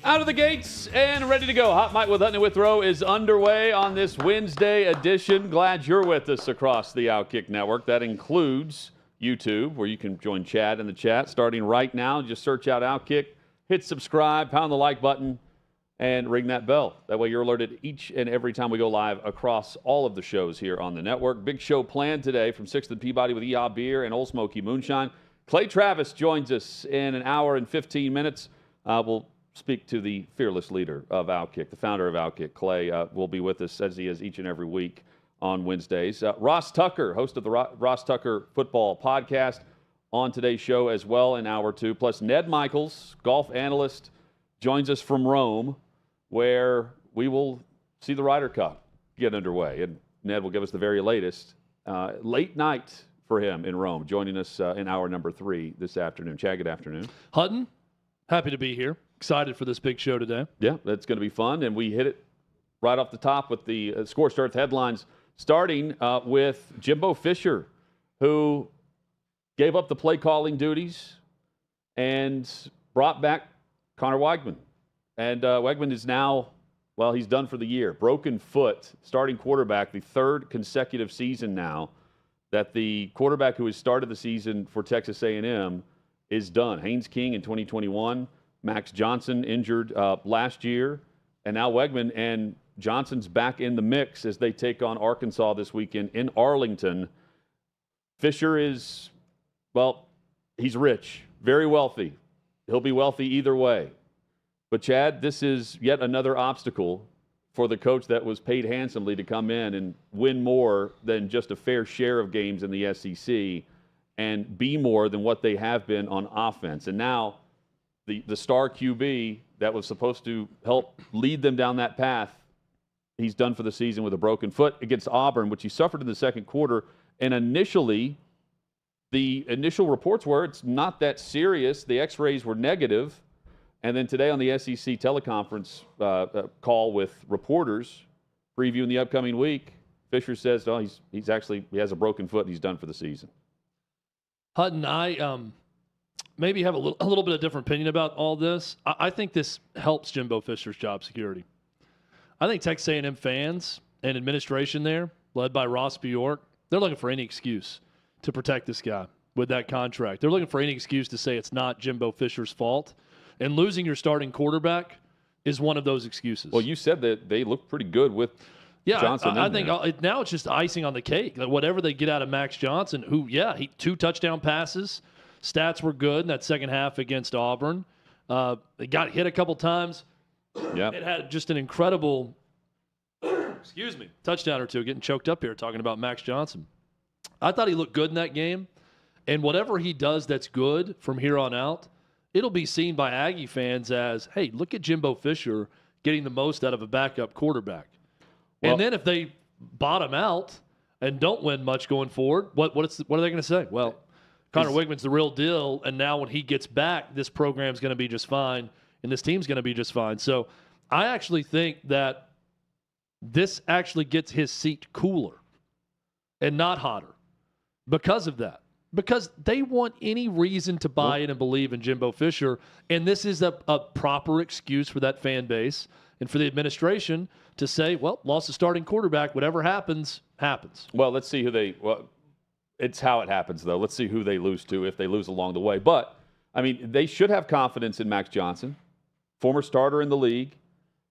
Out of the gates and ready to go. Hot Mic with Hutton and Withrow is underway on this Wednesday edition. Glad you're with us across the OutKick network. That includes YouTube, where you can join Chad in the chat starting right now. Just search out OutKick, hit subscribe, pound the like button, and ring that bell. That way you're alerted each and every time we go live across all of the shows here on the network. Big show planned today from 6th and Peabody with EA Beer and Old Smoky Moonshine. Clay Travis joins us in an hour and 15 minutes. We'll speak to the fearless leader of OutKick, the founder of OutKick. Clay will be with us as he is each and every week on Wednesdays. Ross Tucker, host of the Ross Tucker Football Podcast, on today's show as well in hour two. Plus Ned Michaels, golf analyst, joins us from Rome, where we will see the Ryder Cup get underway. And Ned will give us the very latest. Late night for him in Rome, joining us in hour number 3 this afternoon. Chad, good afternoon. Hutton, happy to be here. Excited for this big show today. Yeah, that's going to be fun. And we hit it right off the top with the Score Starts headlines, starting with Jimbo Fisher, who gave up the play calling duties and brought back Connor Weigman. And Weigman is now, well, he's done for the year. Broken foot, starting quarterback, the third consecutive season now that the quarterback who has started the season for Texas A&M is done. Haynes King in 2021. Max Johnson injured last year, and now Weigman and Johnson's back in the mix as they take on Arkansas this weekend in Arlington. Fisher is, well, he's rich, very wealthy. He'll be wealthy either way. But, Chad, this is yet another obstacle for the coach that was paid handsomely to come in and win more than just a fair share of games in the SEC and be more than what they have been on offense. And now the star QB that was supposed to help lead them down that path, he's done for the season with a broken foot against Auburn, which he suffered in the second quarter. And initially, the initial reports were it's not that serious. The x-rays were negative. And then today on the SEC teleconference call with reporters previewing the upcoming week, Fisher says, oh, he has a broken foot and he's done for the season. Hutton, I maybe have a little bit of different opinion about all this. I think this helps Jimbo Fisher's job security. I think Texas A&M fans and administration there, led by Ross Bjork, they're looking for any excuse to protect this guy with that contract. They're looking for any excuse to say it's not Jimbo Fisher's fault. And losing your starting quarterback is one of those excuses. Well, you said that they look pretty good with Johnson. I think now it's just icing on the cake. Like whatever they get out of Max Johnson, who, he 2 touchdown passes. Stats were good in that second half against Auburn. They got hit a couple times. Yeah, it had just an incredible, touchdown or two. Getting choked up here talking about Max Johnson. I thought he looked good in that game. And whatever he does that's good from here on out, it'll be seen by Aggie fans as, hey, look at Jimbo Fisher getting the most out of a backup quarterback. Well, and then if they bottom out and don't win much going forward, what are they going to say? Well, Connor Weigman's the real deal, and now when he gets back, this program's going to be just fine, and this team's going to be just fine. So I actually think that this actually gets his seat cooler and not hotter because of that. Because they want any reason to buy in and believe in Jimbo Fisher, and this is a proper excuse for that fan base and for the administration to say, well, lost a starting quarterback, whatever happens, happens. Well, let's see it's how it happens, though. Let's see who they lose to if they lose along the way. But, I mean, they should have confidence in Max Johnson, former starter in the league,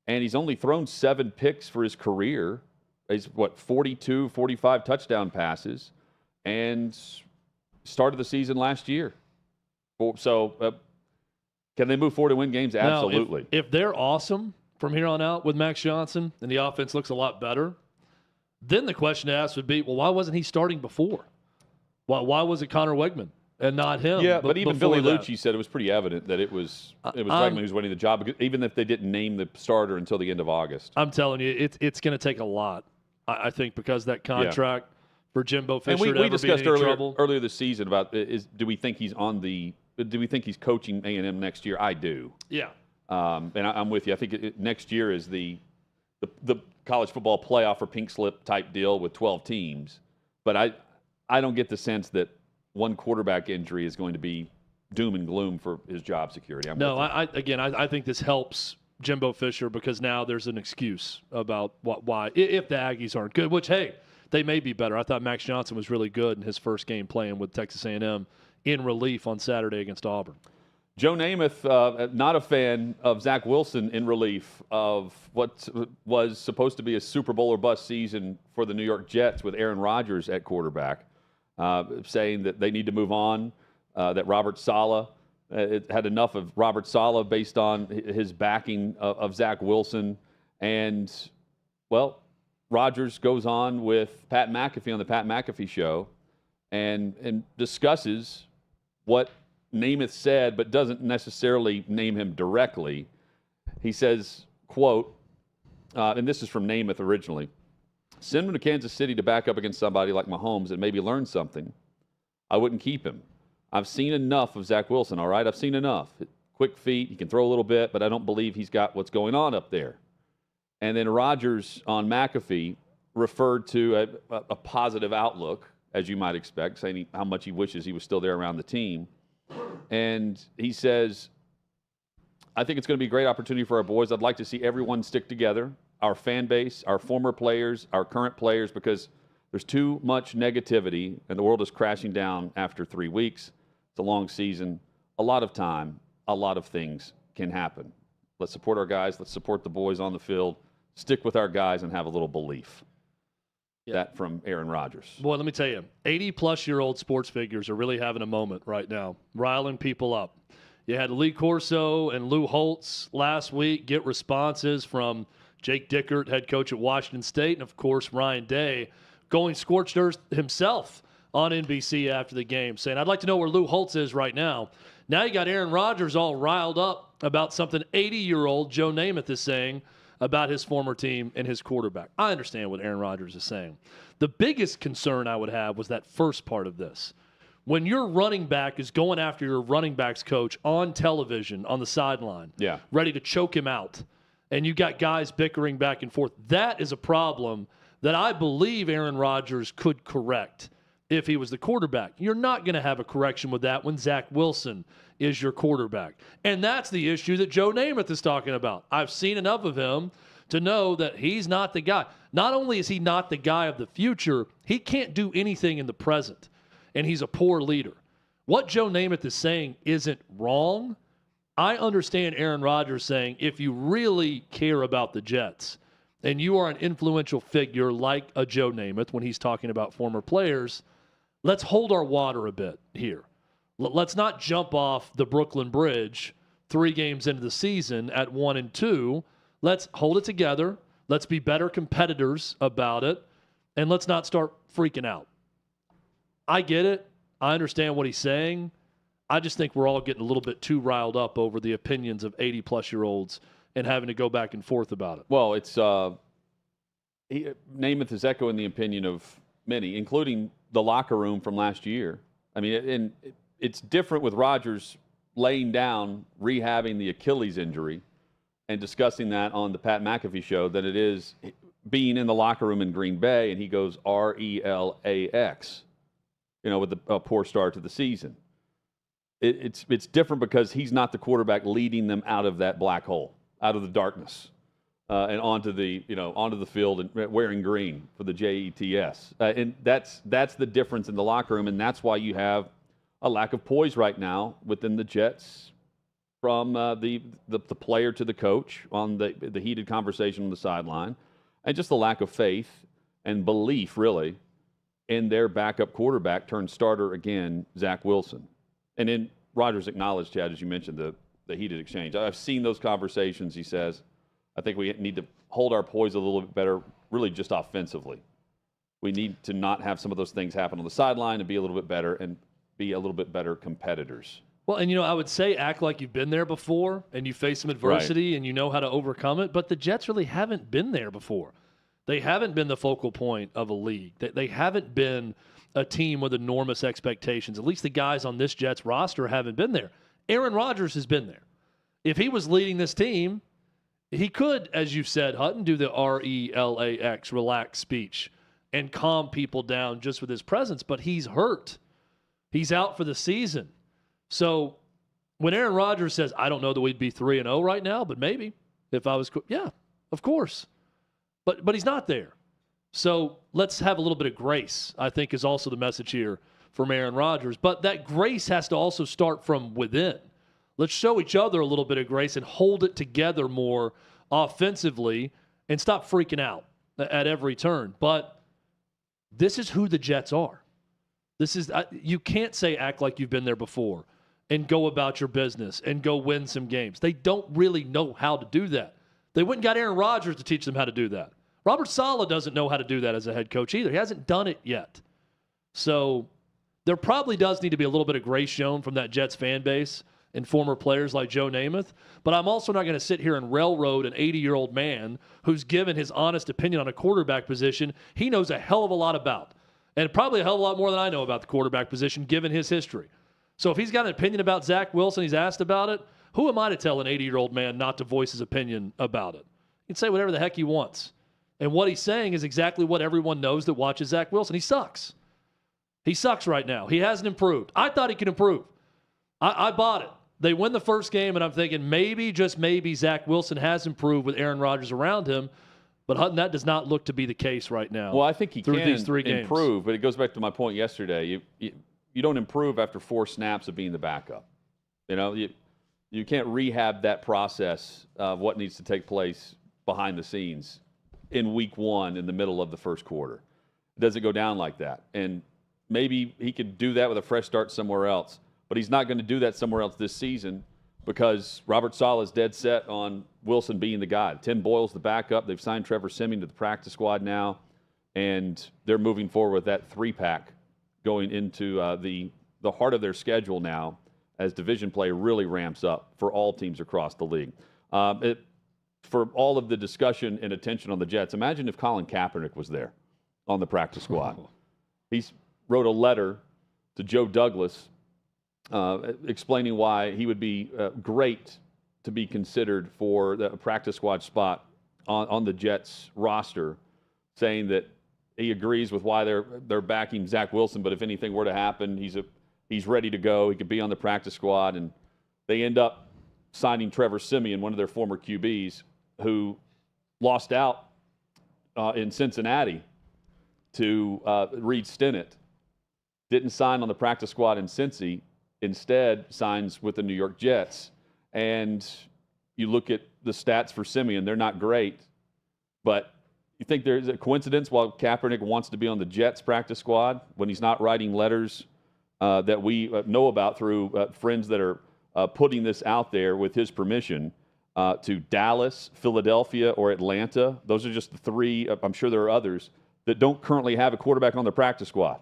and he's only thrown 7 picks for his career. He's, 42, 45 touchdown passes, and started the season last year. So, can they move forward and win games? Absolutely. Now, if they're awesome from here on out with Max Johnson and the offense looks a lot better, then the question to ask would be, well, why wasn't he starting before? Why was it Connor Weigman and not him? Yeah, but even Billy Lucci said it was pretty evident that it was Weigman who was winning the job, even if they didn't name the starter until the end of August. I'm telling you, it's going to take a lot, I think, because that contract for Jimbo Fisher and we discussed earlier this season about do we think he's coaching A&M next year? I do. Yeah. And I'm with you. I think next year is the college football playoff or pink slip type deal with 12 teams. But I don't get the sense that one quarterback injury is going to be doom and gloom for his job security. I think this helps Jimbo Fisher because now there's an excuse about why if the Aggies aren't good, which, hey, they may be better. I thought Max Johnson was really good in his first game playing with Texas A&M in relief on Saturday against Auburn. Joe Namath, not a fan of Zach Wilson in relief of what was supposed to be a Super Bowl or bust season for the New York Jets with Aaron Rodgers at quarterback, saying that they need to move on, that Robert Saleh had enough of Robert Saleh based on his backing of Zach Wilson. And, well, Rodgers goes on with Pat McAfee on the Pat McAfee show and discusses what Namath said, but doesn't necessarily name him directly. He says, quote, and this is from Namath originally, send him to Kansas City to back up against somebody like Mahomes and maybe learn something. I wouldn't keep him. I've seen enough of Zach Wilson, all right? I've seen enough. Quick feet, he can throw a little bit, but I don't believe he's got what's going on up there. And then Rodgers on McAfee referred to a positive outlook, as you might expect, saying how much he wishes he was still there around the team. And he says, I think it's going to be a great opportunity for our boys. I'd like to see everyone stick together, our fan base, our former players, our current players, because there's too much negativity and the world is crashing down after 3 weeks. It's a long season, a lot of time, a lot of things can happen. Let's support our guys. Let's support the boys on the field. Stick with our guys and have a little belief. Yeah. That from Aaron Rodgers. Boy, let me tell you, 80-plus-year-old sports figures are really having a moment right now, riling people up. You had Lee Corso and Lou Holtz last week get responses from Jake Dickert, head coach at Washington State, and, of course, Ryan Day going scorched earth himself on NBC after the game, saying, I'd like to know where Lou Holtz is right now. Now you got Aaron Rodgers all riled up about something 80-year-old Joe Namath is saying about his former team and his quarterback. I understand what Aaron Rodgers is saying. The biggest concern I would have was that first part of this. When your running back is going after your running backs coach on television on the sideline, ready to choke him out, and you got guys bickering back and forth, that is a problem that I believe Aaron Rodgers could correct if he was the quarterback. You're not going to have a correction with that when Zach Wilson is your quarterback. And that's the issue that Joe Namath is talking about. I've seen enough of him to know that he's not the guy. Not only is he not the guy of the future, he can't do anything in the present, and he's a poor leader. What Joe Namath is saying isn't wrong. I understand Aaron Rodgers saying if you really care about the Jets and you are an influential figure like a Joe Namath when he's talking about former players, let's hold our water a bit here. Let's not jump off the Brooklyn Bridge 3 games into the season at 1-2. Let's hold it together. Let's be better competitors about it. And let's not start freaking out. I get it. I understand what he's saying. I just think we're all getting a little bit too riled up over the opinions of 80-plus-year-olds and having to go back and forth about it. Well, it's Namath is echoing the opinion of many, including the locker room from last year. I mean, and it's different with Rodgers laying down, rehabbing the Achilles injury and discussing that on the Pat McAfee show than it is being in the locker room in Green Bay, and he goes RELAX, with a poor start to the season. It's different because he's not the quarterback leading them out of that black hole, out of the darkness, and onto the field and wearing green for the Jets. And that's the difference in the locker room, and that's why you have a lack of poise right now within the Jets from the player to the coach on the heated conversation on the sideline, and just the lack of faith and belief, really, in their backup quarterback turned starter again, Zach Wilson. And then Rodgers acknowledged, Chad, as you mentioned, the heated exchange. I've seen those conversations, he says. I think we need to hold our poise a little bit better, really just offensively. We need to not have some of those things happen on the sideline and be a little bit better and be a little bit better competitors. Well, and, I would say act like you've been there before and you face some adversity and you know how to overcome it, but the Jets really haven't been there before. They haven't been the focal point of a league. They haven't been a team with enormous expectations. At least the guys on this Jets roster haven't been there. Aaron Rodgers has been there. If he was leading this team, he could, as you said, Hutton, do the RELAX, relax speech and calm people down just with his presence, but he's hurt. He's out for the season. So when Aaron Rodgers says, I don't know that we'd be 3-0 right now, but maybe. If I was, yeah, of course. But he's not there. So let's have a little bit of grace, I think, is also the message here from Aaron Rodgers. But that grace has to also start from within. Let's show each other a little bit of grace and hold it together more offensively and stop freaking out at every turn. But this is who the Jets are. You can't say act like you've been there before and go about your business and go win some games. They don't really know how to do that. They went and got Aaron Rodgers to teach them how to do that. Robert Saleh doesn't know how to do that as a head coach either. He hasn't done it yet. So there probably does need to be a little bit of grace shown from that Jets fan base and former players like Joe Namath. But I'm also not going to sit here and railroad an 80-year-old man who's given his honest opinion on a quarterback position he knows a hell of a lot about. And probably a hell of a lot more than I know about the quarterback position given his history. So if he's got an opinion about Zach Wilson, he's asked about it, who am I to tell an 80-year-old man not to voice his opinion about it? He can say whatever the heck he wants. And what he's saying is exactly what everyone knows that watches Zach Wilson. He sucks. He sucks right now. He hasn't improved. I thought he could improve. I bought it. They win the first game, and I'm thinking maybe, just maybe, Zach Wilson has improved with Aaron Rodgers around him. But Hutton, that does not look to be the case right now. Well, I think he through can these 3 games. improve, but it goes back to my point yesterday. You don't improve after 4 snaps of being the backup. You can't rehab that process of what needs to take place behind the scenes in week 1 in the middle of the first quarter. It doesn't go down like that. And maybe he could do that with a fresh start somewhere else, but he's not going to do that somewhere else this season because Robert Saleh is dead set on Wilson being the guy. Tim Boyle's the backup. They've signed Trevor Siemian to the practice squad now, and they're moving forward with that 3-pack going into the heart of their schedule now as division play really ramps up for all teams across the league. For all of the discussion and attention on the Jets, imagine if Colin Kaepernick was there on the practice squad. He wrote a letter to Joe Douglas explaining why he would be great to be considered for the practice squad spot on the Jets roster, saying that he agrees with why they're backing Zach Wilson, but if anything were to happen, he's ready to go. He could be on the practice squad, and they end up signing Trevor Siemian, one of their former QBs, who lost out in Cincinnati to Reed Stinnett. Didn't sign on the practice squad in Cincy. Instead, signs with the New York Jets. And you look at the stats for Siemian, they're not great. But you think there's a coincidence while Kaepernick wants to be on the Jets practice squad when he's not writing letters that we know about through friends that are putting this out there with his permission to Dallas, Philadelphia, or Atlanta? Those are just the 3. I'm sure there are others that don't currently have a quarterback on their practice squad.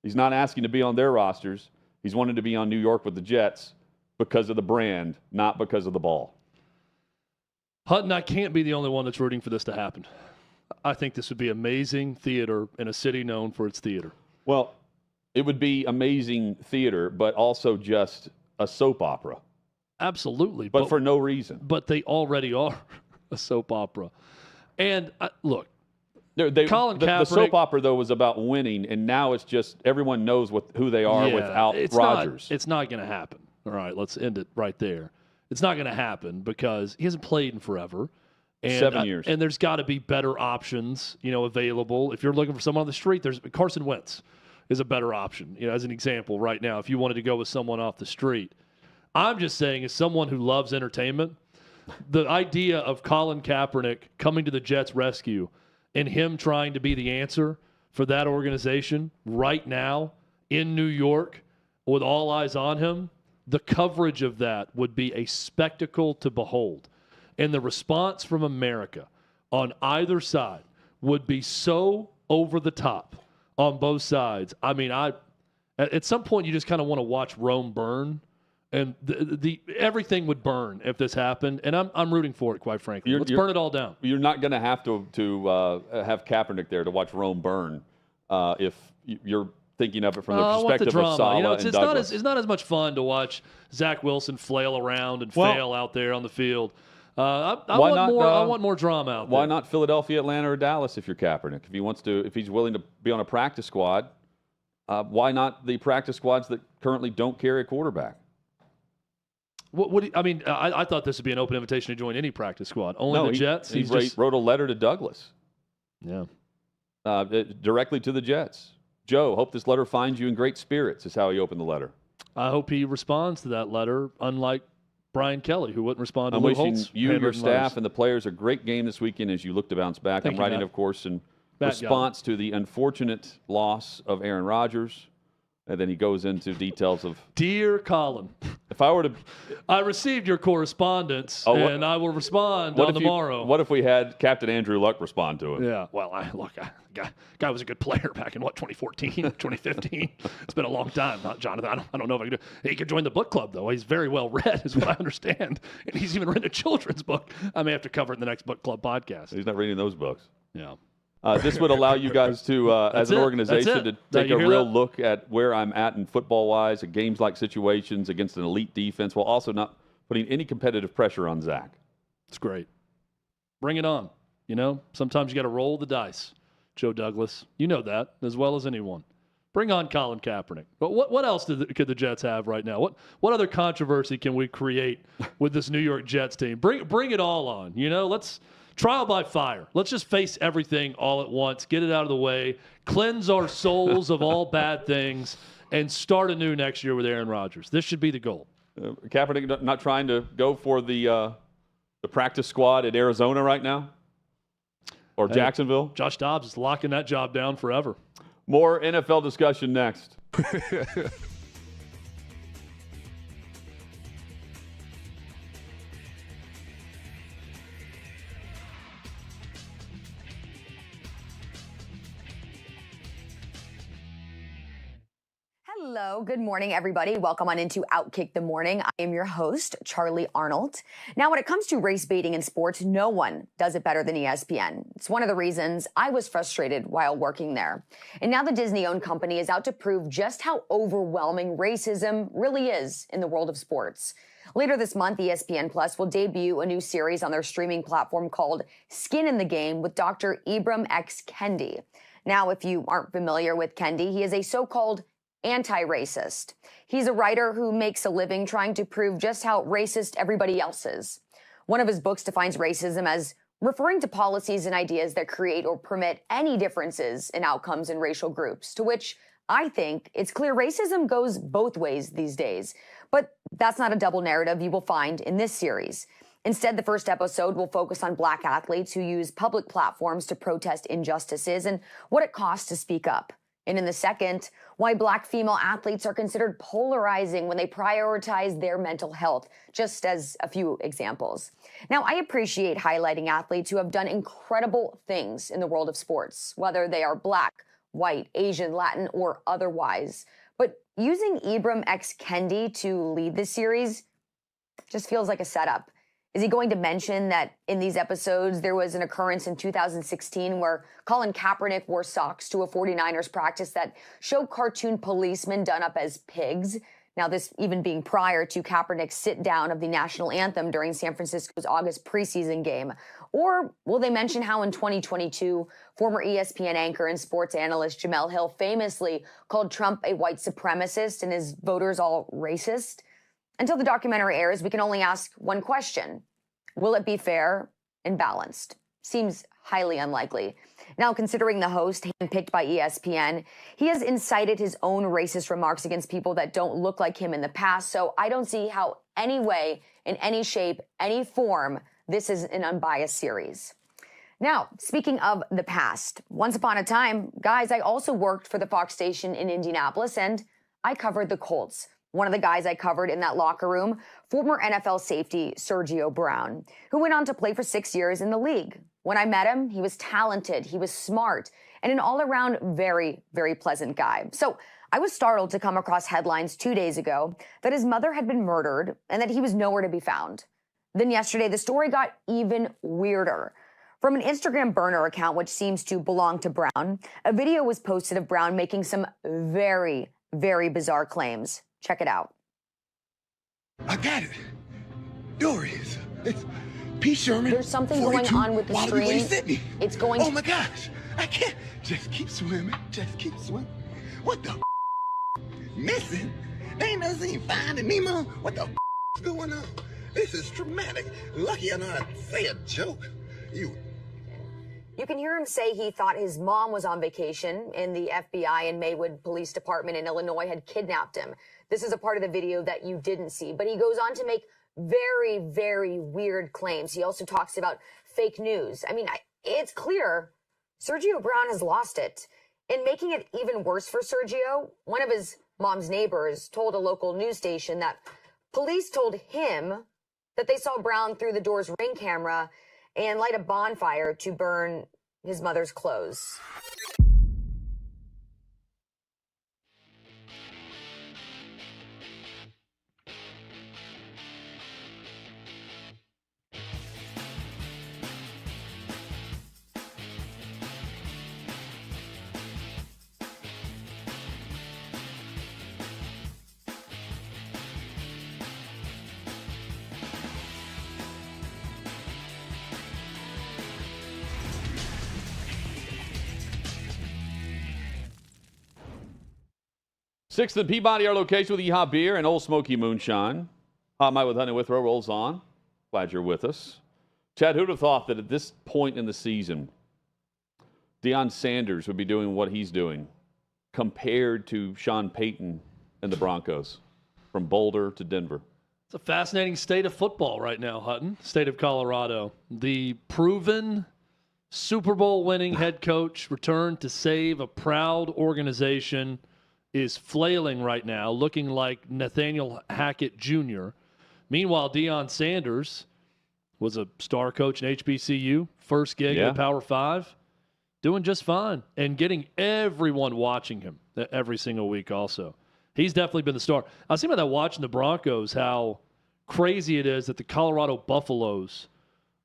He's not asking to be on their rosters. He's wanting to be on New York with the Jets because of the brand, not because of the ball. Hutton, I can't be the only one that's rooting for this to happen. I think this would be amazing theater in a city known for its theater. Well, it would be amazing theater, but also just a soap opera. Absolutely. But for no reason. But they already are a soap opera. And look, Colin Kaepernick, the soap opera, though, was about winning, and now it's just everyone knows who they are without Rodgers. It's not going to happen. All right, let's end it right there. It's not going to happen because he hasn't played in forever. And, 7 years. And there's got to be better options, available. If you're looking for someone on the street, there's Carson Wentz is a better option, as an example right now, if you wanted to go with someone off the street. I'm just saying, as someone who loves entertainment, the idea of Colin Kaepernick coming to the Jets' rescue and him trying to be the answer for that organization right now in New York with all eyes on him, the coverage of that would be a spectacle to behold. And the response from America on either side would be so over the top on both sides. I mean, at some point you just kind of want to watch Rome burn. And everything would burn if this happened, and I'm rooting for it, quite frankly. Let's burn it all down. You're not going to have to have Kaepernick there to watch Rome burn if you're thinking of it from the perspective of Saleh and Douglas. It's not as much fun to watch Zach Wilson flail around and fail out there on the field. I want more drama out there. Why not Philadelphia, Atlanta, or Dallas if you're Kaepernick? If he's willing to be on a practice squad, why not the practice squads that currently don't carry a quarterback? I thought this would be an open invitation to join any practice squad. Only the Jets. He wrote a letter to Douglas. Yeah. Directly to the Jets. Joe, hope this letter finds you in great spirits, is how he opened the letter. I hope he responds to that letter, unlike Brian Kelly, who wouldn't respond to I'm Lou wishing Holtz you, your staff, letters. and the players a great game this weekend as you look to bounce back. Thank I'm you, writing, Matt. of course, in Matt response to the unfortunate loss of Aaron Rodgers. And then he goes into details of... Dear Colin, if I were to... I received your correspondence, and I will respond on tomorrow. What if we had Captain Andrew Luck respond to it? Yeah. Well, guy was a good player back in, 2014, 2015. It's been a long time, Jonathan. I don't know if I could do it. He could join the book club, though. He's very well read, is what I understand. And he's even written a children's book. I may have to cover it in the next book club podcast. He's not reading those books. Yeah. This would allow you guys to, as an organization, to take a real look at where I'm at in football-wise, at games-like situations against an elite defense, while also not putting any competitive pressure on Zach. It's great. Bring it on. Sometimes you got to roll the dice, Joe Douglas. You know that as well as anyone. Bring on Colin Kaepernick. But what else could the Jets have right now? What other controversy can we create with this New York Jets team? Bring it all on. Let's... Trial by fire. Let's just face everything all at once, get it out of the way, cleanse our souls of all bad things, and start anew next year with Aaron Rodgers. This should be the goal. Kaepernick not trying to go for the practice squad at Arizona right now? Or Jacksonville? Josh Dobbs is locking that job down forever. More NFL discussion next. Hello, good morning, everybody. Welcome on into OutKick the Morning. I am your host, Charlie Arnold. Now, when it comes to race baiting in sports, no one does it better than ESPN. It's one of the reasons I was frustrated while working there. And now the Disney-owned company is out to prove just how overwhelming racism really is in the world of sports. Later this month, ESPN Plus will debut a new series on their streaming platform called Skin in the Game with Dr. Ibram X. Kendi. Now, if you aren't familiar with Kendi, he is a so-called anti-racist. He's a writer who makes a living trying to prove just how racist everybody else is. One of his books defines racism as referring to policies and ideas that create or permit any differences in outcomes in racial groups, to which I think it's clear racism goes both ways these days. But that's not a double narrative you will find in this series. Instead, the first episode will focus on Black athletes who use public platforms to protest injustices and what it costs to speak up. And in the second, why Black female athletes are considered polarizing when they prioritize their mental health, just as a few examples. Now, I appreciate highlighting athletes who have done incredible things in the world of sports, whether they are Black, white, Asian, Latin, or otherwise. But using Ibram X. Kendi to lead this series just feels like a setup. Is he going to mention that in these episodes, there was an occurrence in 2016 where Colin Kaepernick wore socks to a 49ers practice that showed cartoon policemen done up as pigs? Now, this even being prior to Kaepernick's sit-down of the national anthem during San Francisco's August preseason game. Or will they mention how in 2022, former ESPN anchor and sports analyst Jemele Hill famously called Trump a white supremacist and his voters all racist? Until the documentary airs, we can only ask one question. Will it be fair and balanced? Seems highly unlikely. Now, considering the host, handpicked by ESPN, he has incited his own racist remarks against people that don't look like him in the past, so I don't see how any way, in any shape, any form, this is an unbiased series. Now, speaking of the past, once upon a time, guys, I also worked for the Fox station in Indianapolis, and I covered the Colts. One of the guys I covered in that locker room, former NFL safety Sergio Brown, who went on to play for 6 years in the league. When I met him, he was talented, he was smart, and an all-around very, very pleasant guy. So I was startled to come across headlines 2 days ago that his mother had been murdered and that he was nowhere to be found. Then yesterday, the story got even weirder. From an Instagram burner account, which seems to belong to Brown, a video was posted of Brown making some very, very bizarre claims. Check it out. I got it. Doris. It's P. Sherman. There's something going on with the screen. Sydney. It's going Oh my gosh. I can't. Just keep swimming. Just keep swimming. What the missing? They ain't never seen Finding Nemo. What the What's going on? This is traumatic. Lucky I know how to say a joke. You can hear him say he thought his mom was on vacation and the FBI and Maywood Police Department in Illinois had kidnapped him. This is a part of the video that you didn't see, but he goes on to make very, very weird claims. He also talks about fake news. I mean, it's clear Sergio Brown has lost it. And making it even worse for Sergio, one of his mom's neighbors told a local news station that police told him that they saw Brown through the door's Ring camera and light a bonfire to burn his mother's clothes. Sixth and Peabody, our location with Yeehaw Beer and Old Smoky Moonshine. Hot Mic with Honey Withrow rolls on. Glad you're with us. Chad, who'd have thought that at this point in the season, Deion Sanders would be doing what he's doing compared to Sean Payton and the Broncos from Boulder to Denver? It's a fascinating state of football right now, Hutton, state of Colorado. The proven Super Bowl winning head coach returned to save a proud organization is flailing right now, looking like Nathaniel Hackett Jr. Meanwhile, Deion Sanders was a star coach in HBCU, first gig in the Power 5, doing just fine and getting everyone watching him every single week also. He's definitely been the star. I was thinking about that watching the Broncos, how crazy it is that the Colorado Buffaloes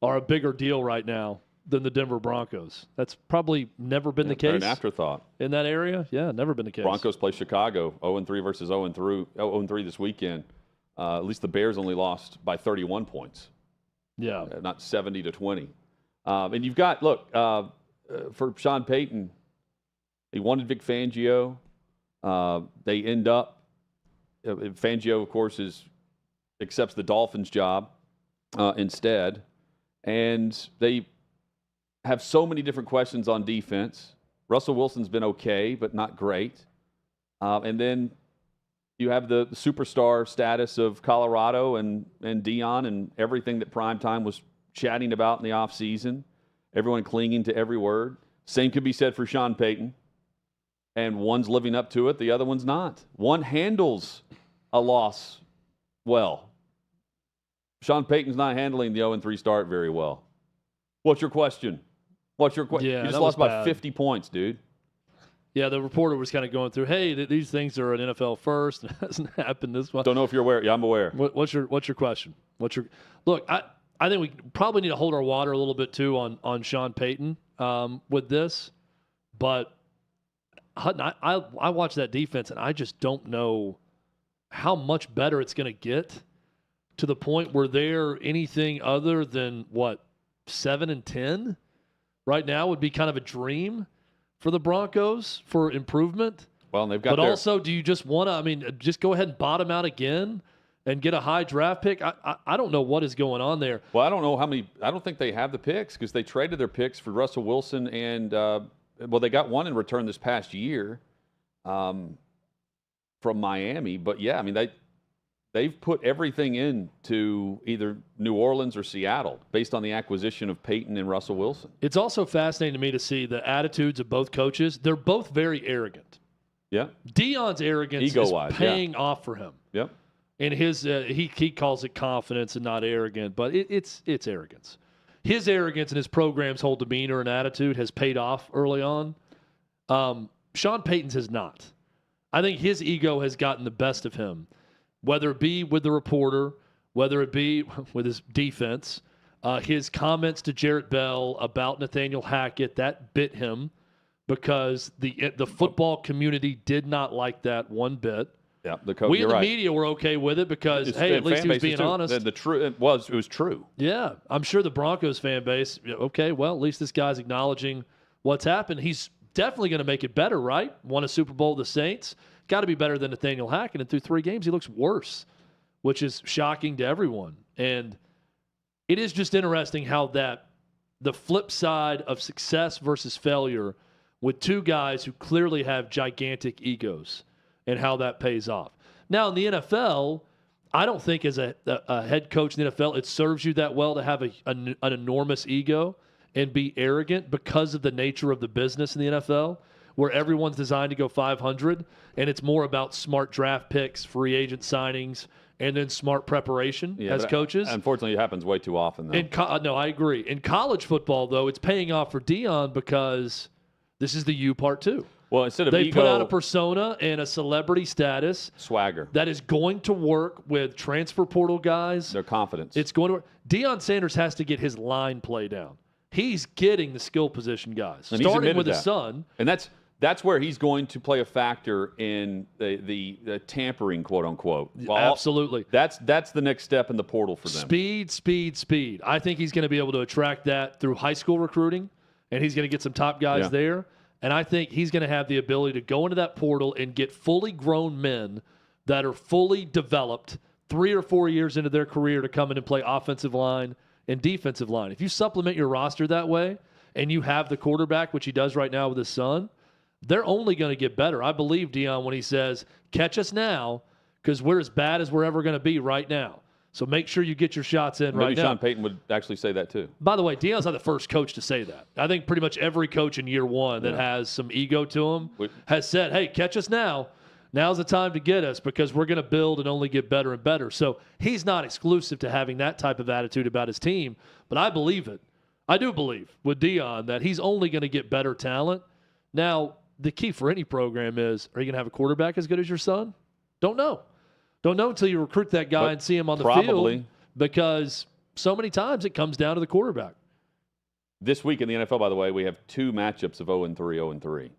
are a bigger deal right now than the Denver Broncos. That's probably never been the case. An afterthought. In that area? Yeah, never been the case. Broncos play Chicago, 0-3 versus 0-3 this weekend. At least the Bears only lost by 31 points. Yeah. Not 70-20. And you've got, look, for Sean Payton, he wanted Vic Fangio. They end up, Fangio, of course, accepts the Dolphins job instead. And they have so many different questions on defense. Russell Wilson's been okay, but not great. And then you have the superstar status of Colorado and Deion and everything that Primetime was chatting about in the offseason. Everyone clinging to every word. Same could be said for Sean Payton. And one's living up to it, the other one's not. One handles a loss well. Sean Payton's not handling the 0-3 start very well. What's your question? Yeah, you just lost by 50 points, dude. Yeah, the reporter was kind of going through, hey, these things are an NFL first. It hasn't happened this way. Don't know if you're aware. Yeah, I'm aware. What's your question? Look? I think we probably need to hold our water a little bit too on Sean Payton with this, but Hutton, I watch that defense and I just don't know how much better it's going to get to the point where they're anything other than 7-10 right now would be kind of a dream for the Broncos for improvement. Well, and they've got. But also, do you just want to? Just go ahead and bottom out again and get a high draft pick. I don't know what is going on there. Well, I don't know how many. I don't think they have the picks because they traded their picks for Russell Wilson and they got one in return this past year from Miami. But yeah, I mean they've put everything into either New Orleans or Seattle based on the acquisition of Payton and Russell Wilson. It's also fascinating to me to see the attitudes of both coaches. They're both very arrogant. Yeah. Deion's arrogance is paying off for him. Yep. And his he calls it confidence and not arrogant, but it's arrogance. His arrogance and his program's whole demeanor and attitude has paid off early on. Sean Payton's has not. I think his ego has gotten the best of him, whether it be with the reporter, whether it be with his defense. His comments to Jarrett Bell about Nathaniel Hackett, that bit him because the football community did not like that one bit. Yeah, we in the media were okay with it because, at least he was being honest. It was true. Yeah, I'm sure the Broncos fan base, okay, well, at least this guy's acknowledging what's happened. He's definitely going to make it better, right? Won a Super Bowl with the Saints. Got to be better than Nathaniel Hackett, and through 3 games, he looks worse which is shocking to everyone. And it is just interesting how the flip side of success versus failure with two guys who clearly have gigantic egos and how that pays off. Now, in the NFL, I don't think as a head coach in the NFL, it serves you that well to have an enormous ego and be arrogant because of the nature of the business in the NFL, where everyone's designed to go 500, and it's more about smart draft picks, free agent signings, and then smart preparation as coaches. Unfortunately, it happens way too often, though. No, I agree. In college football, though, it's paying off for Deion because this is the you part two. Well, instead of they ego, put out a persona and a celebrity status swagger that is going to work with transfer portal guys. Their confidence. It's going to work. Deion Sanders has to get his line play down. He's getting the skill position guys, and starting with his son. And that's where he's going to play a factor in the tampering, quote unquote. Well, absolutely. That's the next step in the portal for them. Speed. I think he's going to be able to attract that through high school recruiting, and he's going to get some top guys there. And I think he's going to have the ability to go into that portal and get fully grown men that are fully developed 3 or 4 years into their career to come in and play offensive line and defensive line. If you supplement your roster that way and you have the quarterback, which he does right now with his son, they're only going to get better. I believe Deion when he says, catch us now because we're as bad as we're ever going to be right now. So make sure you get your shots in right now. Maybe Sean Payton would actually say that too. By the way, Deion's not the first coach to say that. I think pretty much every coach in year one that has some ego to him has said, hey, catch us now. Now's the time to get us because we're going to build and only get better and better. So he's not exclusive to having that type of attitude about his team, but I believe it. I do believe with Deion that he's only going to get better talent. Now, the key for any program is, are you going to have a quarterback as good as your son? Don't know. Don't know until you recruit that guy and see him on the field, because so many times it comes down to the quarterback. This week in the NFL, by the way, we have 2 matchups of 0-3, 0-3.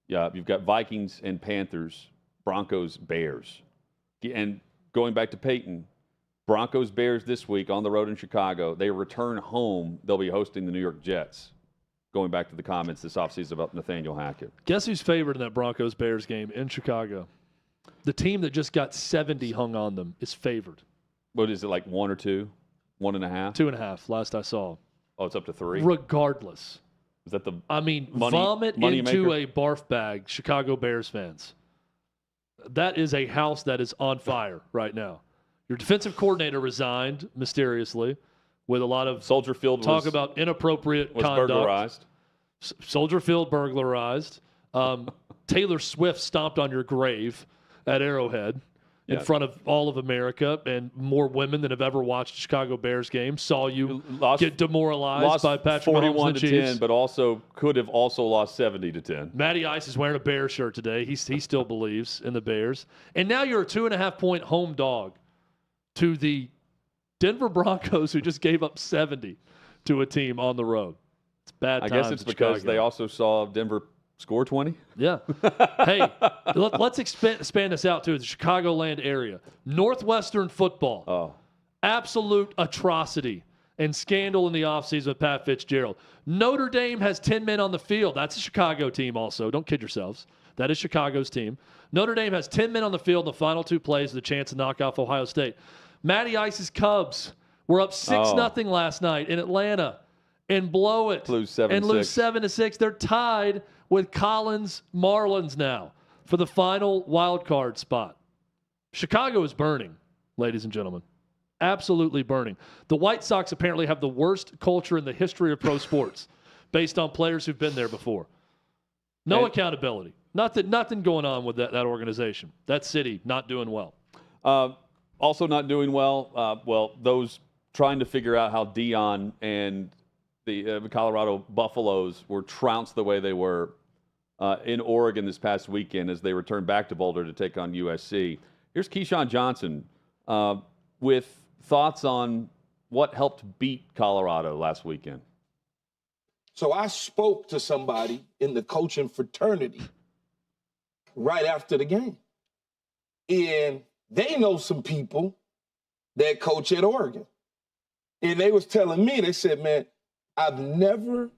Yeah, you've got Vikings and Panthers, Broncos, Bears. And going back to Payton, Broncos, Bears this week on the road in Chicago. They return home. They'll be hosting the New York Jets. Going back to the comments this offseason about Nathaniel Hackett. Guess who's favored in that Broncos-Bears game in Chicago? The team that just got 70 hung on them is favored. What is it, like 1 or 2? 1.5? 2.5, last I saw. Oh, it's up to 3? Regardless. Is that the vomit money into maker? A barf bag, Chicago Bears fans. That is a house that is on fire right now. Your defensive coordinator resigned mysteriously with a lot of Soldier Field talk about inappropriate conduct. Burglarized. Soldier Field burglarized. Taylor Swift stomped on your grave at Arrowhead in front of all of America, and more women than have ever watched a Chicago Bears game saw you get demoralized by Patrick Mahomes and the Chiefs. 41-10, but also could have also lost 70-10. Matty Ice is wearing a Bears shirt today. He still believes in the Bears. And now you're a 2.5-point home dog to the Denver Broncos, who just gave up 70 to a team on the road. It's bad times. I guess it's because they also saw Denver score 20? Yeah. Hey, let's expand this out to the Chicagoland area. Northwestern football. Oh. Absolute atrocity and scandal in the offseason with Pat Fitzgerald. Notre Dame has 10 men on the field. That's a Chicago team also. Don't kid yourselves. That is Chicago's team. Notre Dame has 10 men on the field in the final 2 plays with a chance to knock off Ohio State. Matty Ice's Cubs were up 6-0 last night in Atlanta and blow it. Lose 7-6. And lose 7-6. They're tied with Collins Marlins now for the final wild card spot. Chicago is burning, ladies and gentlemen. Absolutely burning. The White Sox apparently have the worst culture in the history of pro sports based on players who've been there before. No accountability. Nothing going on with that organization. That city not doing well. Also not doing well, those trying to figure out how Deion and the Colorado Buffaloes were trounced the way they were in Oregon this past weekend as they returned back to Boulder to take on USC. Here's Keyshawn Johnson with thoughts on what helped beat Colorado last weekend. So I spoke to somebody in the coaching fraternity right after the game. And they know some people that coach at Oregon. And they was telling me, they said, man, I've never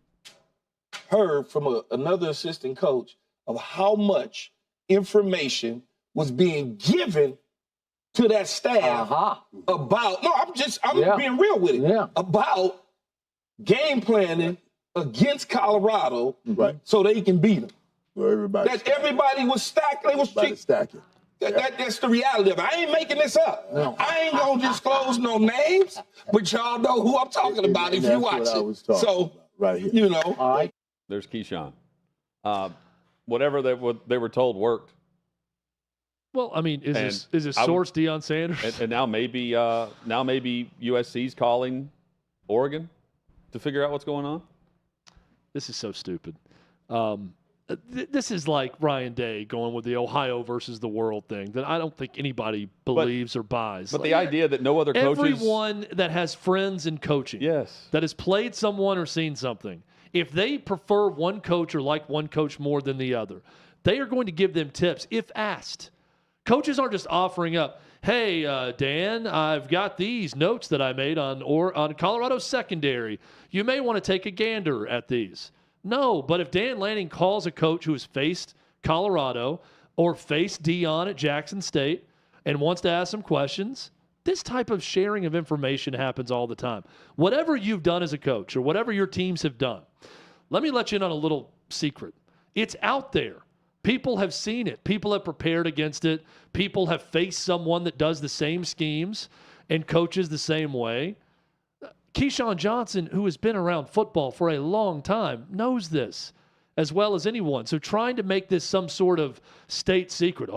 heard from another assistant coach of how much information was being given to that staff about, I'm being real with it, about game planning against Colorado so they can beat them. Well, everybody was stacked. They was stacking. That's the reality of it. I ain't making this up. No. I ain't going to disclose no names, but y'all know who I'm talking about if you watch it. So, right here. you know. All right. There's Keyshawn. Whatever they were told worked. Well, I mean, is his source Deion Sanders? And now maybe USC's calling Oregon to figure out what's going on. This is so stupid. This is like Ryan Day going with the Ohio versus the world thing that I don't think anybody believes or buys. But the idea that no other coaches... Everyone that has friends in coaching, that has played someone or seen something, if they prefer one coach or like one coach more than the other, they are going to give them tips if asked. Coaches aren't just offering up, hey, Dan, I've got these notes that I made on Colorado secondary. You may want to take a gander at these. No, but if Dan Lanning calls a coach who has faced Colorado or faced Deion at Jackson State and wants to ask some questions, this type of sharing of information happens all the time. Whatever you've done as a coach or whatever your teams have done, let me let you in on a little secret. It's out there. People have seen it. People have prepared against it. People have faced someone that does the same schemes and coaches the same way. Keyshawn Johnson, who has been around football for a long time, knows this as well as anyone. So trying to make this some sort of state secret,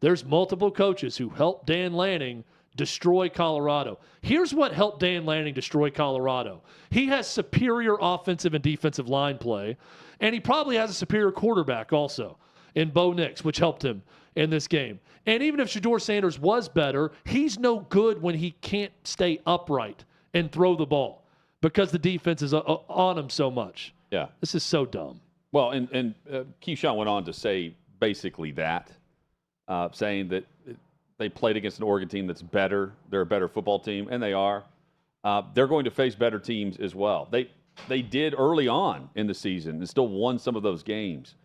there's multiple coaches who helped Dan Lanning destroy Colorado. Here's what helped Dan Lanning destroy Colorado. He has superior offensive and defensive line play, and he probably has a superior quarterback also in Bo Nix, which helped him in this game. And even if Shedeur Sanders was better, he's no good when he can't stay upright and throw the ball because the defense is on him so much. Yeah. This is so dumb. Well, and Keyshawn went on to say basically that, saying that they played against an Oregon team that's better. They're a better football team, and they are. They're going to face better teams as well. They did early on in the season and still won some of those games.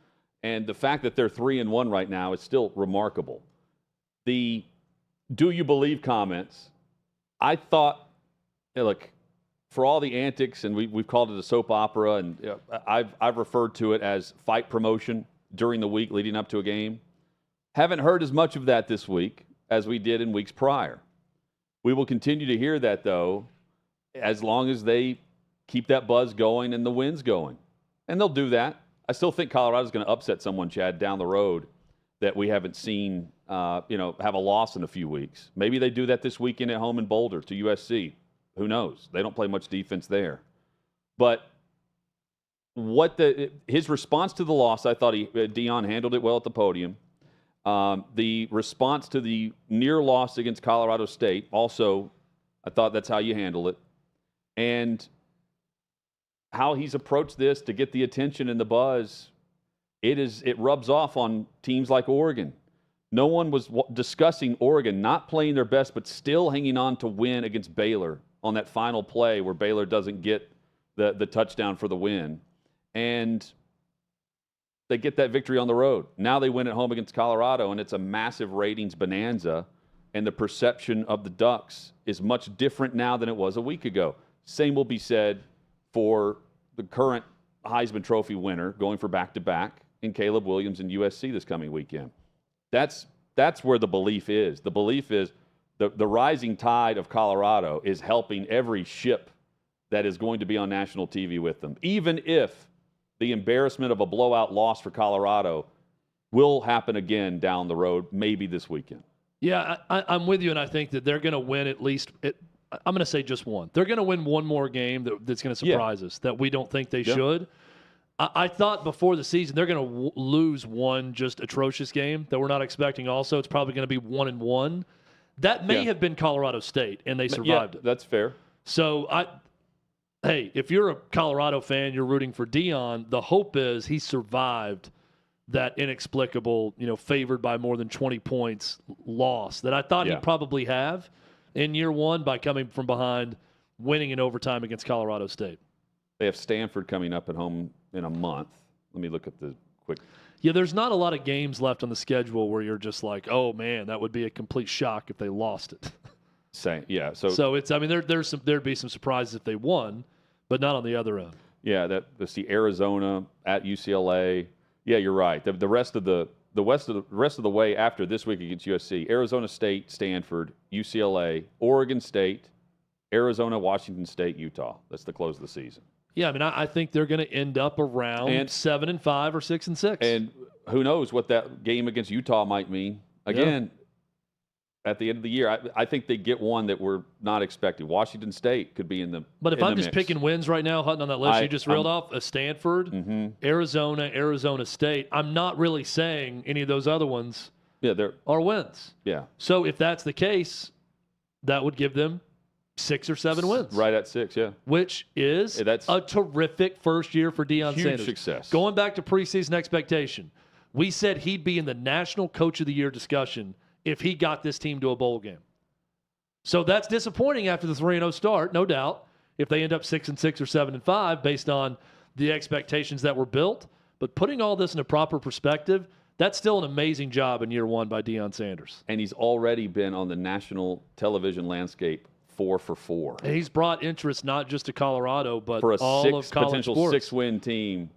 And the fact that they're 3-1 right now is still remarkable. The do you believe comments, I thought, look, for all the antics, and we've called it a soap opera, and I've referred to it as fight promotion during the week leading up to a game. Haven't heard as much of that this week as we did in weeks prior. We will continue to hear that, though, as long as they keep that buzz going and the wins going. And they'll do that. I still think Colorado's going to upset someone, Chad, down the road that we haven't seen, have a loss in a few weeks. Maybe they do that this weekend at home in Boulder to USC. Who knows? They don't play much defense there. But his response to the loss, I thought Deion handled it well at the podium. The response to the near loss against Colorado State, also, I thought that's how you handle it. And how he's approached this to get the attention and the buzz, it rubs off on teams like Oregon. No one was discussing Oregon not playing their best, but still hanging on to win against Baylor on that final play where Baylor doesn't get the touchdown for the win. And they get that victory on the road. Now they win at home against Colorado, and it's a massive ratings bonanza, and the perception of the Ducks is much different now than it was a week ago. Same will be said for the current Heisman Trophy winner going for back-to-back in Caleb Williams and USC this coming weekend. That's where the belief is. The belief is the rising tide of Colorado is helping every ship that is going to be on national TV with them, even if the embarrassment of a blowout loss for Colorado will happen again down the road, maybe this weekend. Yeah, I'm with you, and I think that they're going to win at least I'm going to say just one. They're going to win one more game that's going to surprise us that we don't think they should. I thought before the season they're going to lose one just atrocious game that we're not expecting also. It's probably going to be 1-1. That may have been Colorado State, and they survived it. That's fair. So, hey, if you're a Colorado fan, you're rooting for Deion, the hope is he survived that inexplicable, favored by more than 20 points loss that I thought he'd probably have in year one by coming from behind, winning in overtime against Colorado State. They have Stanford coming up at home in a month. Let me look at the quick Yeah, there's not a lot of games left on the schedule where you're just like, oh man, that would be a complete shock if they lost it. Yeah. So it's, I mean, there'd be some surprises if they won, but not on the other end. Yeah, that's the Arizona at UCLA. Yeah, you're right. The rest of the way after this week against USC, Arizona State, Stanford, UCLA, Oregon State, Arizona, Washington State, Utah. That's the close of the season. Yeah, I mean, I think they're going to end up around 7-5 or 6-6. And who knows what that game against Utah might mean. Again, at the end of the year, I think they get one that we're not expecting. Washington State could be in the But if I'm just mix. picking wins right now, Hutton, on that list you just reeled off, Stanford, Arizona, Arizona State, I'm not really saying any of those other ones are wins. Yeah. So if that's the case, that would give them 6 or 7 wins. Right at 6, yeah. Which is a terrific first year for Deion Huge Sanders. Success. Going back to preseason expectation, we said he'd be in the National Coach of the Year discussion if he got this team to a bowl game. So that's disappointing after the 3-0 start, no doubt, if they end up 6-6 or 7-5 based on the expectations that were built. But putting all this in a proper perspective, that's still an amazing job in year one by Deion Sanders. And he's already been on the national television landscape 4 for 4. And he's brought interest not just to Colorado, but for a all of college potential sports. 6-win team,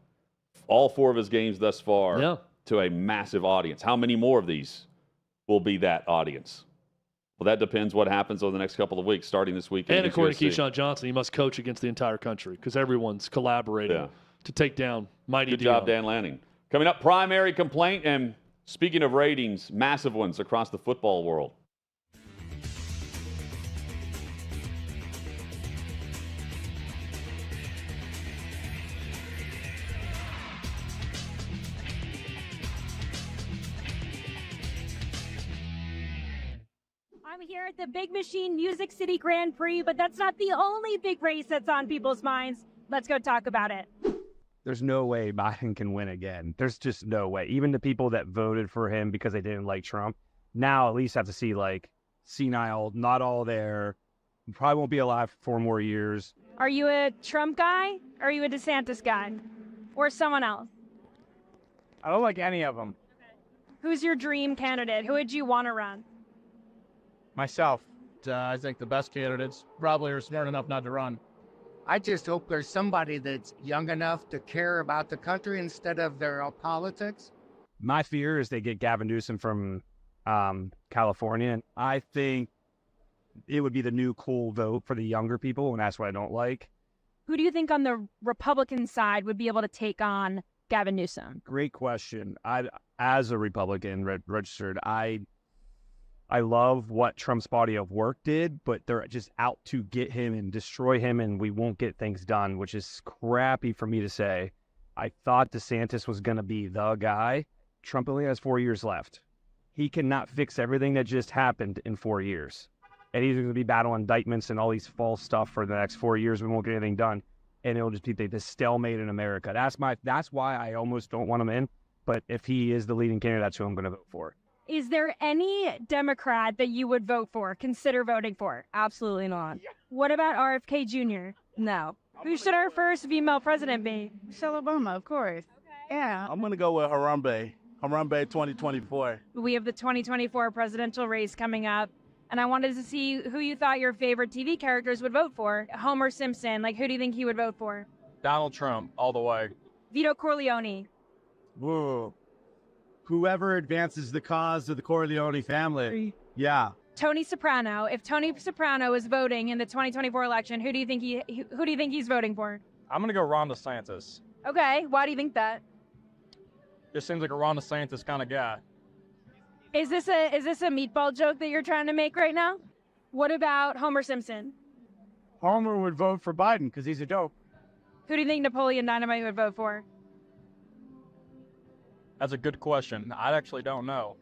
all 4 of his games thus far to a massive audience. How many more of these will be that audience? Well, that depends what happens over the next couple of weeks, starting this weekend. And according to Keyshawn Johnson, he must coach against the entire country because everyone's collaborating to take down mighty Good Deion. job, Dan Lanning. Coming up, primary complaint, and speaking of ratings, massive ones across the football world. I'm here at the Big Machine Music City Grand Prix, but that's not the only big race that's on people's minds. Let's go talk about it. There's no way Biden can win again. There's just no way. Even the people that voted for him because they didn't like Trump, now at least have to see like senile, not all there. Probably won't be alive for 4 more years. Are you a Trump guy? Or are you a DeSantis guy? Or someone else? I don't like any of them. Who's your dream candidate? Who would you want to run? Myself. I think the best candidates probably are smart enough not to run. I just hope there's somebody that's young enough to care about the country instead of their politics. My fear is they get Gavin Newsom from California. And I think it would be the new cool vote for the younger people, and that's what I don't like. Who do you think on the Republican side would be able to take on Gavin Newsom? Great question. As a Republican registered, I love what Trump's body of work did, but they're just out to get him and destroy him, and we won't get things done, which is crappy for me to say. I thought DeSantis was going to be the guy. Trump only has 4 years left. He cannot fix everything that just happened in 4 years. And he's going to be battling indictments and all these false stuff for the next 4 years. We won't get anything done. And it'll just be this stalemate in America. That's why I almost don't want him in. But if he is the leading candidate, that's who I'm going to vote for. Is there any Democrat that you would vote for, consider voting for? Absolutely not. What about RFK Jr.? No. Who should our first female president be? Michelle Obama, of course. Okay. Yeah. I'm going to go with Harambe 2024. We have the 2024 presidential race coming up, and I wanted to see who you thought your favorite TV characters would vote for. Homer Simpson, like who do you think he would vote for? Donald Trump, all the way. Vito Corleone. Whoa. Whoever advances the cause of the Corleone family. Yeah. Tony Soprano. If Tony Soprano is voting in the 2024 election, who do you think he's voting for? I'm going to go Ron DeSantis. Okay. Why do you think that? Just seems like a Ron DeSantis kind of guy. Is this a meatball joke that you're trying to make right now? What about Homer Simpson? Homer would vote for Biden because he's a dope. Who do you think Napoleon Dynamite would vote for? That's a good question. I actually don't know.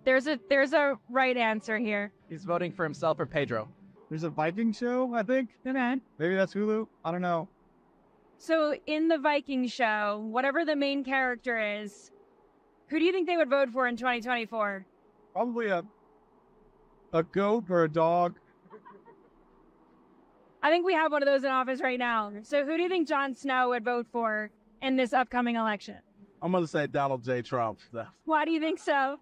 There's a right answer here. He's voting for himself or Pedro. There's a Viking show, I think. Okay. Maybe that's Hulu. I don't know. So in the Viking show, whatever the main character is, who do you think they would vote for in 2024? Probably a goat or a dog. I think we have one of those in office right now. So who do you think Jon Snow would vote for in this upcoming election? I'm going to say Donald J. Trump. Why do you think so?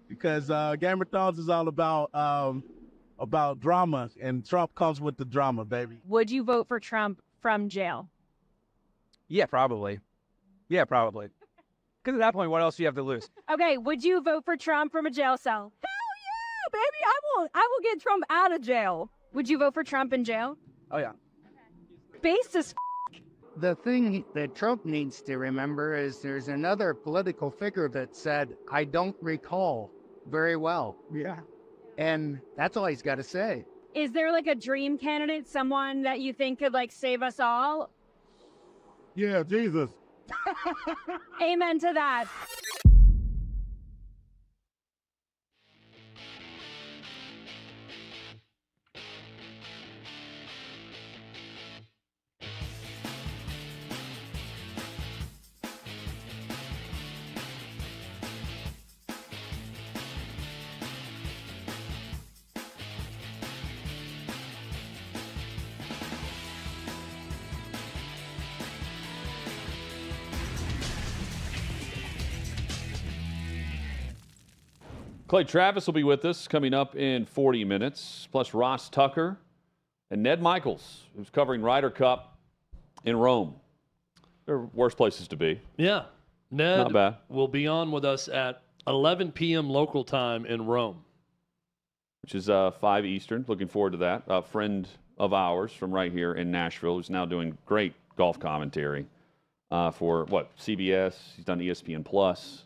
Because Game of Thrones is all about drama, and Trump comes with the drama, baby. Would you vote for Trump from jail? Yeah, probably. Yeah, probably. Because at that point, what else do you have to lose? Okay, would you vote for Trump from a jail cell? Hell yeah, baby. I will get Trump out of jail. Would you vote for Trump in jail? Oh, yeah. Based as The thing that Trump needs to remember is there's another political figure that said, I don't recall very well. Yeah. And that's all he's got to say. Is there like a dream candidate, someone that you think could like save us all? Yeah, Jesus. Amen to that. Clay Travis will be with us coming up in 40 minutes, plus Ross Tucker and Ned Michaels, who's covering Ryder Cup in Rome. They're worse places to be. Yeah. Ned Not bad. will be on with us at 11 p.m. local time in Rome. Which is 5 Eastern. Looking forward to that. A friend of ours from right here in Nashville who's now doing great golf commentary for, CBS. He's done ESPN Plus.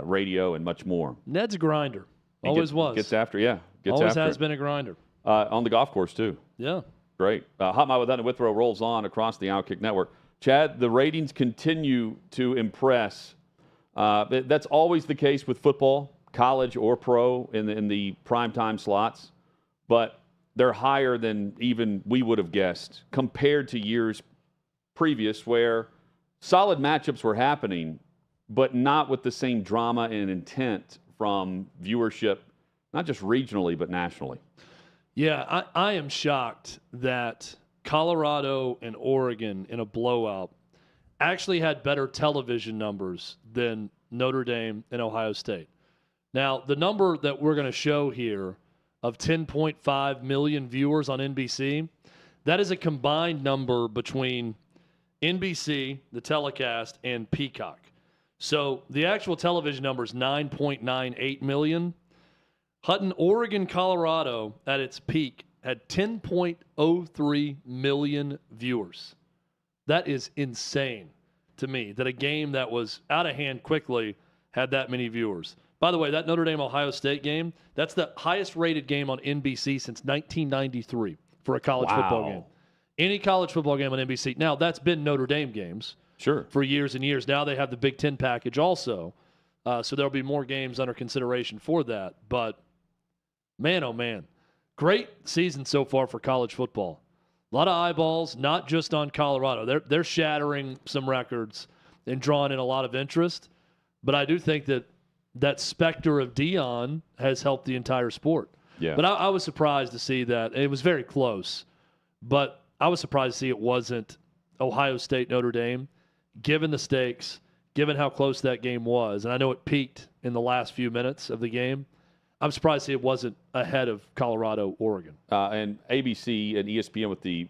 Radio, and much more. Ned's a grinder. Always was. Gets after, yeah. Always has been a grinder. On the golf course, too. Yeah. Great. Hot Mile with Hutton and Withrow rolls on across the OutKick network. Chad, the ratings continue to impress. That's always the case with football, college or pro, in the primetime slots. But they're higher than even we would have guessed compared to years previous where solid matchups were happening, but not with the same drama and intent from viewership, not just regionally, but nationally. Yeah, I am shocked that Colorado and Oregon in a blowout actually had better television numbers than Notre Dame and Ohio State. Now, the number that we're going to show here of 10.5 million viewers on NBC, that is a combined number between NBC, the telecast, and Peacock. So the actual television number is 9.98 million. Hutton, Oregon, Colorado at its peak had 10.03 million viewers. That is insane to me that a game that was out of hand quickly had that many viewers. By the way, that Notre Dame-Ohio State game, that's the highest rated game on NBC since 1993 for a college football game. Any college football game on NBC. Now, that's been Notre Dame games. Sure. For years and years. Now they have the Big Ten package also. So there'll be more games under consideration for that. But, man, oh, man. Great season so far for college football. A lot of eyeballs, not just on Colorado. They're shattering some records and drawing in a lot of interest. But I do think that specter of Deion has helped the entire sport. Yeah. But I was surprised to see that. It was very close. But I was surprised to see it wasn't Ohio State, Notre Dame. Given the stakes, given how close that game was, and I know it peaked in the last few minutes of the game, I'm surprised to see it wasn't ahead of Colorado, Oregon. And ABC and ESPN with the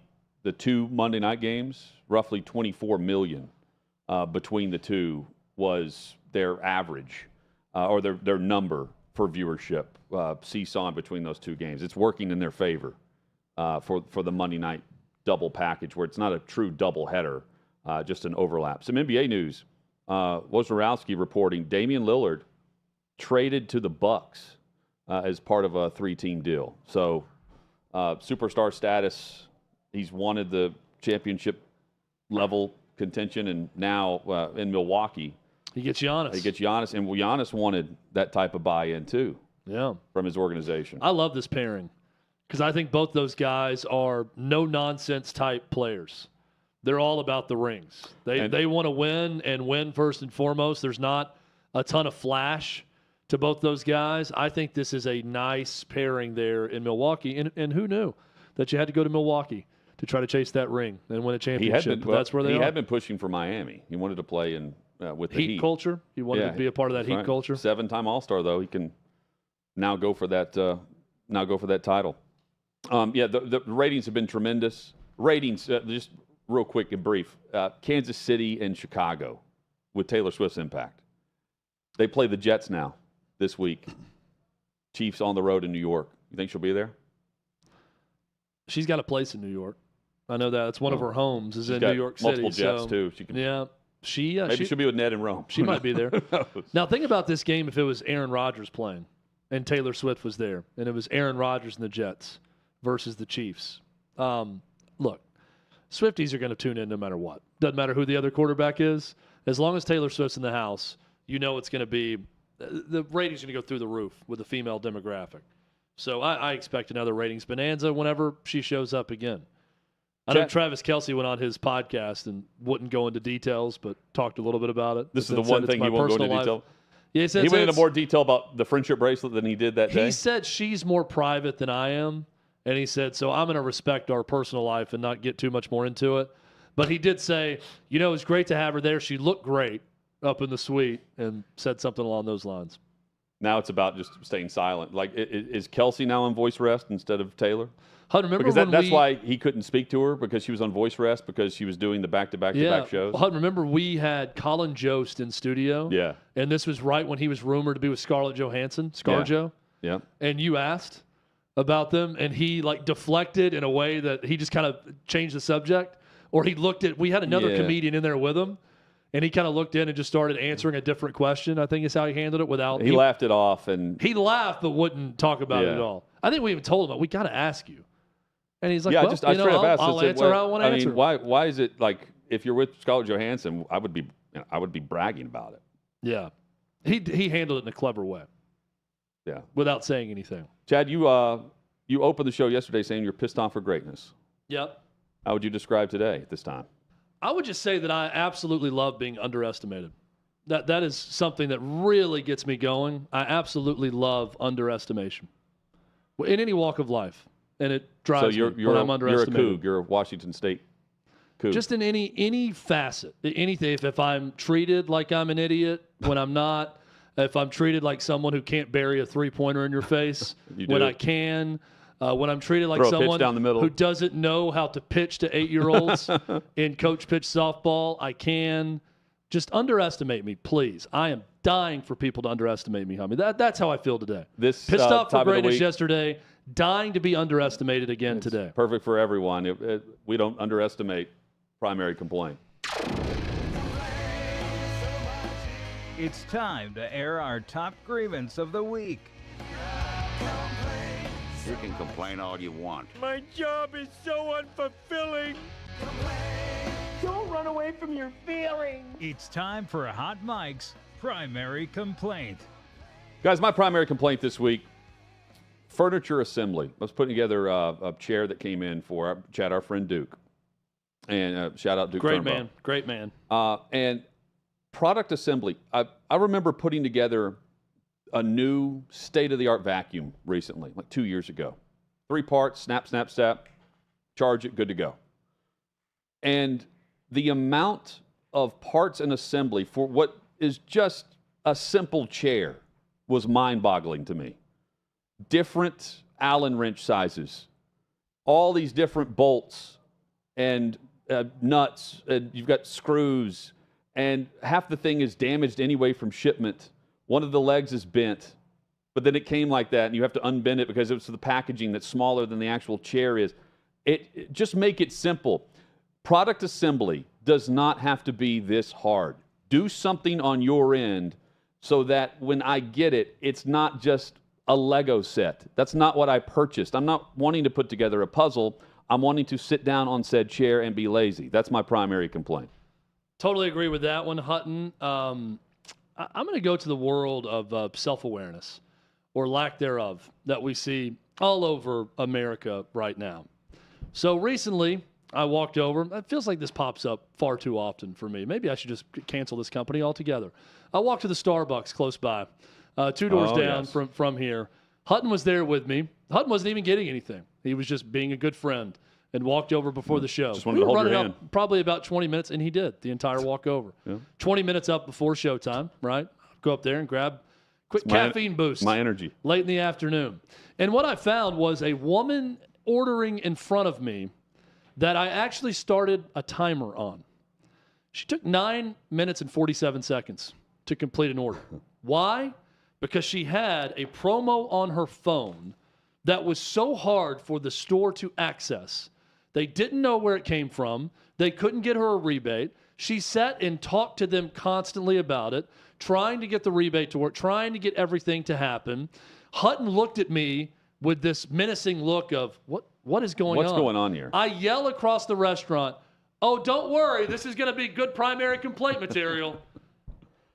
two Monday night games, roughly 24 million between the two was their average or their number for viewership, seesawing between those two games. It's working in their favor for the Monday night double package where it's not a true double header. Just an overlap. Some NBA news. Wojnarowski reporting Damian Lillard traded to the Bucks as part of a 3-team deal. So superstar status. He's wanted the championship level contention, and now in Milwaukee. He gets Giannis. And Giannis wanted that type of buy-in too. Yeah. From his organization. I love this pairing because I think both those guys are no-nonsense type players. They're all about the rings. They want to win and win first and foremost. There's not a ton of flash to both those guys. I think this is a nice pairing there in Milwaukee. And who knew that you had to go to Milwaukee to try to chase that ring and win a championship? That's where they are. He had been pushing for Miami. He wanted to play in with the Heat culture. He wanted to be a part of that Heat culture. 7-time All-Star, though. He can now go for that. Title. The ratings have been tremendous. Ratings, just real quick and brief. Kansas City and Chicago, with Taylor Swift's impact. They play the Jets now this week. Chiefs on the road in New York. You think she'll be there? She's got a place in New York. I know that. It's one of her homes is in New York City. Multiple Jets, too. She can, maybe she'll be with Ned in Rome. She might be there. Now, think about this game if it was Aaron Rodgers playing and Taylor Swift was there, and it was Aaron Rodgers and the Jets versus the Chiefs. Look, Swifties are going to tune in no matter what. Doesn't matter who the other quarterback is. As long as Taylor Swift's in the house, you know it's going to be – the ratings are going to go through the roof with the female demographic. So I expect another ratings bonanza whenever she shows up again. I know Travis Kelce went on his podcast and wouldn't go into details, but talked a little bit about it. This is the one thing he won't go into detail? Yeah, he went into more detail about the friendship bracelet than he did that day? He said she's more private than I am, and he said, so I'm going to respect our personal life and not get too much more into it. But he did say, it was great to have her there. She looked great up in the suite and said something along those lines. Now it's about just staying silent. Like, is Kelce now on voice rest instead of Taylor? Remember because that's why he couldn't speak to her, because she was on voice rest, because she was doing the back-to-back-to-back shows. Remember we had Colin Jost in studio? Yeah. And this was right when he was rumored to be with Scarlett Johansson, ScarJo. Yeah. And you asked about them, and he, deflected in a way that he just kind of changed the subject. Or he looked at – we had another comedian in there with him, and he kind of looked in and just started answering a different question, I think is how he handled it without – He laughed it off. And he laughed but wouldn't talk about it at all. I think we even told him, we got to ask you. And he's like, I straight up asked. I'll answer how I want to answer. Why is it like if you're with Scarlett Johansson, I would be bragging about it. Yeah, he handled it in a clever way. Yeah, without saying anything. Chad, you opened the show yesterday saying you're pissed off for greatness. Yep. How would you describe today at this time? I would just say that I absolutely love being underestimated. That is something that really gets me going. I absolutely love underestimation in any walk of life. And it drives me when I'm underestimated. You're a Coug. You're a Washington State Coug. Just in any facet, anything. If I'm treated like I'm an idiot when I'm not, if I'm treated like someone who can't bury a three-pointer in your face when I can, when I'm treated like someone who doesn't know how to pitch to 8-year-olds in coach pitch softball, I can. Just underestimate me, please. I am dying for people to underestimate me, homie. That's how I feel today. Pissed off for greatness yesterday. Dying to be underestimated again today. Perfect for everyone. We don't underestimate primary complaint. It's time to air our top grievance of the week. You can complain all you want. My job is so unfulfilling. Don't run away from your feelings. It's time for Hot Mike's primary complaint. Guys, my primary complaint this week, furniture assembly. I was putting together a chair that came in for Chad, our friend Duke. And shout out Duke. Great Turnbow. man. Great man. And product assembly. I remember putting together a new state-of-the-art vacuum recently, like 2 years ago. 3 parts, snap, snap, snap, charge it, good to go. And the amount of parts and assembly for what is just a simple chair was mind-boggling to me. Different Allen wrench sizes, all these different bolts and nuts, and you've got screws, and half the thing is damaged anyway from shipment. One of the legs is bent, but then it came like that, and you have to unbend it because it's the packaging that's smaller than the actual chair is. Just make it simple. Product assembly does not have to be this hard. Do something on your end so that when I get it, it's not just a Lego set. That's not what I purchased. I'm not wanting to put together a puzzle. I'm wanting to sit down on said chair and be lazy. That's my primary complaint. Totally agree with that one, Hutton. I'm going to go to the world of self-awareness or lack thereof that we see all over America right now. So recently, I walked over. It feels like this pops up far too often for me. Maybe I should just cancel this company altogether. I walked to the Starbucks close by, 2 doors down from here. Hutton was there with me. Hutton wasn't even getting anything. He was just being a good friend. and walked over before the show. Just wanted to hold your hand. Up probably about 20 minutes, and he did the entire walk over. Yeah. 20 minutes up before showtime, right? Go up there and grab quick caffeine boost. My energy. Late in the afternoon. And what I found was a woman ordering in front of me that I actually started a timer on. She took 9 minutes and 47 seconds to complete an order. Why? Because she had a promo on her phone that was so hard for the store to access. They didn't know where it came from. They couldn't get her a rebate. She sat and talked to them constantly about it, trying to get the rebate to work, trying to get everything to happen. Hutton looked at me with this menacing look of, what is going on? What's going on here? I yell across the restaurant, oh, don't worry, this is going to be good primary complaint material.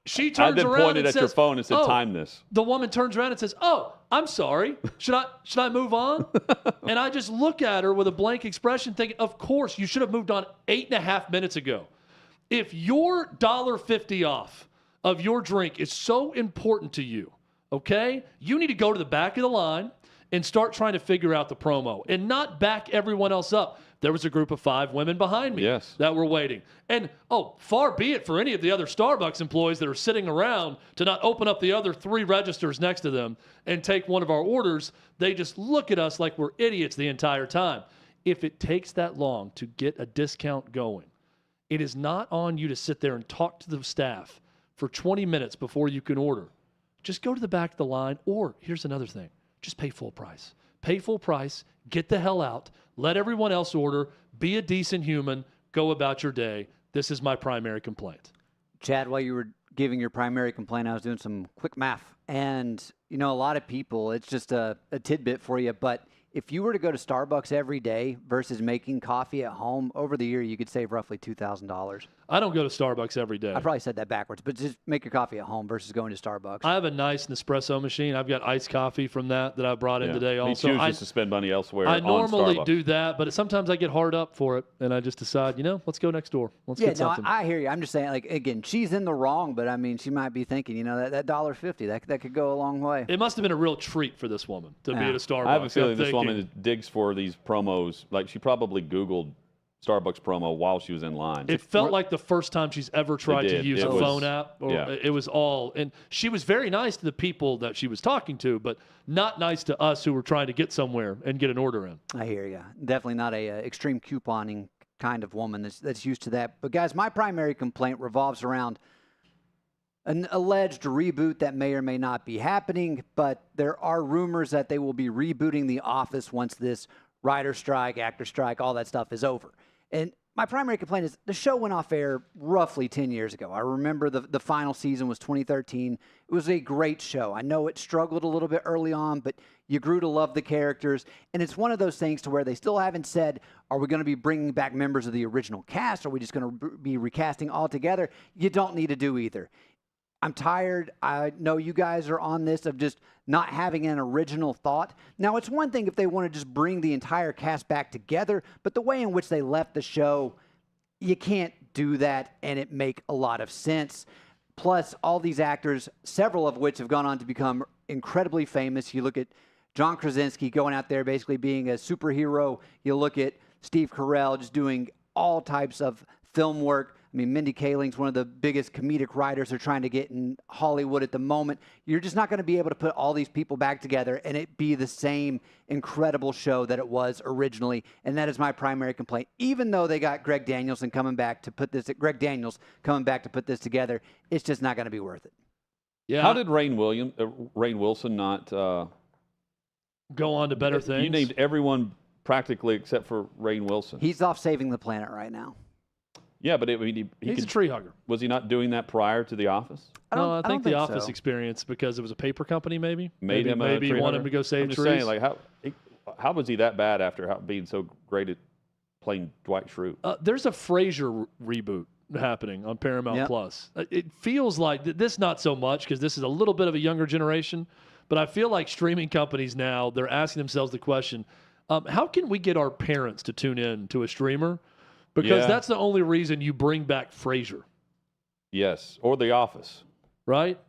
She turns I then around pointed and at says, your phone and said, oh, time this. The woman turns around and says, oh, I'm sorry. Should I move on? And I just look at her with a blank expression thinking, of course, you should have moved on 8.5 minutes ago. If your $1.50 off of your drink is so important to you, okay, you need to go to the back of the line and start trying to figure out the promo and not back everyone else up. There was a group of 5 women behind me that were waiting. And, far be it for any of the other Starbucks employees that are sitting around to not open up the other 3 registers next to them and take one of our orders. They just look at us like we're idiots the entire time. If it takes that long to get a discount going, it is not on you to sit there and talk to the staff for 20 minutes before you can order. Just go to the back of the line, or here's another thing, just pay full price. Pay full price, get the hell out, let everyone else order, be a decent human, go about your day. This is my primary complaint. Chad, while you were giving your primary complaint, I was doing some quick math. And, a lot of people, it's just a tidbit for you, but if you were to go to Starbucks every day versus making coffee at home, over the year you could save roughly $2,000. I don't go to Starbucks every day. I probably said that backwards, but just make your coffee at home versus going to Starbucks. I have a nice Nespresso machine. I've got iced coffee from that I brought in today also. He chooses to spend money elsewhere. I normally on Starbucks. do that, but sometimes I get hard up for it, and I just decide, let's go next door. Let's get something. I hear you. I'm just saying, again, she's in the wrong, but she might be thinking, that $1.50, that could go a long way. It must have been a real treat for this woman to be at a Starbucks. I have a feeling this woman digs for these promos. Like, she probably Googled Starbucks promo while she was in line. It felt like the first time she's ever tried to use a phone app. It was all, and she was very nice to the people that she was talking to, but not nice to us who were trying to get somewhere and get an order in. I hear you. Definitely not a extreme couponing kind of woman that's used to that. But guys, my primary complaint revolves around an alleged reboot that may or may not be happening, but there are rumors that they will be rebooting The Office once this writer strike, actor strike, all that stuff is over. And my primary complaint is the show went off air roughly 10 years ago. I remember the final season was 2013. It was a great show. I know it struggled a little bit early on, but you grew to love the characters. And it's one of those things to where they still haven't said, are we going to be bringing back members of the original cast? Are we just going to be recasting altogether? You don't need to do either. I'm tired. I know you guys are on this of just not having an original thought. Now, it's one thing if they want to just bring the entire cast back together, but the way in which they left the show, you can't do that and it make a lot of sense. Plus, all these actors, several of which have gone on to become incredibly famous. You look at John Krasinski going out there basically being a superhero. You look at Steve Carell just doing all types of film work. Mindy Kaling's one of the biggest comedic writers they're trying to get in Hollywood at the moment. You're just not going to be able to put all these people back together and it be the same incredible show that it was originally. And that is my primary complaint. Even though they got Greg Daniels coming back to put this together, it's just not going to be worth it. Yeah. How did Rainn Wilson not go on to better things? You named everyone practically except for Rainn Wilson. He's off saving the planet right now. Yeah, but he's a tree hugger. Was he not doing that prior to The Office? I think the Office experience, because it was a paper company, maybe made him want him to go save trees. I'm just saying, how was he that bad after being so great at playing Dwight Schrute? There's a Frasier reboot happening on Paramount Plus. It feels like this, not so much because this is a little bit of a younger generation, but I feel like streaming companies now, they're asking themselves the question, how can we get our parents to tune in to a streamer? Because that's the only reason you bring back Frasier. Yes, or The Office. Right?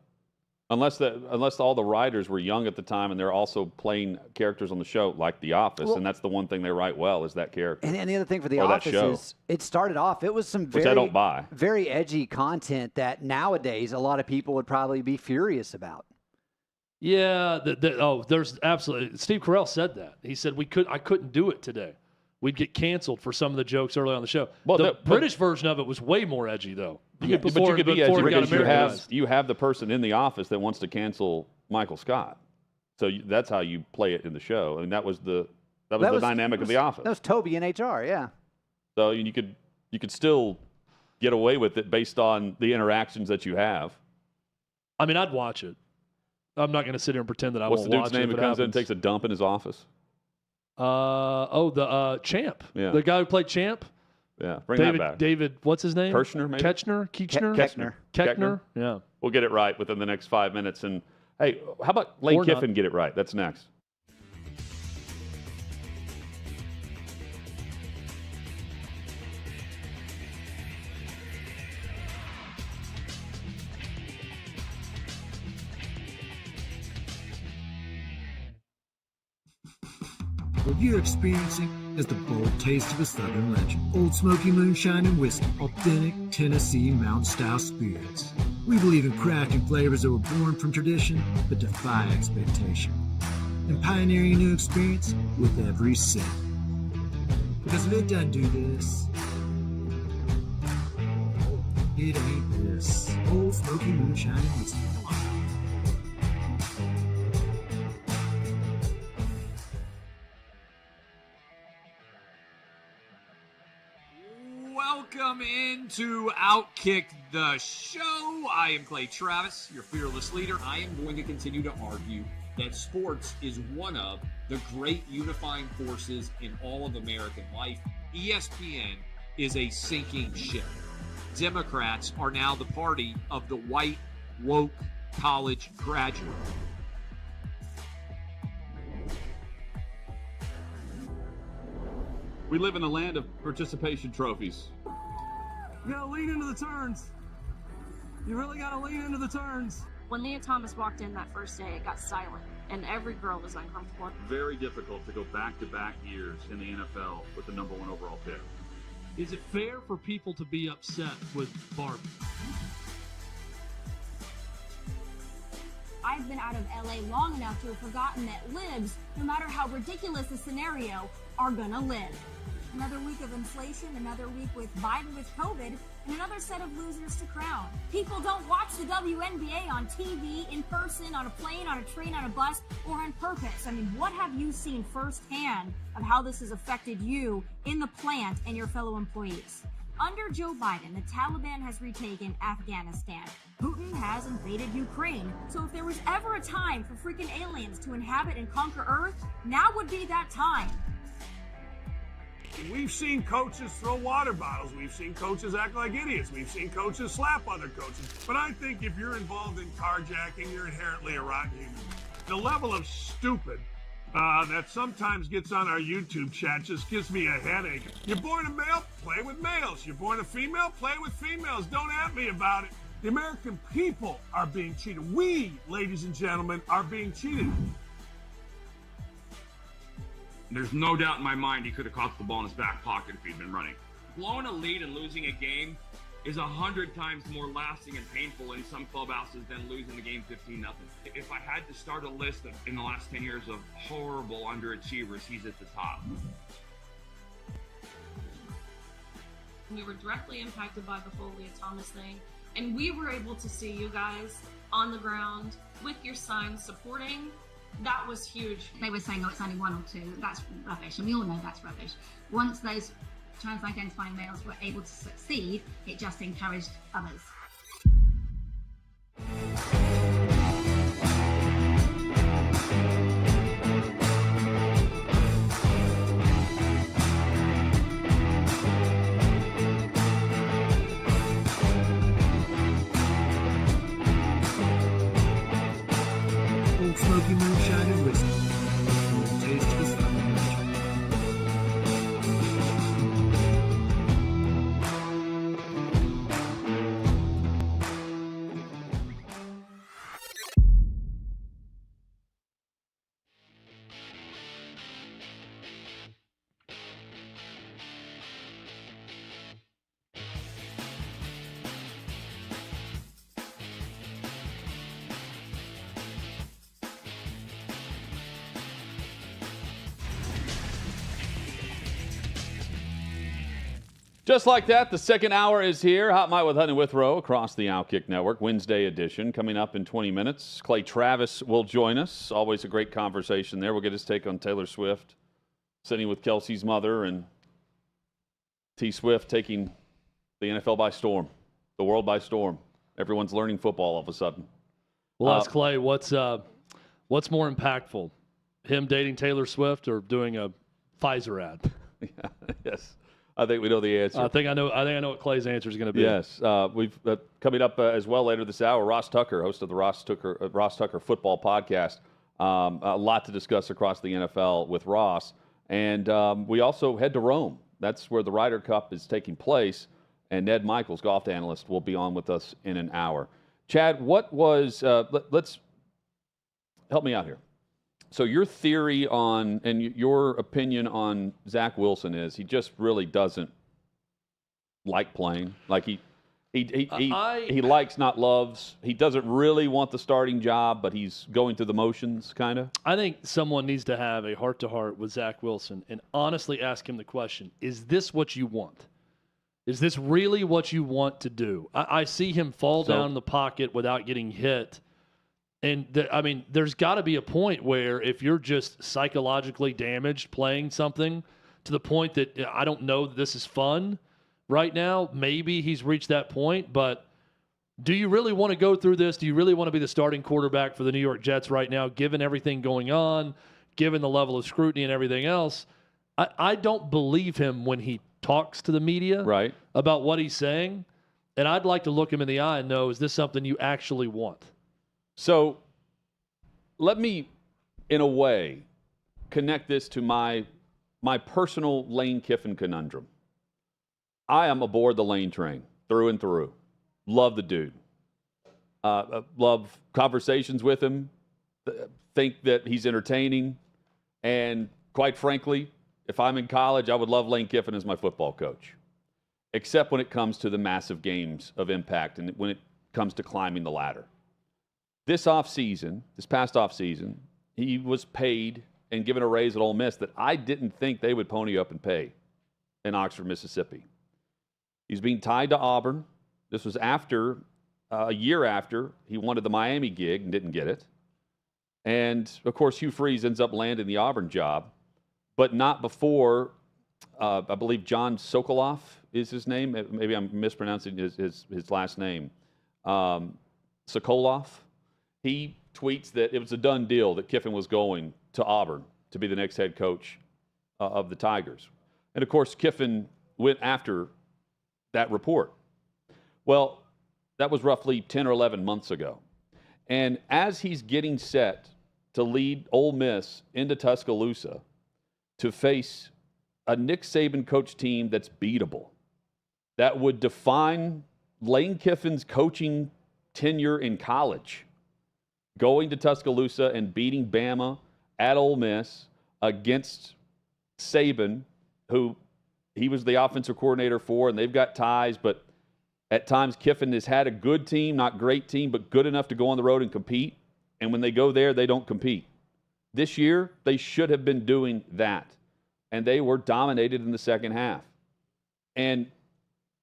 Unless all the writers were young at the time and they're also playing characters on the show like The Office, and that's the one thing they write well is that character. And the other thing for The Office is it started off, it was some which I don't buy. very edgy content that nowadays a lot of people would probably be furious about. Yeah, there's absolutely. Steve Carell said that. He said I couldn't do it today. We'd get canceled for some of the jokes early on the show. Well, the British version of it was way more edgy, though. But you could be edgy because you have the person in the office that wants to cancel Michael Scott. So that's how you play it in the show. I mean, that was the dynamic of The Office. That was Toby in HR, yeah. So you could still get away with it based on the interactions that you have. I mean, I'd watch it. I'm not going to sit here and pretend that I won't watch it. What's the dude's name who comes in and takes a dump in his office? The Champ. Yeah. The guy who played Champ. Yeah, bring that back. David, what's his name? Kirshner, maybe? Keckner. Yeah. We'll get it right within the next 5 minutes. And, hey, how about Lane Kiffin get it right? That's next. What you're experiencing is the bold taste of a Southern legend. Old Smoky Moonshine and Whiskey, authentic Tennessee mountain-style spirits. We believe in crafting flavors that were born from tradition but defy expectation, and pioneering a new experience with every sip. Because if it doesn't do this, it ain't this. Old Smoky Moonshine and Whiskey. Welcome into OutKick the show. I am Clay Travis, your fearless leader. I am going to continue to argue that sports is one of the great unifying forces in all of American life. ESPN is a sinking ship. Democrats are now the party of the white, woke college graduate. We live in a land of participation trophies. You gotta lean into the turns. You really gotta lean into the turns. When Leah Thomas walked in that first day, it got silent, and every girl was uncomfortable. Very difficult to go back-to-back years in the NFL with the #1 overall pick. Is it fair for people to be upset with Barbie? I've been out of LA long enough to have forgotten that libs, no matter how ridiculous the scenario, are gonna live. Another week of inflation, another week with Biden with COVID, and another set of losers to crown. People don't watch the WNBA on TV, in person, on a plane, on a train, on a bus, or on purpose. I mean, what have you seen firsthand of how this has affected you in the plant and your fellow employees? Under Joe Biden, the Taliban has retaken Afghanistan. Putin has invaded Ukraine. So if there was ever a time for freaking aliens to inhabit and conquer Earth, now would be that time. We've seen coaches throw water bottles. We've seen coaches act like idiots. We've seen coaches slap other coaches. But I think if you're involved in carjacking, you're inherently a rotten human. The level of stupid that sometimes gets on our YouTube chat just gives me a headache. You're born a male, play with males. You're born a female, play with females. Don't at me about it. The American people are being cheated. We, ladies and gentlemen, are being cheated. There's no doubt in my mind he could have caught the ball in his back pocket if he'd been running. Blowing a lead and losing a game is 100 times more lasting and painful in some clubhouses than losing the game 15-0. If I had to start a list in the last 10 years of horrible underachievers, he's at the top. We were directly impacted by the whole Leah Thomas thing, and we were able to see you guys on the ground with your signs supporting. That was huge. They were saying, oh, it's only 1 or 2. That's rubbish, and we all know that's rubbish. Once those trans-identifying males were able to succeed, it just encouraged others. Old Smoky Moonshine and Whiskey. The taste of a Southern legend. Just like that, the second hour is here. Hot Mic with Hutton and Withrow across the OutKick Network. Wednesday edition coming up in 20 minutes. Clay Travis will join us. Always a great conversation there. We'll get his take on Taylor Swift, sitting with Kelce's mother, and T. Swift taking the NFL by storm, the world by storm. Everyone's learning football all of a sudden. Well, ask Clay, what's more impactful, him dating Taylor Swift or doing a Pfizer ad? Yes. I think we know the answer. I think I know what Clay's answer is going to be. Yes. We've coming up as well later this hour, Ross Tucker, host of the Ross Tucker Football Podcast. A lot to discuss across the NFL with Ross. And we also head to Rome. That's where the Ryder Cup is taking place. And Ned Michaels, golf analyst, will be on with us in an hour. Chad, what was let's help me out here. So your theory on and your opinion on Zach Wilson is he just really doesn't like playing. Like he likes, not loves. He doesn't really want the starting job, but he's going through the motions, kind of. I think someone needs to have a heart-to-heart with Zach Wilson and honestly ask him the question, is this what you want? Is this really what you want to do? I see him fall down in the pocket without getting hit. And, there's got to be a point where if you're just psychologically damaged playing something to the point that I don't know that this is fun right now, maybe he's reached that point. But do you really want to go through this? Do you really want to be the starting quarterback for the New York Jets right now, given everything going on, given the level of scrutiny and everything else? I don't believe him when he talks to the media about what he's saying. And I'd like to look him in the eye and know, is this something you actually want? So let me, in a way, connect this to my personal Lane Kiffin conundrum. I am aboard the Lane train through and through. Love the dude. Love conversations with him. Think that he's entertaining. And quite frankly, if I'm in college, I would love Lane Kiffin as my football coach. Except when it comes to the massive games of impact and when it comes to climbing the ladder. This past offseason, he was paid and given a raise at Ole Miss that I didn't think they would pony up and pay in Oxford, Mississippi. He's being tied to Auburn. This was after, a year after, he wanted the Miami gig and didn't get it. And, of course, Hugh Freeze ends up landing the Auburn job, but not before, I believe John Sokoloff is his name. Maybe I'm mispronouncing his last name. Sokoloff. He tweets that it was a done deal that Kiffin was going to Auburn to be the next head coach of the Tigers. And, of course, Kiffin went after that report. Well, that was roughly 10 or 11 months ago. And as he's getting set to lead Ole Miss into Tuscaloosa to face a Nick Saban coach team that's beatable, that would define Lane Kiffin's coaching tenure in college, going to Tuscaloosa and beating Bama at Ole Miss against Saban, who he was the offensive coordinator for, and they've got ties, but at times Kiffin has had a good team, not great team, but good enough to go on the road and compete. And when they go there, they don't compete. This year, they should have been doing that. And they were dominated in the second half. And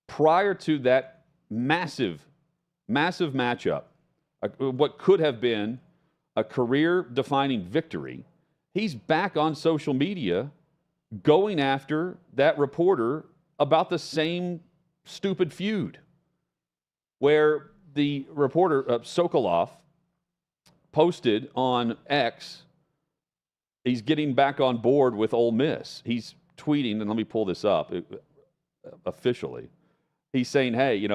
prior to that massive matchup, what could have been a career-defining victory, he's back on social media going after that reporter about the same stupid feud, where the reporter, Sokoloff, posted on X, he's getting back on board with Ole Miss. He's tweeting, and let me pull this up officially. He's saying, hey,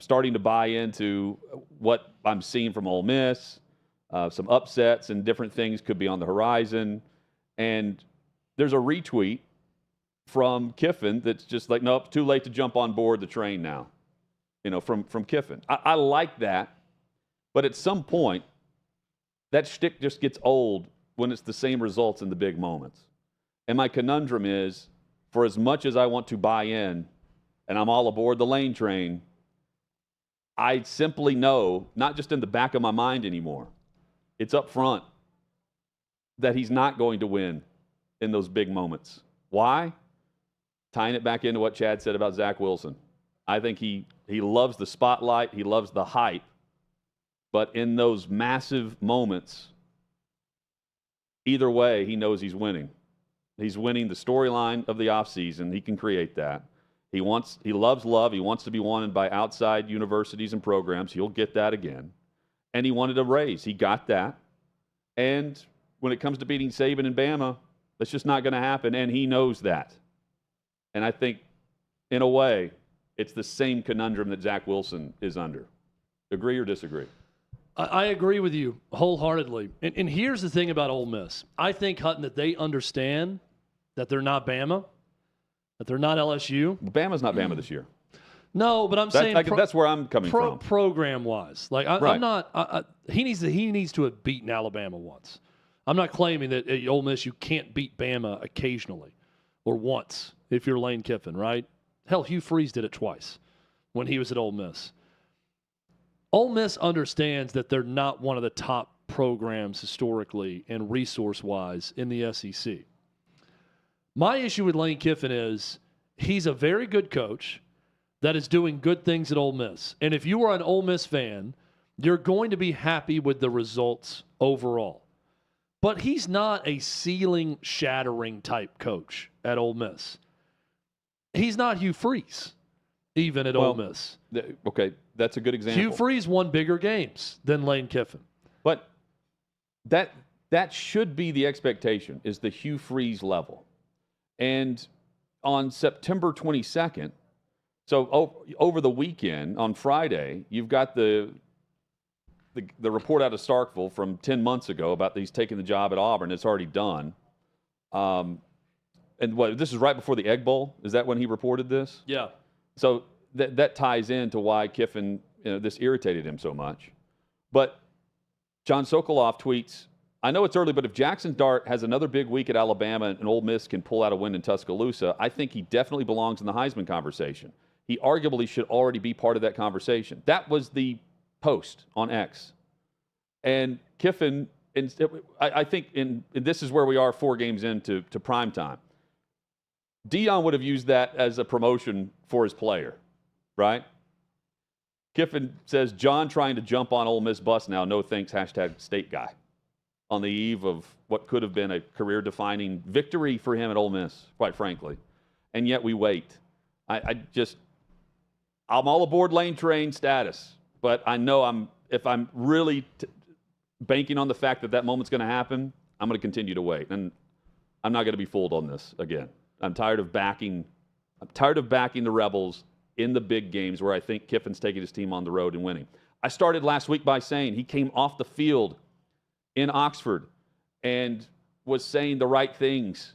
starting to buy into what I'm seeing from Ole Miss, some upsets and different things could be on the horizon. And there's a retweet from Kiffin that's just like, nope, too late to jump on board the train now, from Kiffin. I like that, but at some point, that shtick just gets old when it's the same results in the big moments. And my conundrum is, for as much as I want to buy in, and I'm all aboard the Lane train, I simply know, not just in the back of my mind anymore, it's up front, that he's not going to win in those big moments. Why? tying it back into what Chad said about Zach Wilson. I think he loves the spotlight. He loves the hype. But in those massive moments, either way, he knows he's winning. He's winning the storyline of the offseason. He can create that. He loves love. He wants to be wanted by outside universities and programs. He'll get that again. And he wanted a raise. He got that. And when it comes to beating Saban and Bama, that's just not going to happen. And he knows that. And I think, in a way, it's the same conundrum that Zach Wilson is under. Agree or disagree? I agree with you wholeheartedly. And here's the thing about Ole Miss. I think, Hutton, that they understand that they're not Bama, that they're not LSU. Bama's not Bama this year. No, but I'm saying that's where I'm coming from. Program-wise. Like, I'm not he needs to have beaten Alabama once. I'm not claiming that at Ole Miss you can't beat Bama occasionally or once if you're Lane Kiffin, right? Hell, Hugh Freeze did it twice when he was at Ole Miss. Ole Miss understands that they're not one of the top programs historically and resource-wise in the SEC. My issue with Lane Kiffin is he's a very good coach that is doing good things at Ole Miss. And if you are an Ole Miss fan, you're going to be happy with the results overall. But he's not a ceiling-shattering type coach at Ole Miss. He's not Hugh Freeze, even at Ole Miss. Okay, that's a good example. Hugh Freeze won bigger games than Lane Kiffin. But that should be the expectation, is the Hugh Freeze level. And on September 22nd, so over the weekend, on Friday, you've got the report out of Starkville from 10 months ago about he's taking the job at Auburn. It's already done. And this is right before the Egg Bowl? Is that when he reported this? Yeah. So that ties into why Kiffin, this irritated him so much. But John Sokoloff tweets, I know it's early, but if Jackson Dart has another big week at Alabama and Ole Miss can pull out a win in Tuscaloosa, I think he definitely belongs in the Heisman conversation. He arguably should already be part of that conversation. That was the post on X. And Kiffin, I think this is where we are 4 games into prime time. Deion would have used that as a promotion for his player, right? Kiffin says, John trying to jump on Ole Miss bus now, no thanks, #state guy, on the eve of what could have been a career-defining victory for him at Ole Miss, quite frankly. And yet we wait. I'm all aboard Lane Train status, but I know if I'm really banking on the fact that moment's going to happen, I'm going to continue to wait. And I'm not going to be fooled on this again. I'm tired of backing the Rebels in the big games where I think Kiffin's taking his team on the road and winning. I started last week by saying he came off the field in Oxford and was saying the right things,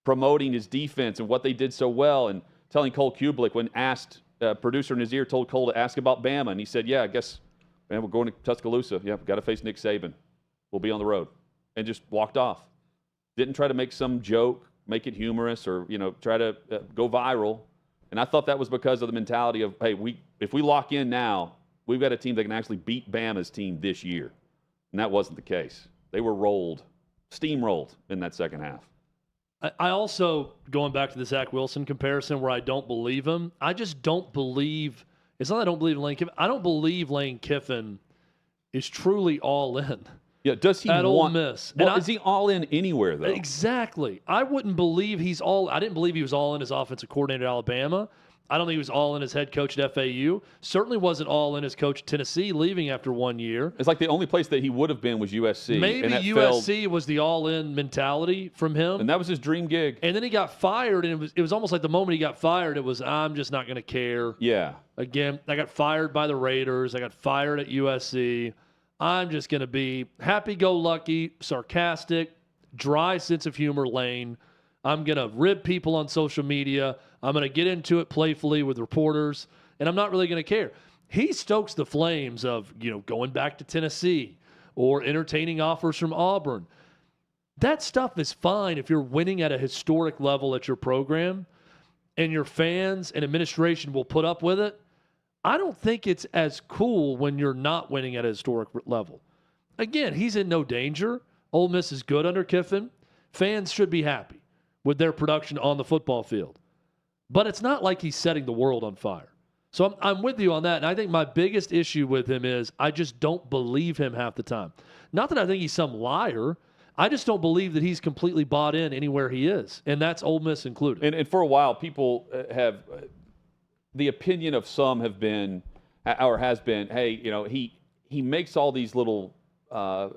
promoting his defense and what they did so well, and telling Cole Kublik when asked, producer in his ear told Cole to ask about Bama, and he said, yeah, I guess, man, we're going to Tuscaloosa. Yeah, we've got to face Nick Saban. We'll be on the road. And just walked off. Didn't try to make some joke, make it humorous, or try to go viral. And I thought that was because of the mentality of, hey, if we lock in now, we've got a team that can actually beat Bama's team this year. And that wasn't the case. They were steamrolled in that second half. I also, going back to the Zach Wilson comparison where I don't believe him, I just don't believe – it's not that I don't believe Lane Kiffin. I don't believe Lane Kiffin is truly all in. Yeah, does he at Ole Miss? Well, is he all in anywhere, though? Exactly. I wouldn't believe he's all – I didn't believe he was all in as offensive coordinator at Alabama. I don't think he was all in as head coach at FAU. Certainly wasn't all in as coach at Tennessee, leaving after 1 year. It's like the only place that he would have been was USC. Maybe USC was the all-in mentality from him. And that was his dream gig. And then he got fired, and it was almost like the moment he got fired, it was, I'm just not going to care. Yeah. Again, I got fired by the Raiders. I got fired at USC. I'm just going to be happy-go-lucky, sarcastic, dry sense of humor Lane. I'm going to rib people on social media. I'm going to get into it playfully with reporters, and I'm not really going to care. He stokes the flames of, going back to Tennessee or entertaining offers from Auburn. That stuff is fine if you're winning at a historic level at your program and your fans and administration will put up with it. I don't think it's as cool when you're not winning at a historic level. Again, he's in no danger. Ole Miss is good under Kiffin. Fans should be happy with their production on the football field. but it's not like he's setting the world on fire. So I'm with you on that. And I think my biggest issue with him is I just don't believe him half the time. Not that I think he's some liar. I just don't believe that he's completely bought in anywhere he is, and that's Ole Miss included. And for a while, people have the opinion of some have been or has been, hey, he makes all these little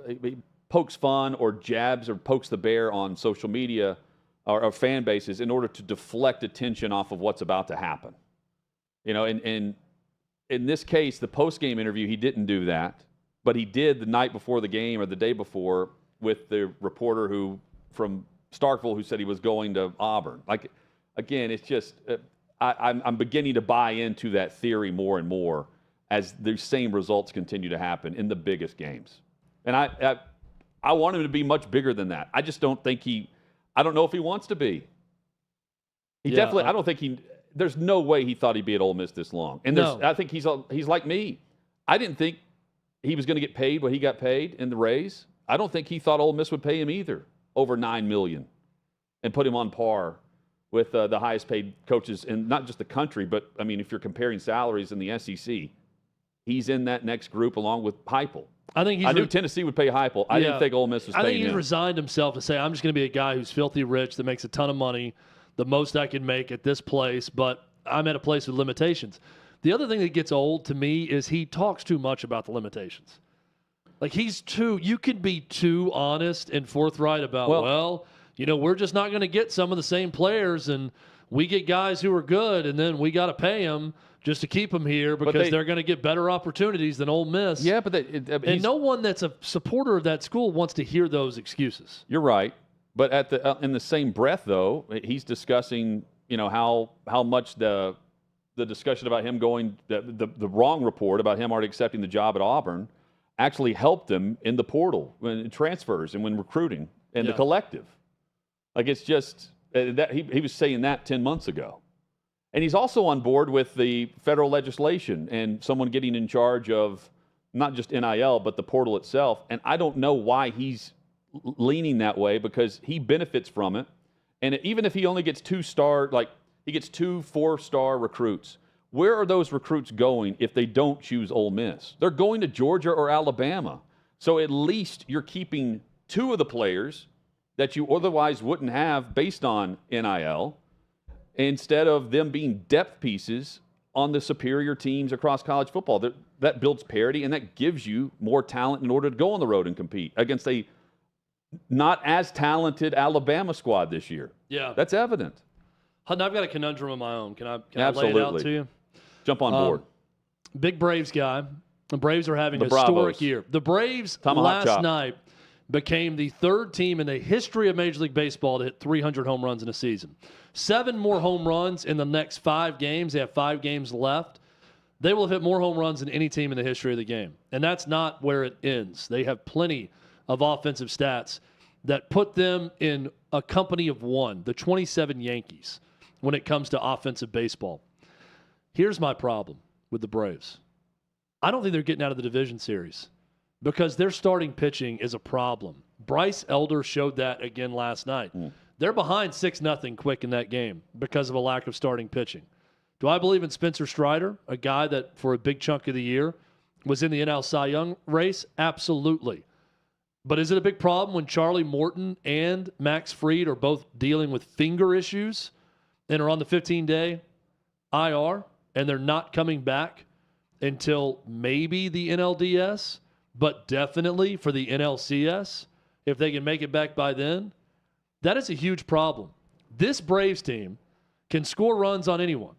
he pokes fun or jabs or pokes the bear on social media or fan bases in order to deflect attention off of what's about to happen. And in this case, the post-game interview, he didn't do that, but he did the night before the game or the day before with the reporter from Starkville who said he was going to Auburn. Like, again, it's just I'm beginning to buy into that theory more and more as the same results continue to happen in the biggest games. And I want him to be much bigger than that. I just don't think I don't know if he wants to be. Definitely, I don't think there's no way he thought he'd be at Ole Miss this long. And I think he's like me. I didn't think he was going to get paid what he got paid in the raise. I don't think he thought Ole Miss would pay him either, over $9 million, and put him on par with the highest paid coaches in not just the country, but, I mean, if you're comparing salaries in the SEC, he's in that next group along with Heupel. I knew Tennessee would pay Heupel. I didn't think Ole Miss was paying him. I think he's resigned himself to say, I'm just going to be a guy who's filthy rich that makes a ton of money, the most I can make at this place, but I'm at a place with limitations. The other thing that gets old to me is he talks too much about the limitations. Like you can be too honest and forthright about, we're just not going to get some of the same players, and we get guys who are good, and then we got to pay them just to keep them here because they're going to get better opportunities than Ole Miss. Yeah, but and no one that's a supporter of that school wants to hear those excuses. You're right. But in the same breath, though, he's discussing, how much the discussion about him going, the wrong report about him already accepting the job at Auburn actually helped him in the portal, when transfers and when recruiting and the collective. Like, it's just that he was saying that 10 months ago. And he's also on board with the federal legislation and someone getting in charge of not just NIL, but the portal itself. And I don't know why he's leaning that way, because he benefits from it. And even if he only gets 2-star, like he gets 2 4-star recruits, where are those recruits going if they don't choose Ole Miss? They're going to Georgia or Alabama. So at least you're keeping 2 of the players that you otherwise wouldn't have based on NIL, instead of them being depth pieces on the superior teams across college football. That builds parity, and that gives you more talent in order to go on the road and compete against a not as talented Alabama squad this year. Yeah. That's evident. Hutton, I've got a conundrum of my own. Can I lay it out to you? Jump on board. Big Braves guy. The Braves are having a historic year. The Braves last night became the 3rd team in the history of Major League Baseball to hit 300 home runs in a season. 7 more home runs in the next 5 games. They have 5 games left. They will have hit more home runs than any team in the history of the game. And that's not where it ends. They have plenty of offensive stats that put them in a company of one, the 27 Yankees, when it comes to offensive baseball. Here's my problem with the Braves. I don't think they're getting out of the division series because their starting pitching is a problem. Bryce Elder showed that again last night. They're behind 6-0 quick in that game because of a lack of starting pitching. Do I believe in Spencer Strider, a guy that for a big chunk of the year was in the NL Cy Young race? Absolutely. But is it a big problem when Charlie Morton and Max Fried are both dealing with finger issues and are on the 15-day IR, and they're not coming back until maybe the NLDS, but definitely for the NLCS, if they can make it back by then? That is a huge problem. This Braves team can score runs on anyone,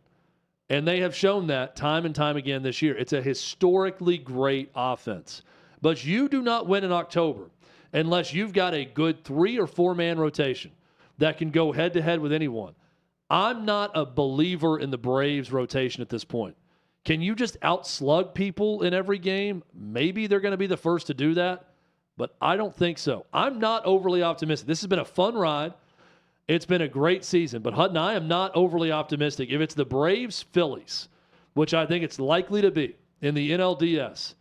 and they have shown that time and time again this year. It's a historically great offense. But you do not win in October unless you've got a good 3 or 4-man rotation that can go head-to-head with anyone. I'm not a believer in the Braves rotation at this point. Can you just outslug people in every game? Maybe they're going to be the first to do that, but I don't think so. I'm not overly optimistic. This has been a fun ride. It's been a great season, but Hutton, I am not overly optimistic. If it's the Braves-Phillies, which I think it's likely to be in the NLDS,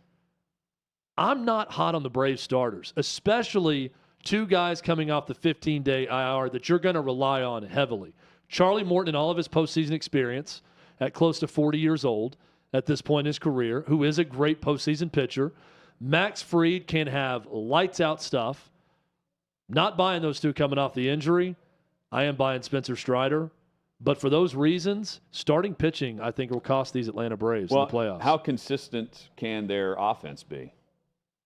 I'm not hot on the Braves starters, especially 2 guys coming off the 15-day IR that you're going to rely on heavily. Charlie Morton, in all of his postseason experience, at close to 40 years old at this point in his career, who is a great postseason pitcher. Max Fried can have lights-out stuff. Not buying those two coming off the injury. I am buying Spencer Strider. But for those reasons, starting pitching, I think, will cost these Atlanta Braves in the playoffs. How consistent can their offense be?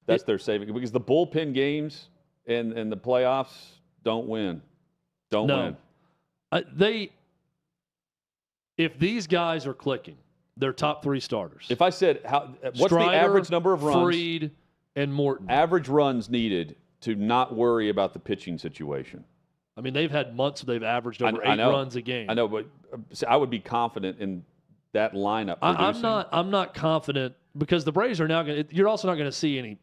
That's their saving. Because the bullpen games in the playoffs don't win. Don't win. If these guys are clicking, they're top 3 starters. If I said, what's Strider, the average number of runs? Fried, and Morton. Average runs needed to not worry about the pitching situation. I mean, they've had months where they've averaged over 8 runs a game. I know, but I would be confident in that lineup producing. I'm not confident because the Braves are now going to – you're also not going to see any,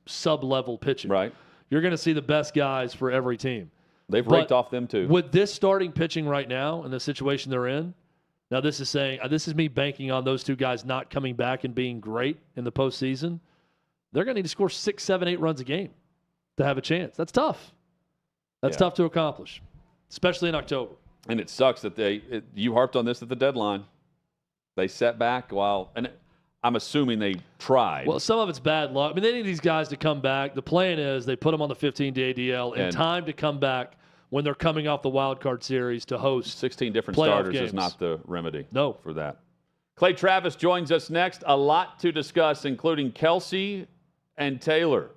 sub-level pitching. Right. You're going to see the best guys for every team. They've raked off them too. With this starting pitching right now and the situation they're in, now this is me banking on those two guys not coming back and being great in the postseason. They're going to need to score 6, 7, 8 runs a game to have a chance. That's tough. That's tough to accomplish, especially in October. And it sucks that you harped on this at the deadline. They set back and I'm assuming they tried. Well, some of it's bad luck. I mean, they need these guys to come back. The plan is they put them on the 15-day DL in time to come back when they're coming off the wild card series to host 16 different playoff starters games. is not the remedy for that. Clay Travis joins us next. A lot to discuss, including Kelce and Taylor.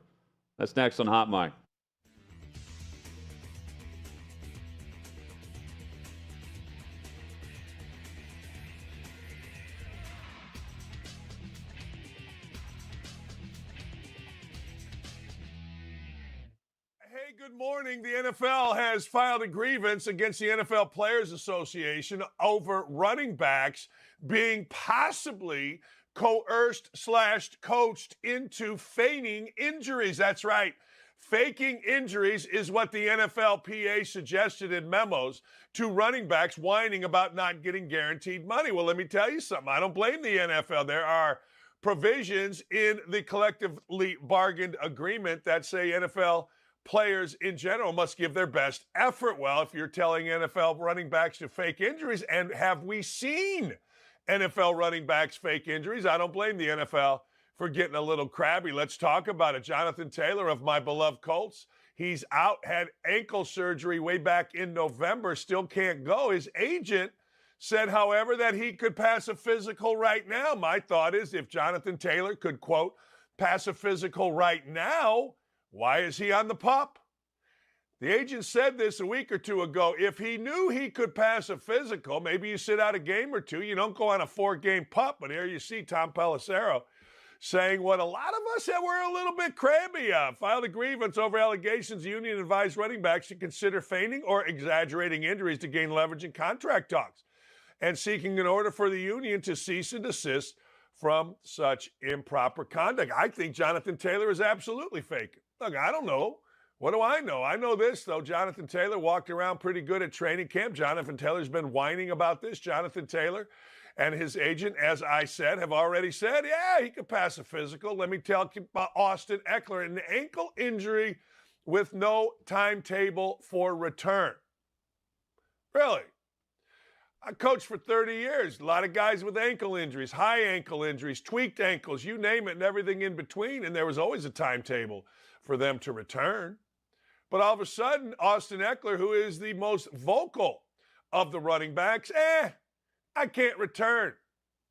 That's next on Hot Mic. Good morning. The NFL has filed a grievance against the NFL Players Association over running backs being possibly coerced/coached into feigning injuries. That's right. Faking injuries is what the NFLPA suggested in memos to running backs whining about not getting guaranteed money. Well, let me tell you something. I don't blame the NFL. There are provisions in the collectively bargained agreement that say NFL players in general must give their best effort. Well, if you're telling NFL running backs to fake injuries, and have we seen NFL running backs fake injuries? I don't blame the NFL for getting a little crabby. Let's talk about it. Jonathan Taylor of my beloved Colts, he's out, had ankle surgery way back in November, still can't go. His agent said, however, that he could pass a physical right now. My thought is if Jonathan Taylor could, quote, pass a physical right now, why is he on the PUP? The agent said this a week or two ago. If he knew he could pass a physical, maybe you sit out a game or two. You don't go on a 4-game PUP. But here you see Tom Pelissero saying what a lot of us that were a little bit crabby of. Filed a grievance over allegations the union advised running backs to consider feigning or exaggerating injuries to gain leverage in contract talks, and seeking an order for the union to cease and desist from such improper conduct. I think Jonathan Taylor is absolutely faking. Look, I don't know. What do I know? I know this, though. Jonathan Taylor walked around pretty good at training camp. Jonathan Taylor's been whining about this. Jonathan Taylor and his agent, as I said, have already said, yeah, he could pass a physical. Let me tell you about Austin Eckler, an ankle injury with no timetable for return. Really? I coached for 30 years. A lot of guys with ankle injuries, high ankle injuries, tweaked ankles, you name it, and everything in between. And there was always a timetable for them to return. But all of a sudden, Austin Eckler, who is the most vocal of the running backs, I can't return.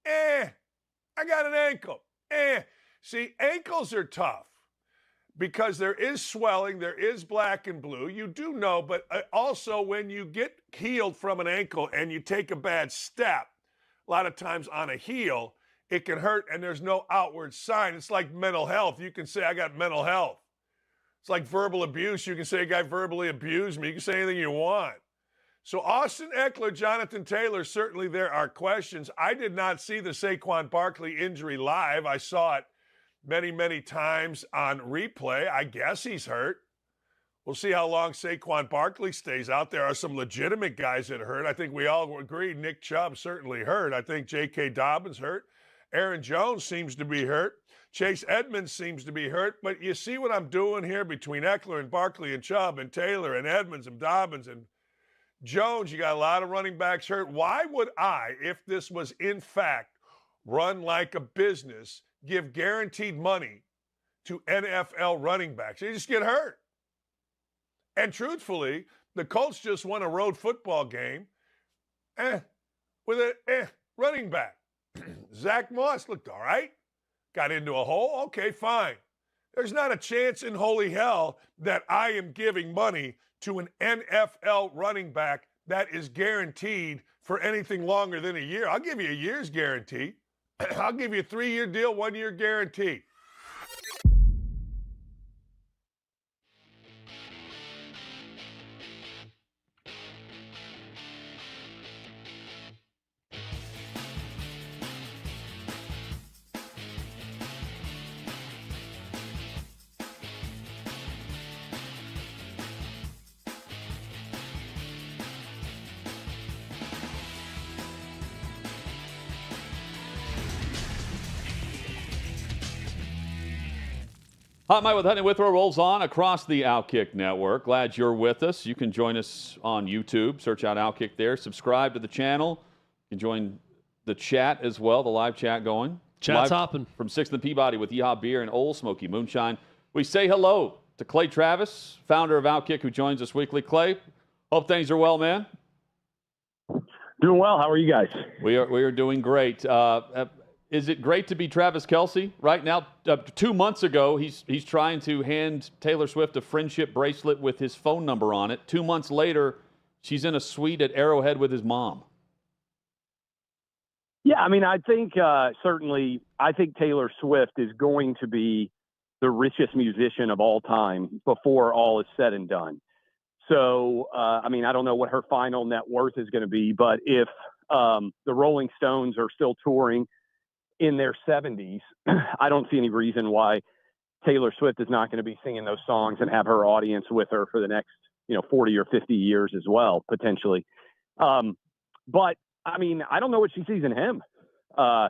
I got an ankle. See, ankles are tough because there is swelling, there is black and blue. You do know, but also when you get healed from an ankle and you take a bad step, a lot of times on a heel, it can hurt and there's no outward sign. It's like mental health. You can say, I got mental health. It's like verbal abuse. You can say a guy verbally abused me. You can say anything you want. So Austin Eckler, Jonathan Taylor, certainly there are questions. I did not see the Saquon Barkley injury live. I saw it many, many times on replay. I guess he's hurt. We'll see how long Saquon Barkley stays out. There are some legitimate guys that are hurt. I think we all agree Nick Chubb certainly hurt. I think J.K. Dobbins hurt. Aaron Jones seems to be hurt. Chase Edmonds seems to be hurt. But you see what I'm doing here between Eckler and Barkley and Chubb and Taylor and Edmonds and Dobbins and Jones, you got a lot of running backs hurt. Why would I, if this was in fact run like a business, give guaranteed money to NFL running backs? They just get hurt. And truthfully, the Colts just won a road football game with a running back. Zach Moss looked all right. Got into a hole. Okay, fine. There's not a chance in holy hell that I am giving money to an NFL running back that is guaranteed for anything longer than a year. I'll give you a year's guarantee. I'll give you a 3-year deal, 1-year guarantee. Hot Mic with Hutton and Withrow rolls on across the OutKick network. Glad you're with us. You can join us on YouTube. Search out OutKick there. Subscribe to the channel. You can join the chat as well, the live chat going. Chat's hopping. From 6th and Peabody with Yeehaw Beer and Old Smoky Moonshine. We say hello to Clay Travis, founder of OutKick, who joins us weekly. Clay, hope things are well, man. Doing well. How are you guys? We are doing great. Is it great to be Travis Kelce right now? 2 months ago, he's trying to hand Taylor Swift a friendship bracelet with his phone number on it. 2 months later, she's in a suite at Arrowhead with his mom. Yeah, I mean, I think certainly, I think Taylor Swift is going to be the richest musician of all time before all is said and done. So, I mean, I don't know what her final net worth is going to be, but if the Rolling Stones are still touring in their 70s, I don't see any reason why Taylor Swift is not going to be singing those songs and have her audience with her for the next, 40 or 50 years as well, potentially. But I mean, I don't know what she sees in him. I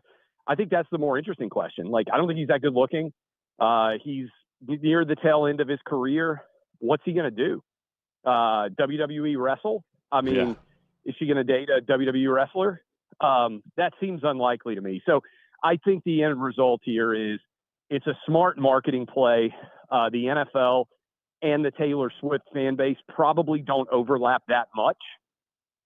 think that's the more interesting question. Like, I don't think he's that good looking. He's near the tail end of his career. What's he going to do? WWE wrestle? I mean, Is she going to date a WWE wrestler? That seems unlikely to me. So I think the end result here is it's a smart marketing play. The NFL and the Taylor Swift fan base probably don't overlap that much.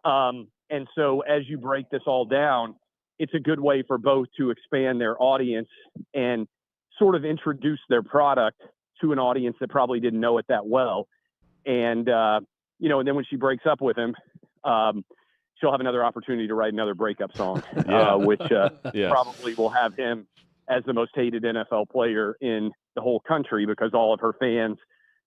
And so as you break this all down, it's a good way for both to expand their audience and sort of introduce their product to an audience that probably didn't know it that well. And, and then when she breaks up with him, she'll have another opportunity to write another breakup song, which probably will have him as the most hated NFL player in the whole country because all of her fans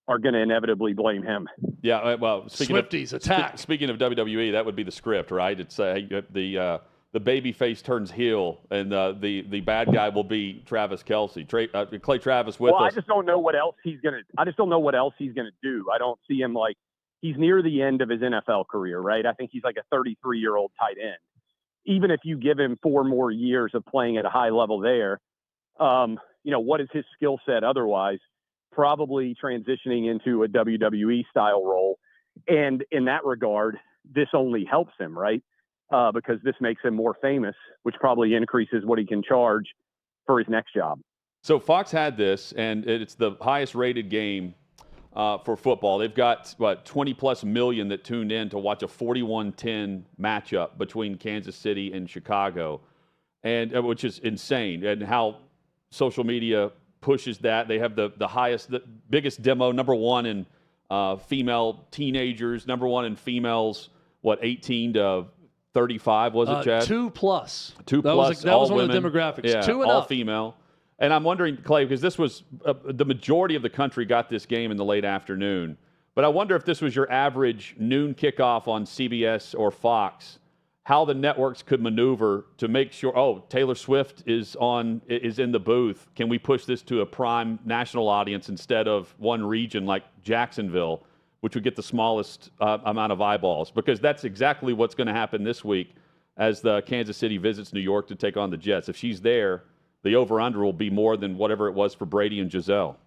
are going to inevitably blame him. Yeah, well, speaking of WWE, that would be the script, right? It's the baby face turns heel, and the bad guy will be Travis Kelce. Clay Travis with us. I just don't know what else he's going to do. I don't see him like. He's near the end of his NFL career, right? I think he's like a 33-year-old tight end. Even if you give him 4 more years of playing at a high level there, what is his skill set otherwise? Probably transitioning into a WWE style role. And in that regard, this only helps him, right? Because this makes him more famous, which probably increases what he can charge for his next job. So Fox had this, and it's the highest rated game for football. They've got, 20-plus million that tuned in to watch a 41-10 matchup between Kansas City and Chicago, and which is insane, and how social media pushes that. They have the biggest demo, number one in female teenagers, number one in females, 18 to 35, was it, Chad? 2 plus. 2 plus, that was one of the demographics. Yeah, 2 and all up. female. And I'm wondering, Clay, because this was the majority of the country got this game in the late afternoon. But I wonder if this was your average noon kickoff on CBS or Fox, how the networks could maneuver to make sure, Taylor Swift is in the booth. Can we push this to a prime national audience instead of one region like Jacksonville, which would get the smallest amount of eyeballs? Because that's exactly what's going to happen this week as the Kansas City visits New York to take on the Jets. If she's there, the over-under will be more than whatever it was for Brady and Giselle.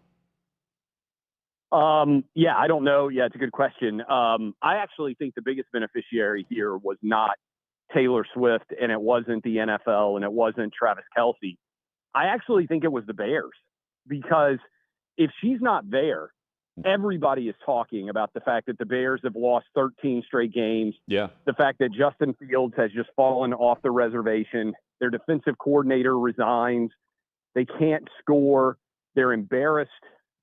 Yeah, I don't know. Yeah, it's a good question. I actually think the biggest beneficiary here was not Taylor Swift, and it wasn't the NFL, and it wasn't Travis Kelce. I actually think it was the Bears, because if she's not there, everybody is talking about the fact that the Bears have lost 13 straight games. Yeah. The fact that Justin Fields has just fallen off the reservation. Their defensive coordinator resigns. They can't score. They're embarrassed.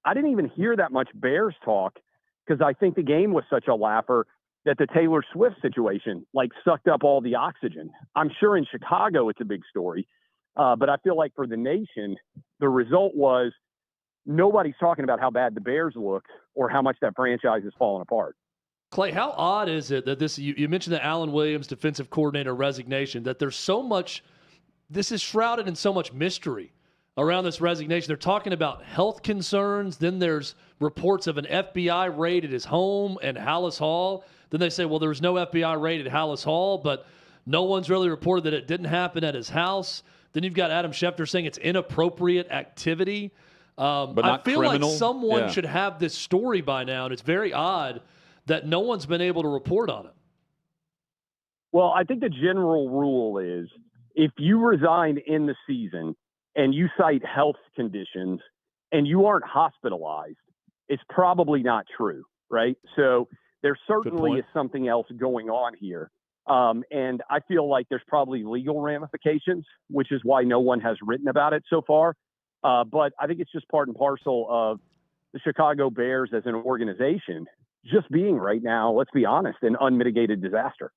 I didn't even hear that much Bears talk because I think the game was such a laugher that the Taylor Swift situation sucked up all the oxygen. I'm sure in Chicago it's a big story, but I feel like for the nation, the result was nobody's talking about how bad the Bears looked or how much that franchise is falling apart. Clay, how odd is it that you mentioned the Alan Williams defensive coordinator resignation, that there's so much, this is shrouded in so much mystery around this resignation. They're talking about health concerns. Then there's reports of an FBI raid at his home and Hallis Hall. Then they say, well, there was no FBI raid at Hallis Hall, but no one's really reported that it didn't happen at his house. Then you've got Adam Schefter saying it's inappropriate activity. But not I feel criminal. like someone should have this story by now, and it's very odd that no one's been able to report on it. Well, I think the general rule is if you resign in the season and you cite health conditions and you aren't hospitalized, it's probably not true, right? So there certainly is something else going on here. And I feel like there's probably legal ramifications, which is why no one has written about it so far. But I think it's just part and parcel of the Chicago Bears as an organization just being right now, let's be honest, an unmitigated disaster.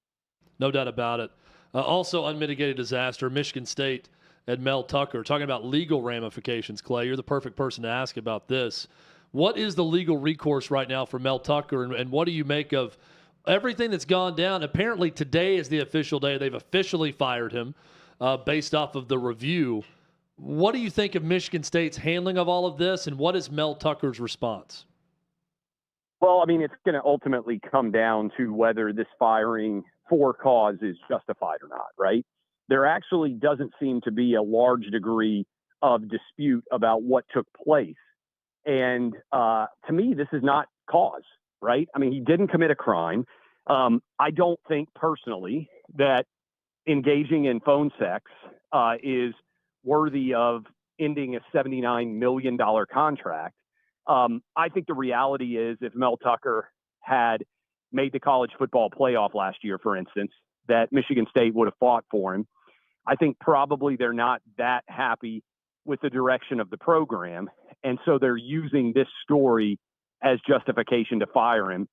No doubt about it. Also unmitigated disaster, Michigan State and Mel Tucker. Talking about legal ramifications, Clay, you're the perfect person to ask about this. What is the legal recourse right now for Mel Tucker, and what do you make of everything that's gone down? Apparently today is the official day. They've officially fired him based off of the review. What do you think of Michigan State's handling of all of this, and what is Mel Tucker's response? Well, I mean, it's going to ultimately come down to whether this firing for cause is justified or not, right? There actually doesn't seem to be a large degree of dispute about what took place. And to me, this is not cause, right? I mean, he didn't commit a crime. I don't think personally that engaging in phone sex is worthy of ending a $79 million contract. I think the reality is if Mel Tucker had made the college football playoff last year, for instance, that Michigan State would have fought for him. I think probably they're not that happy with the direction of the program. And so they're using this story as justification to fire him.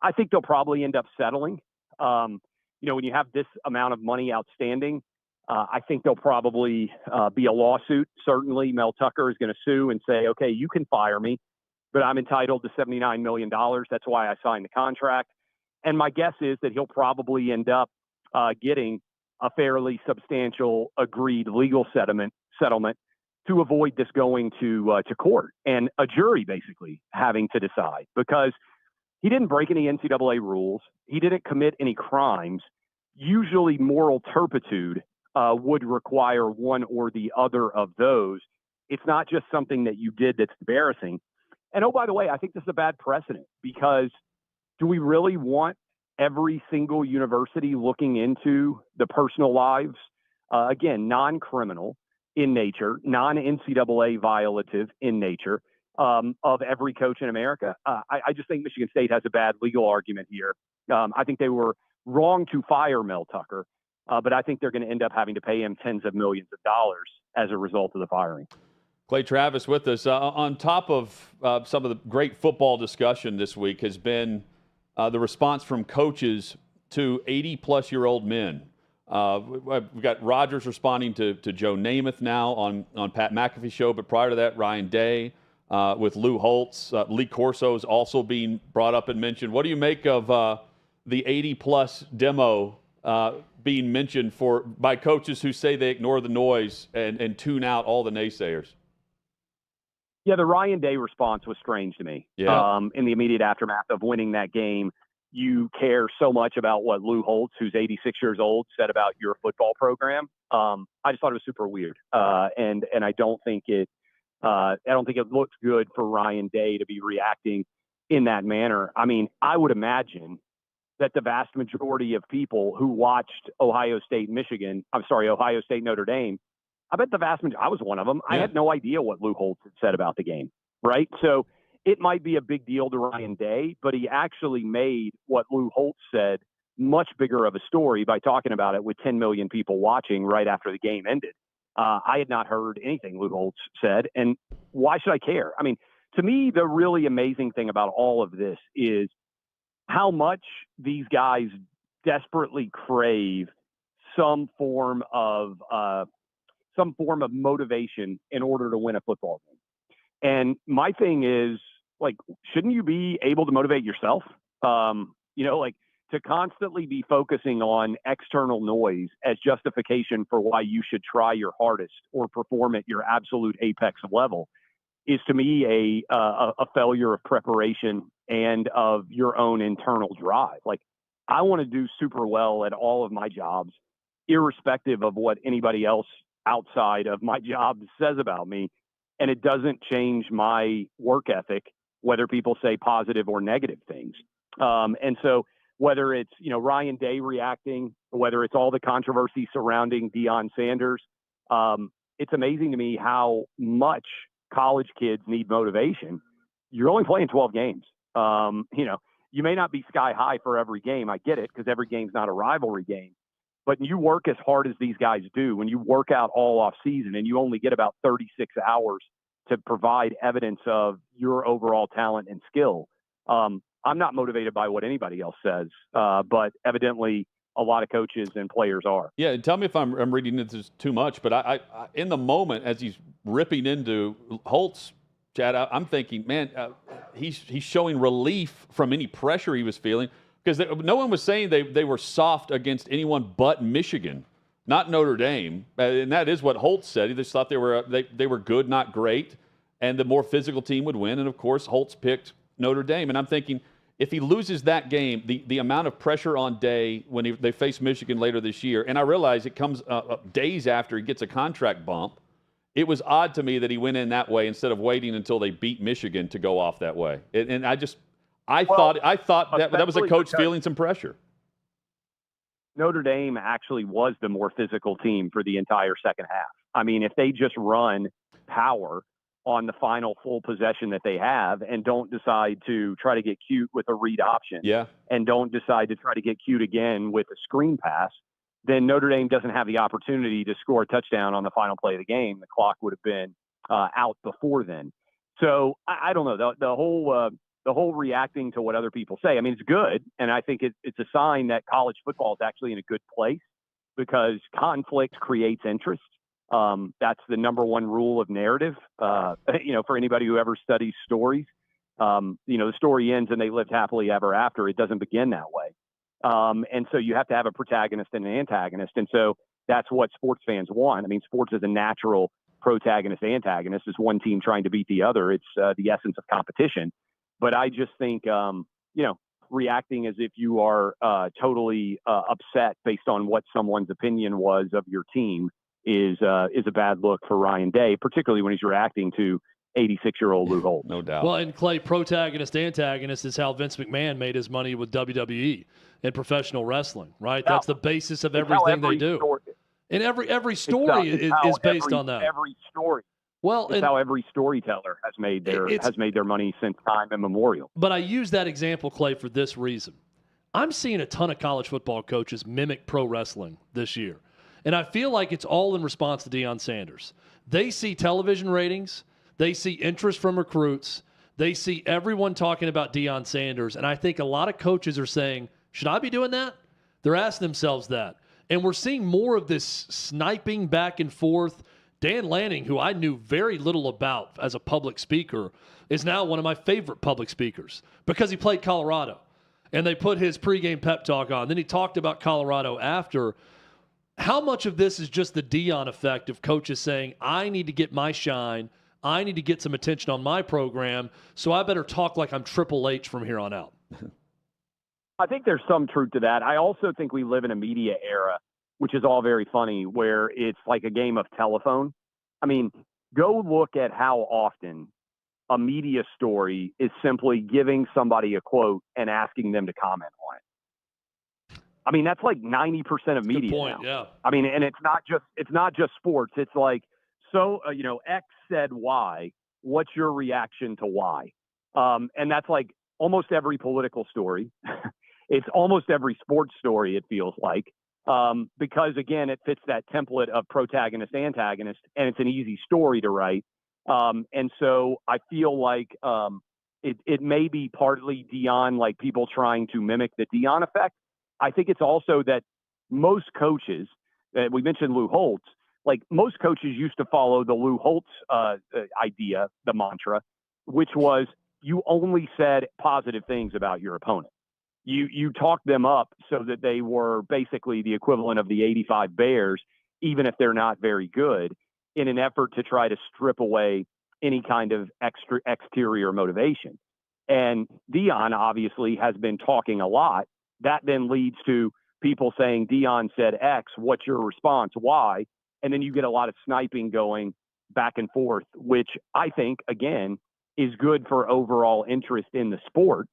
I think they'll probably end up settling. When you have this amount of money outstanding, I think there'll probably be a lawsuit. Certainly Mel Tucker is going to sue and say, okay, you can fire me, but I'm entitled to $79 million. That's why I signed the contract. And my guess is that he'll probably end up getting a fairly substantial agreed legal settlement to avoid this going to court and a jury basically having to decide, because he didn't break any NCAA rules. He didn't commit any crimes. Usually moral turpitude would require one or the other of those. It's not just something that you did that's embarrassing. And oh, by the way, I think this is a bad precedent, because do we really want every single university looking into the personal lives, again, non-criminal in nature, non-NCAA violative in nature, of every coach in America? I just think Michigan State has a bad legal argument here. I think they were wrong to fire Mel Tucker, but I think they're going to end up having to pay him tens of millions of dollars as a result of the firing. Clay Travis with us. On top of some of the great football discussion this week has been the response from coaches to 80-plus-year-old men. We've got Rodgers responding to Joe Namath now on Pat McAfee's show, but prior to that, Ryan Day with Lou Holtz. Lee Corso's also being brought up and mentioned. What do you make of the 80-plus demo being mentioned by coaches who say they ignore the noise and tune out all the naysayers? Yeah, the Ryan Day response was strange to me. Yeah. In the immediate aftermath of winning that game, you care so much about what Lou Holtz, who's 86 years old, said about your football program. I just thought it was super weird, and I don't think it looks good for Ryan Day to be reacting in that manner. I mean, I would imagine that the vast majority of people who watched Ohio State, Notre Dame, I bet the vast majority, I was one of them. Yeah. I had no idea what Lou Holtz had said about the game, right? So it might be a big deal to Ryan Day, but he actually made what Lou Holtz said much bigger of a story by talking about it with 10 million people watching right after the game ended. I had not heard anything Lou Holtz said, and why should I care? I mean, to me, the really amazing thing about all of this is how much these guys desperately crave some form of motivation in order to win a football game. And my thing is, like, shouldn't you be able to motivate yourself? To constantly be focusing on external noise as justification for why you should try your hardest or perform at your absolute apex level is, to me, a failure of preparation and of your own internal drive. Like, I want to do super well at all of my jobs, irrespective of what anybody else outside of my job says about me. And it doesn't change my work ethic, whether people say positive or negative things. And so whether it's, Ryan Day reacting, whether it's all the controversy surrounding Deion Sanders, it's amazing to me how much college kids need motivation. You're only playing 12 games. You may not be sky high for every game. I get it, because every game's not a rivalry game. But you work as hard as these guys do, when you work out all off season and you only get about 36 hours to provide evidence of your overall talent and skill. I'm not motivated by what anybody else says, but evidently a lot of coaches and players are. Yeah, and tell me if I'm reading this too much, but I in the moment as he's ripping into Holtz, Chad, I'm thinking, man, he's showing relief from any pressure he was feeling, because no one was saying they were soft against anyone but Michigan, not Notre Dame, and that is what Holtz said. He just thought they were good, not great, and the more physical team would win. And of course, Holtz picked Notre Dame, and I'm thinking, if he loses that game, the amount of pressure on Day when they face Michigan later this year, and I realize it comes days after he gets a contract bump, it was odd to me that he went in that way instead of waiting until they beat Michigan to go off that way. And I thought that was a coach feeling some pressure. Notre Dame actually was the more physical team for the entire second half. I mean, if they just run power on the final full possession that they have and don't decide to try to get cute with a read option, and don't decide to try to get cute again with a screen pass, then Notre Dame doesn't have the opportunity to score a touchdown on the final play of the game. The clock would have been out before then. So I don't know, the whole reacting to what other people say. I mean, it's good, and I think it's a sign that college football is actually in a good place, because conflict creates interest. That's the number one rule of narrative. For anybody who ever studies stories, the story ends and they lived happily ever after. It doesn't begin that way. And so you have to have a protagonist and an antagonist. And so that's what sports fans want. I mean, sports is a natural protagonist, antagonist. It's one team trying to beat the other. It's the essence of competition. But I just think, reacting as if you are totally upset based on what someone's opinion was of your team is a bad look for Ryan Day, particularly when he's reacting to 86-year-old Lou Holtz. No doubt. Well, and Clay, protagonist, antagonist is how Vince McMahon made his money with WWE and professional wrestling, right? That's the basis of everything they do. And every story is based on that. Every story. Well, it's how every storyteller has made their money since time immemorial. But I use that example, Clay, for this reason. I'm seeing a ton of college football coaches mimic pro wrestling this year. And I feel like it's all in response to Deion Sanders. They see television ratings. They see interest from recruits. They see everyone talking about Deion Sanders. And I think a lot of coaches are saying, should I be doing that? They're asking themselves that. And we're seeing more of this sniping back and forth. Dan Lanning, who I knew very little about as a public speaker, is now one of my favorite public speakers because he played Colorado. And they put his pregame pep talk on. Then he talked about Colorado after. How much of this is just the Deion effect of coaches saying, I need to get my shine, I need to get some attention on my program, so I better talk like I'm Triple H from here on out? I think there's some truth to that. I also think we live in a media era, which is all very funny, where it's like a game of telephone. I mean, go look at how often a media story is simply giving somebody a quote and asking them to comment on it. I mean, that's like 90% of media Good point, now. yeah. I mean, and it's not just sports. It's like, X said Y. What's your reaction to Y? And that's like almost every political story. It's almost every sports story, it feels like, because, again, it fits that template of protagonist, antagonist, and it's an easy story to write. And so I feel like it may be partly Deion, like people trying to mimic the Deion effect. I think it's also that most coaches, we mentioned Lou Holtz, like most coaches used to follow the Lou Holtz idea, the mantra, which was you only said positive things about your opponent. You talked them up so that they were basically the equivalent of the 85 Bears, even if they're not very good, in an effort to try to strip away any kind of exterior motivation. And Deion obviously has been talking a lot. That then leads to people saying, Deion said X, what's your response? Y? And then you get a lot of sniping going back and forth, which I think, again, is good for overall interest in the sport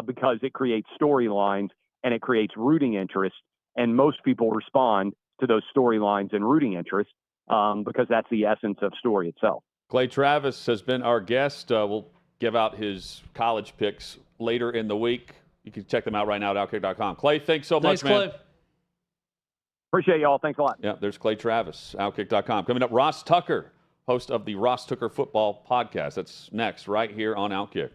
because it creates storylines and it creates rooting interest. And most people respond to those storylines and rooting interest because that's the essence of story itself. Clay Travis has been our guest. We'll give out his college picks later in the week. You can check them out right now at OutKick.com. Clay, thanks so much, man. Clay. Appreciate y'all. Thanks a lot. Yeah, there's Clay Travis, OutKick.com. Coming up, Ross Tucker, host of the Ross Tucker Football Podcast. That's next, right here on OutKick.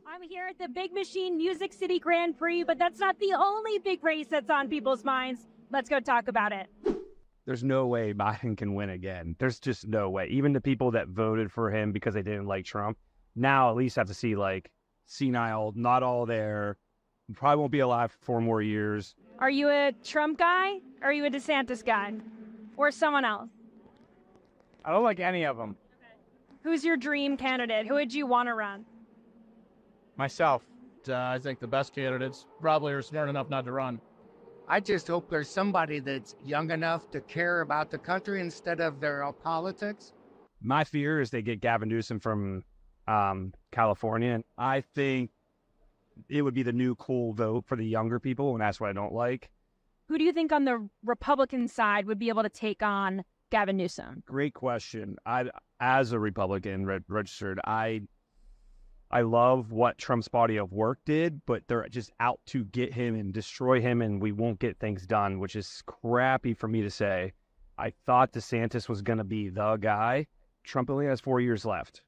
I'm here at the Big Machine Music City Grand Prix, but that's not the only big race that's on people's minds. Let's go talk about it. There's no way Biden can win again. There's just no way. Even the people that voted for him because they didn't like Trump, now at least have to see like senile, not all there, probably won't be alive for 4 more years. Are you a Trump guy? Or are you a DeSantis guy? Or someone else? I don't like any of them. Who's your dream candidate? Who would you want to run? Myself. I think the best candidates probably are smart enough not to run. I just hope there's somebody that's young enough to care about the country instead of their politics. My fear is they get Gavin Newsom from California. I think it would be the new cool vote for the younger people, and that's what I don't like. Who do you think on the Republican side would be able to take on Gavin Newsom? Great question. As a Republican registered, I love what Trump's body of work did, but they're just out to get him and destroy him, and we won't get things done, which is crappy for me to say. I thought DeSantis was going to be the guy. Trump only has 4 years left.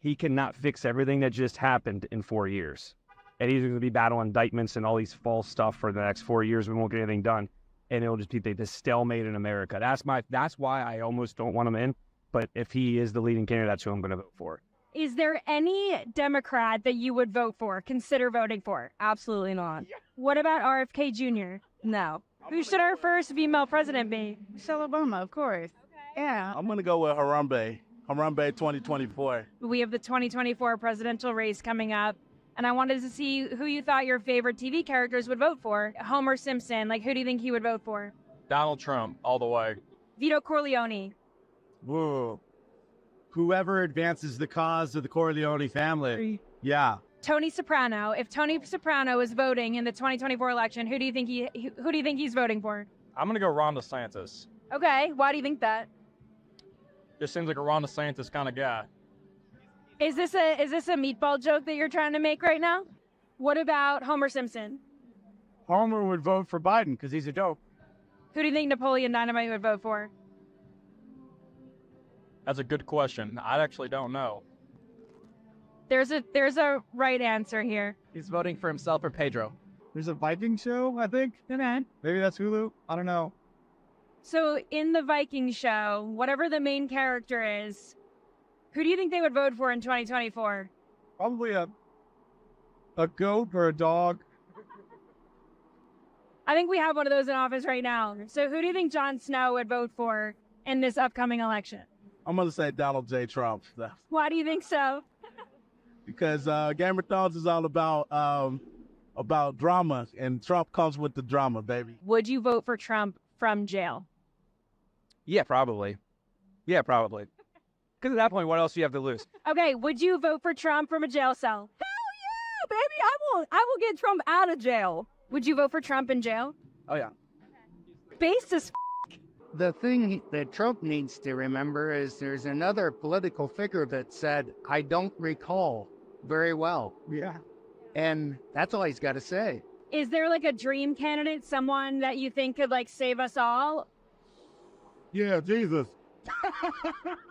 He cannot fix everything that just happened in 4 years. And he's going to be battling indictments and all these false stuff for the next 4 years. We won't get anything done. And it'll just be this stalemate in America. That's why I almost don't want him in. But if he is the leading candidate, that's who I'm going to vote for. Is there any Democrat that you would vote for, consider voting for? Absolutely not. What about RFK Jr.? No. Who should our first female president be? Michelle Obama, of course. Okay. Yeah. I'm going to go with Harambe 2024. We have the 2024 presidential race coming up, and I wanted to see who you thought your favorite TV characters would vote for. Homer Simpson, like who do you think he would vote for? Donald Trump, all the way. Vito Corleone. Whoa. Whoever advances the cause of the Corleone family. Yeah. Tony Soprano. If Tony Soprano is voting in the 2024 election, who do you think he's voting for? I'm going to go Ron DeSantis. Okay. Why do you think that? Just seems like a Ron DeSantis kind of guy. Is this a meatball joke that you're trying to make right now? What about Homer Simpson? Homer would vote for Biden because he's a dope. Who do you think Napoleon Dynamite would vote for? That's a good question. I actually don't know. There's a right answer here. He's voting for himself or Pedro. There's a Viking show, I think. Okay. Maybe that's Hulu. I don't know. So in the Viking show, whatever the main character is, who do you think they would vote for in 2024? Probably a goat or a dog. I think we have one of those in office right now. So who do you think Jon Snow would vote for in this upcoming election? I'm going to say Donald J. Trump. Why do you think so? because Game of Thrones is all about drama, and Trump comes with the drama, baby. Would you vote for Trump from jail? Yeah, probably. Yeah, probably. Because at that point, what else do you have to lose? Okay, would you vote for Trump from a jail cell? Yeah, baby, I will get Trump out of jail. Would you vote for Trump in jail? Oh, yeah. Based as The thing that Trump needs to remember is there's another political figure that said, I don't recall very well. Yeah. And that's all he's got to say. Is there like a dream candidate, someone that you think could like save us all? Yeah, Jesus.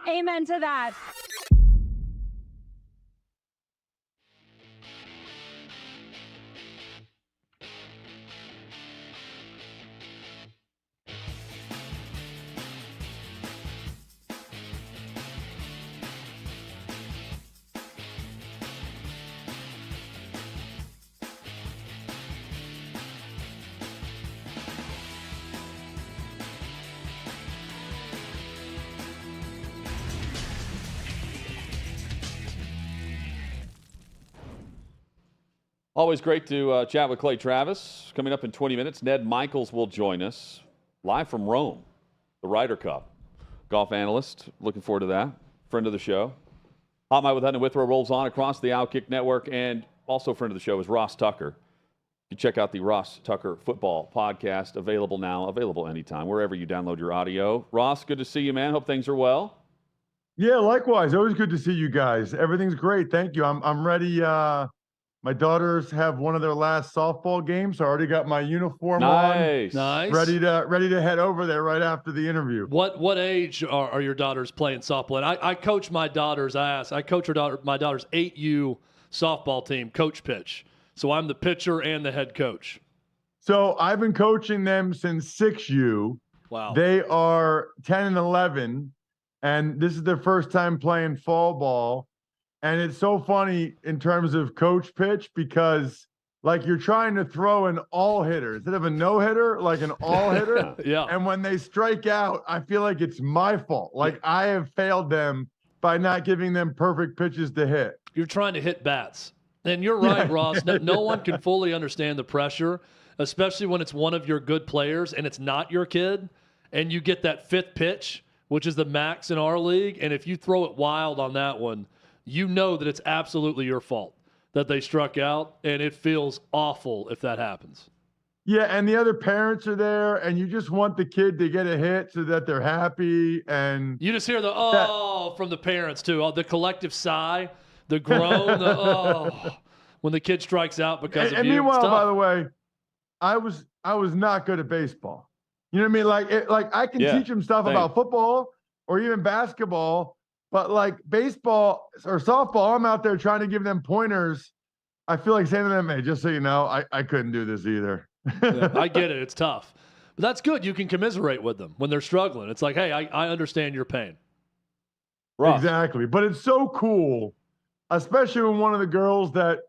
Amen to that. Always great to chat with Clay Travis. Coming up in 20 minutes, Ned Michaels will join us live from Rome, the Ryder Cup. Golf analyst. Looking forward to that. Friend of the show. Hot Mic with Hutton and Withrow rolls on across the OutKick network, and also friend of the show is Ross Tucker. You check out the Ross Tucker Football Podcast, available anytime, wherever you download your audio. Ross, good to see you, man. Hope things are well. Yeah, likewise. Always good to see you guys. Everything's great. Thank you. I'm ready. My daughters have one of their last softball games, so I already got my uniform on. Nice. Ready to head over there right after the interview. What age are your daughters playing softball? And I coach my daughter's my daughter's 8U softball team, coach pitch. So I'm the pitcher and the head coach. So I've been coaching them since 6U. Wow. They are 10 and 11, and this is their first time playing fall ball. And it's so funny in terms of coach pitch because, like, you're trying to throw an all hitter instead of a no hitter, like an all hitter. Yeah. And when they strike out, I feel like it's my fault. Like I have failed them by not giving them perfect pitches to hit. You're trying to hit bats. And you're right, Ross. No one can fully understand the pressure, especially when it's one of your good players and it's not your kid, and you get that fifth pitch, which is the max in our league. And if you throw it wild on that one, you know that it's absolutely your fault that they struck out, and it feels awful if that happens. Yeah, and the other parents are there, and you just want the kid to get a hit so that they're happy. And you just hear the from the parents too, the collective sigh, the groan, when the kid strikes out because of and you. meanwhile, by the way, I was not good at baseball. You know what I mean? Like I can teach them stuff about football or even basketball. But like baseball or softball, I'm out there trying to give them pointers. I feel like saying to them, hey, just so you know, I couldn't do this either. Yeah, I get it. It's tough. But that's good. You can commiserate with them when they're struggling. It's like, hey, I understand your pain. Ross. Exactly. But it's so cool, especially when one of the girls that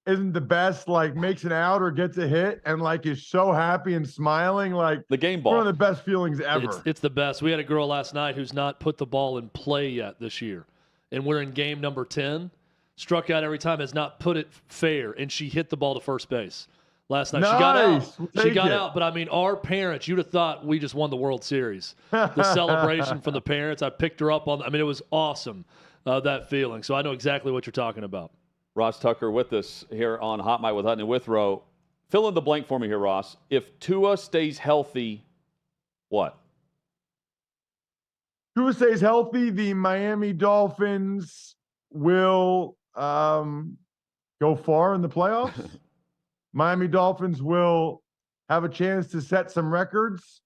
isn't the best, like makes an out or gets a hit and like is so happy and smiling, like the game ball. One of the best feelings ever. It's the best. We had a girl last night who's not put the ball in play yet this year, and we're in game number 10. Struck out every time, has not put it fair, and she hit the ball to first base last night. Nice. She got out, but I mean, our parents, you'd have thought we just won the World Series. The celebration from the parents, I picked her up on. I mean, it was awesome, that feeling. So I know exactly what you're talking about. Ross Tucker with us here on Hot Mic with Hutton and Withrow. Fill in the blank for me here, Ross. If Tua stays healthy, what? Tua stays healthy, the Miami Dolphins will go far in the playoffs. Miami Dolphins will have a chance to set some records.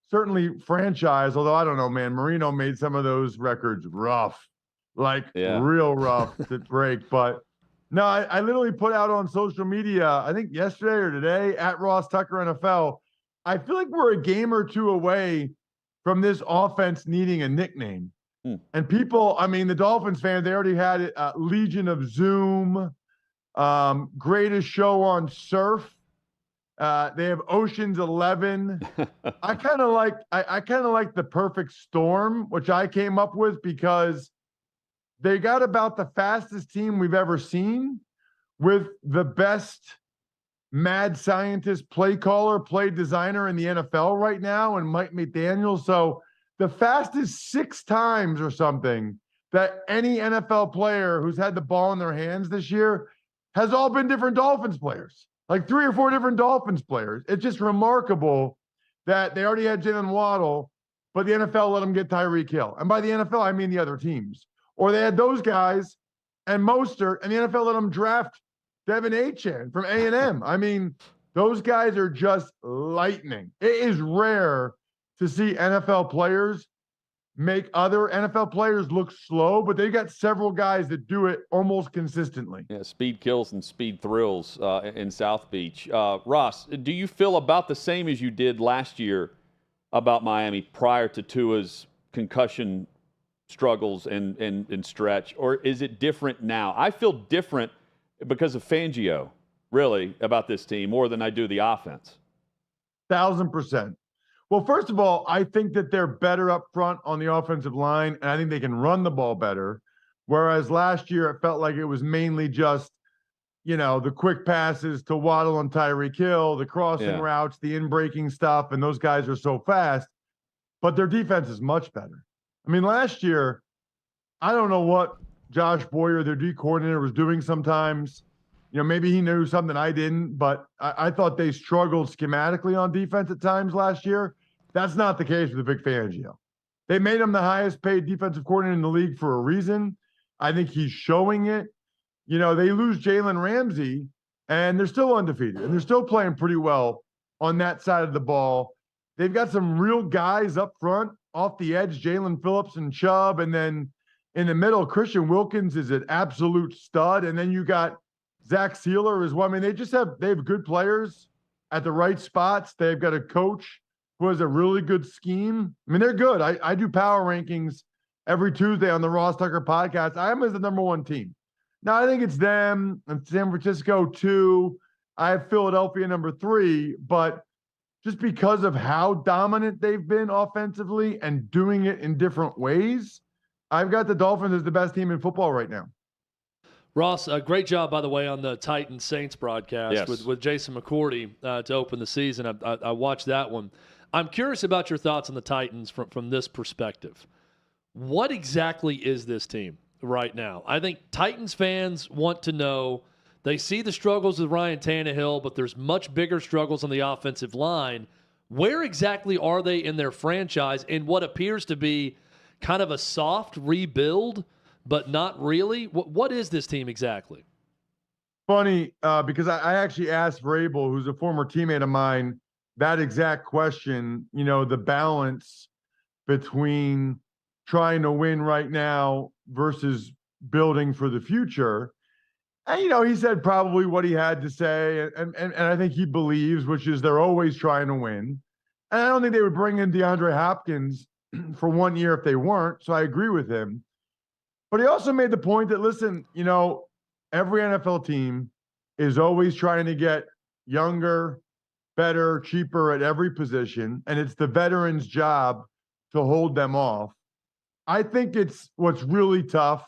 Certainly franchise, although I don't know, man. Marino made some of those records rough, real rough to break. But no, I literally put out on social media, I think yesterday or today, at Ross Tucker NFL. I feel like we're a game or two away from this offense needing a nickname. And people, I mean, the Dolphins fans, they already had it, Legion of Zoom, greatest show on surf. They have Ocean's 11. I kind of like the perfect storm, which I came up with because they got about the fastest team we've ever seen with the best mad scientist, play caller, play designer in the NFL right now, and Mike McDaniel. So the fastest 6 times or something that any NFL player who's had the ball in their hands this year has all been different Dolphins players, like 3 or 4 different Dolphins players. It's just remarkable that they already had Jalen Waddle, but the NFL let them get Tyreek Hill. And by the NFL, I mean the other teams. Or they had those guys and Mostert, and the NFL let them draft Devin Achane from A&M. I mean, those guys are just lightning. It is rare to see NFL players make other NFL players look slow, but they got several guys that do it almost consistently. Yeah, speed kills and speed thrills in South Beach. Ross, do you feel about the same as you did last year about Miami prior to Tua's concussion struggles and stretch, or is it different now? I feel different because of Fangio, really, about this team more than I do the offense. 1,000%. Well, first of all, I think that they're better up front on the offensive line, and I think they can run the ball better. Whereas last year, it felt like it was mainly just, the quick passes to Waddle and Tyreek Hill, the crossing routes, the in-breaking stuff, and those guys are so fast. But their defense is much better. I mean, last year, I don't know what Josh Boyer, their D coordinator, was doing sometimes. Maybe he knew something I didn't, but I thought they struggled schematically on defense at times last year. That's not the case with Vic Fangio. They made him the highest paid defensive coordinator in the league for a reason. I think he's showing it. They lose Jalen Ramsey, and they're still undefeated, and they're still playing pretty well on that side of the ball. They've got some real guys up front, off the edge, Jalen Phillips and Chubb, and then in the middle, Christian Wilkins is an absolute stud, and then you got Zach Sealer as well. I mean, they have good players at the right spots. They've got a coach who has a really good scheme. I mean, they're good. I do power rankings every Tuesday on the Ross Tucker podcast. I am as the number 1 team. Now, I think it's them and San Francisco 2. I have Philadelphia number 3, but just because of how dominant they've been offensively and doing it in different ways, I've got the Dolphins as the best team in football right now. Ross, great job, by the way, on the Titans Saints broadcast with Jason McCourty to open the season. I watched that one. I'm curious about your thoughts on the Titans from this perspective. What exactly is this team right now? I think Titans fans want to know. They see the struggles with Ryan Tannehill, but there's much bigger struggles on the offensive line. Where exactly are they in their franchise in what appears to be kind of a soft rebuild, but not really? What is this team exactly? Funny, because I actually asked Vrabel, who's a former teammate of mine, that exact question, the balance between trying to win right now versus building for the future. And, he said probably what he had to say, and I think he believes, which is they're always trying to win. And I don't think they would bring in DeAndre Hopkins for 1 year if they weren't, so I agree with him. But he also made the point that, listen, every NFL team is always trying to get younger, better, cheaper at every position, and it's the veterans' job to hold them off. I think what's really tough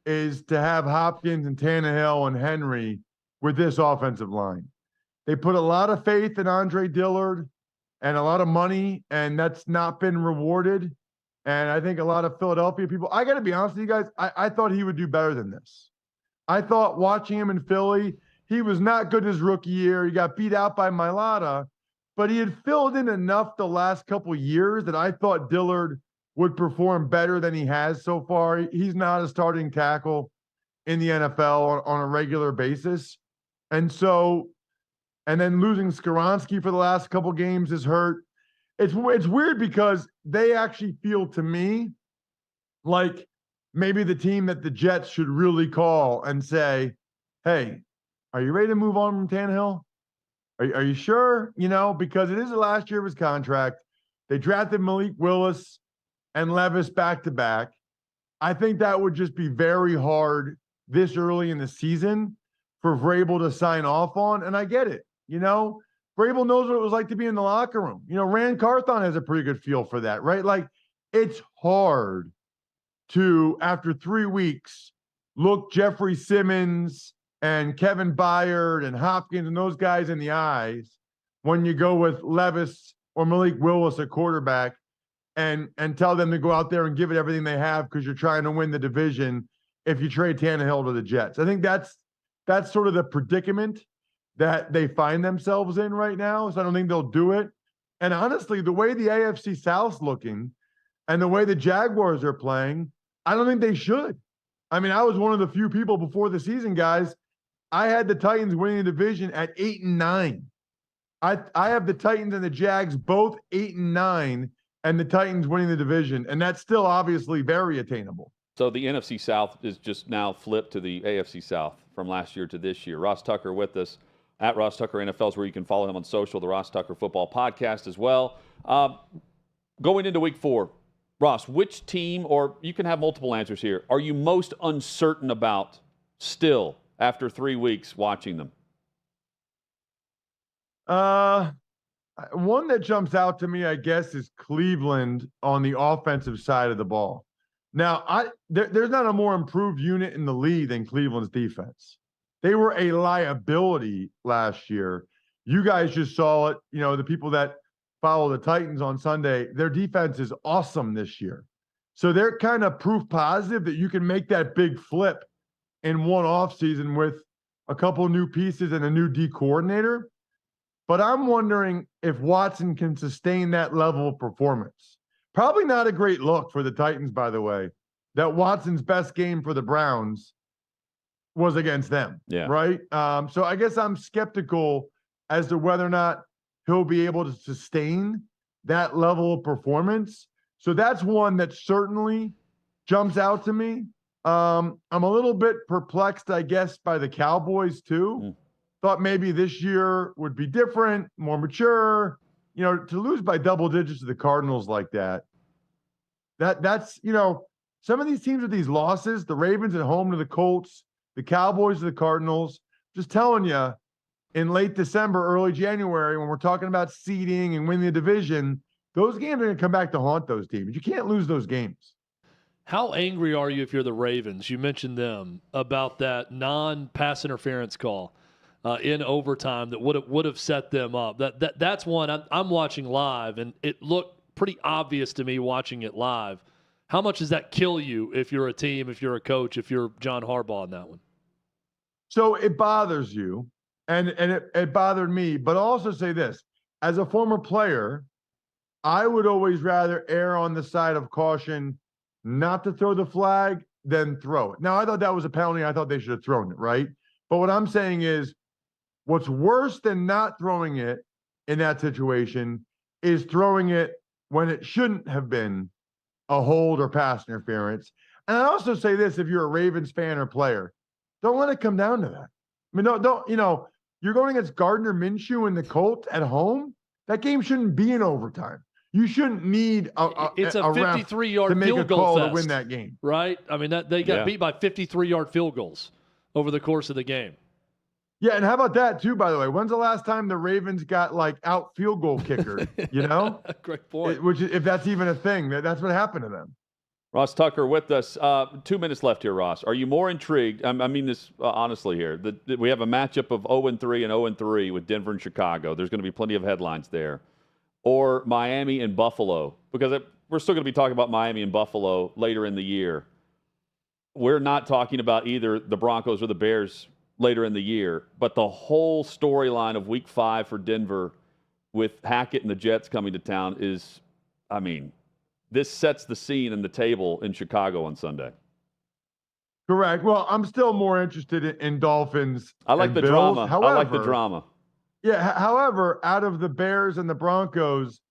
is to have Hopkins and Tannehill and Henry with this offensive line. They put a lot of faith in Andre Dillard and a lot of money, and that's not been rewarded. And I think a lot of Philadelphia people, I got to be honest with you guys, I thought he would do better than this. I thought watching him in Philly, he was not good his rookie year. He got beat out by Mailata, but he had filled in enough the last couple years that I thought Dillard would perform better than he has so far. He's not a starting tackle in the NFL on a regular basis. And then losing Skoronski for the last couple games has hurt. It's weird because they actually feel to me like maybe the team that the Jets should really call and say, hey, are you ready to move on from Tannehill? Are you sure? Because it is the last year of his contract. They drafted Malik Willis and Levis back-to-back. I think that would just be very hard this early in the season for Vrabel to sign off on, and I get it. Vrabel knows what it was like to be in the locker room. Rand Carthon has a pretty good feel for that, right? Like, it's hard to, after 3 weeks, look Jeffrey Simmons and Kevin Byard and Hopkins and those guys in the eyes when you go with Levis or Malik Willis at quarterback and tell them to go out there and give it everything they have because you're trying to win the division if you trade Tannehill to the Jets. I think that's sort of the predicament that they find themselves in right now. So I don't think they'll do it. And honestly, the way the AFC South's looking and the way the Jaguars are playing, I don't think they should. I mean, I was one of the few people before the season, guys. I had the Titans winning the division at 8-9. I have the Titans and the Jags both 8-9, and the Titans winning the division, and that's still obviously very attainable. So the NFC South is just now flipped to the AFC South from last year to this year. Ross Tucker with us at Ross Tucker NFL is where you can follow him on social, the Ross Tucker Football Podcast as well. Going into Week 4, Ross, which team, or you can have multiple answers here, are you most uncertain about still after 3 weeks watching them? One that jumps out to me, I guess, is Cleveland on the offensive side of the ball. Now, there's not a more improved unit in the league than Cleveland's defense. They were a liability last year. You guys just saw it. You know, the people that follow the Titans on Sunday, their defense is awesome this year. So they're kind of proof positive that you can make that big flip in one offseason with a couple new pieces and a new D coordinator. But I'm wondering if Watson can sustain that level of performance. Probably not a great look for the Titans, by the way, that Watson's best game for the Browns was against them, right? So I guess I'm skeptical as to whether or not he'll be able to sustain that level of performance. So that's one that certainly jumps out to me. I'm a little bit perplexed, I guess, by the Cowboys too. Thought maybe this year would be different, more mature. You know, to lose by double digits to the Cardinals like that's, you know, some of these teams with these losses, the Ravens at home to the Colts, the Cowboys to the Cardinals, just telling you, in late December, early January, when we're talking about seeding and winning the division, those games are going to come back to haunt those teams. You can't lose those games. How angry are you if you're the Ravens? You mentioned them about that non-pass interference call in overtime that would have set them up. That's one I'm watching live, and it looked pretty obvious to me watching it live. How much does that kill you if you're a team, if you're a coach, if you're John Harbaugh on that one? So it bothers you, and it bothered me. But I'll also say this. As a former player, I would always rather err on the side of caution not to throw the flag than throw it. Now, I thought that was a penalty. I thought they should have thrown it, right? But what I'm saying is what's worse than not throwing it in that situation is throwing it when it shouldn't have been a hold or pass interference. And I also say this, if you're a Ravens fan or player, don't let it come down to that. I mean, don't you know, you're going against Gardner Minshew and the Colts at home. That game shouldn't be in overtime. You shouldn't need it's a 53-yard field goal fest to win that game. Right? I mean, they got beat by 53-yard field goals over the course of the game. Yeah, and how about that, too, by the way? When's the last time the Ravens got, out field goal kicker, you know? Great point. Which, if that's even a thing, that's what happened to them. Ross Tucker with us. 2 minutes left here, Ross. Are you more intrigued? I mean this honestly here. We have a matchup of 0-3 and 0-3 with Denver and Chicago. There's going to be plenty of headlines there. Or Miami and Buffalo, because we're still going to be talking about Miami and Buffalo later in the year. We're not talking about either the Broncos or the Bears later in the year, but the whole storyline of Week 5 for Denver with Hackett and the Jets coming to town is, I mean, this sets the scene and the table in Chicago on Sunday. Correct. Well, I'm still more interested in Dolphins. I like the Bills. drama. However, I like the drama. Yeah. However, out of the Bears and the Broncos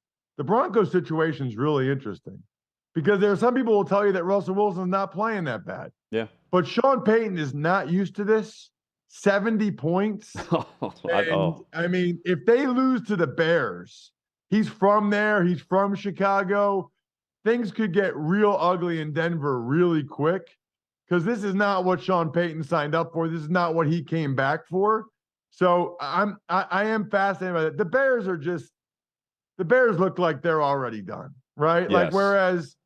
situation is really interesting because there are some people who will tell you that Russell Wilson's not playing that bad. Yeah. But Sean Payton is not used to this. 70 points. I mean, if they lose to the Bears, he's from there. He's from Chicago. Things could get real ugly in Denver really quick because this is not what Sean Payton signed up for. This is not what he came back for. So I am fascinated by that. The Bears look like they're already done, right? Yes. Whereas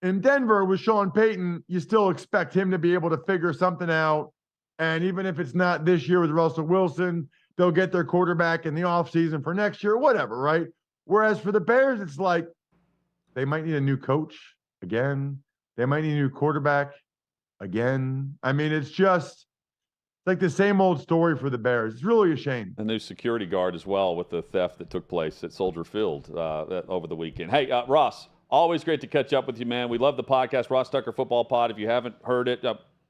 In Denver with Sean Payton, you still expect him to be able to figure something out. And even if it's not this year with Russell Wilson, they'll get their quarterback in the offseason for next year, whatever, right? Whereas for the Bears, it's like they might need a new coach again. They might need a new quarterback again. I mean, it's just like the same old story for the Bears. It's really a shame. A new security guard as well with the theft that took place at Soldier Field over the weekend. Hey, Ross, always great to catch up with you, man. We love the podcast, Ross Tucker Football Pod. If you haven't heard it,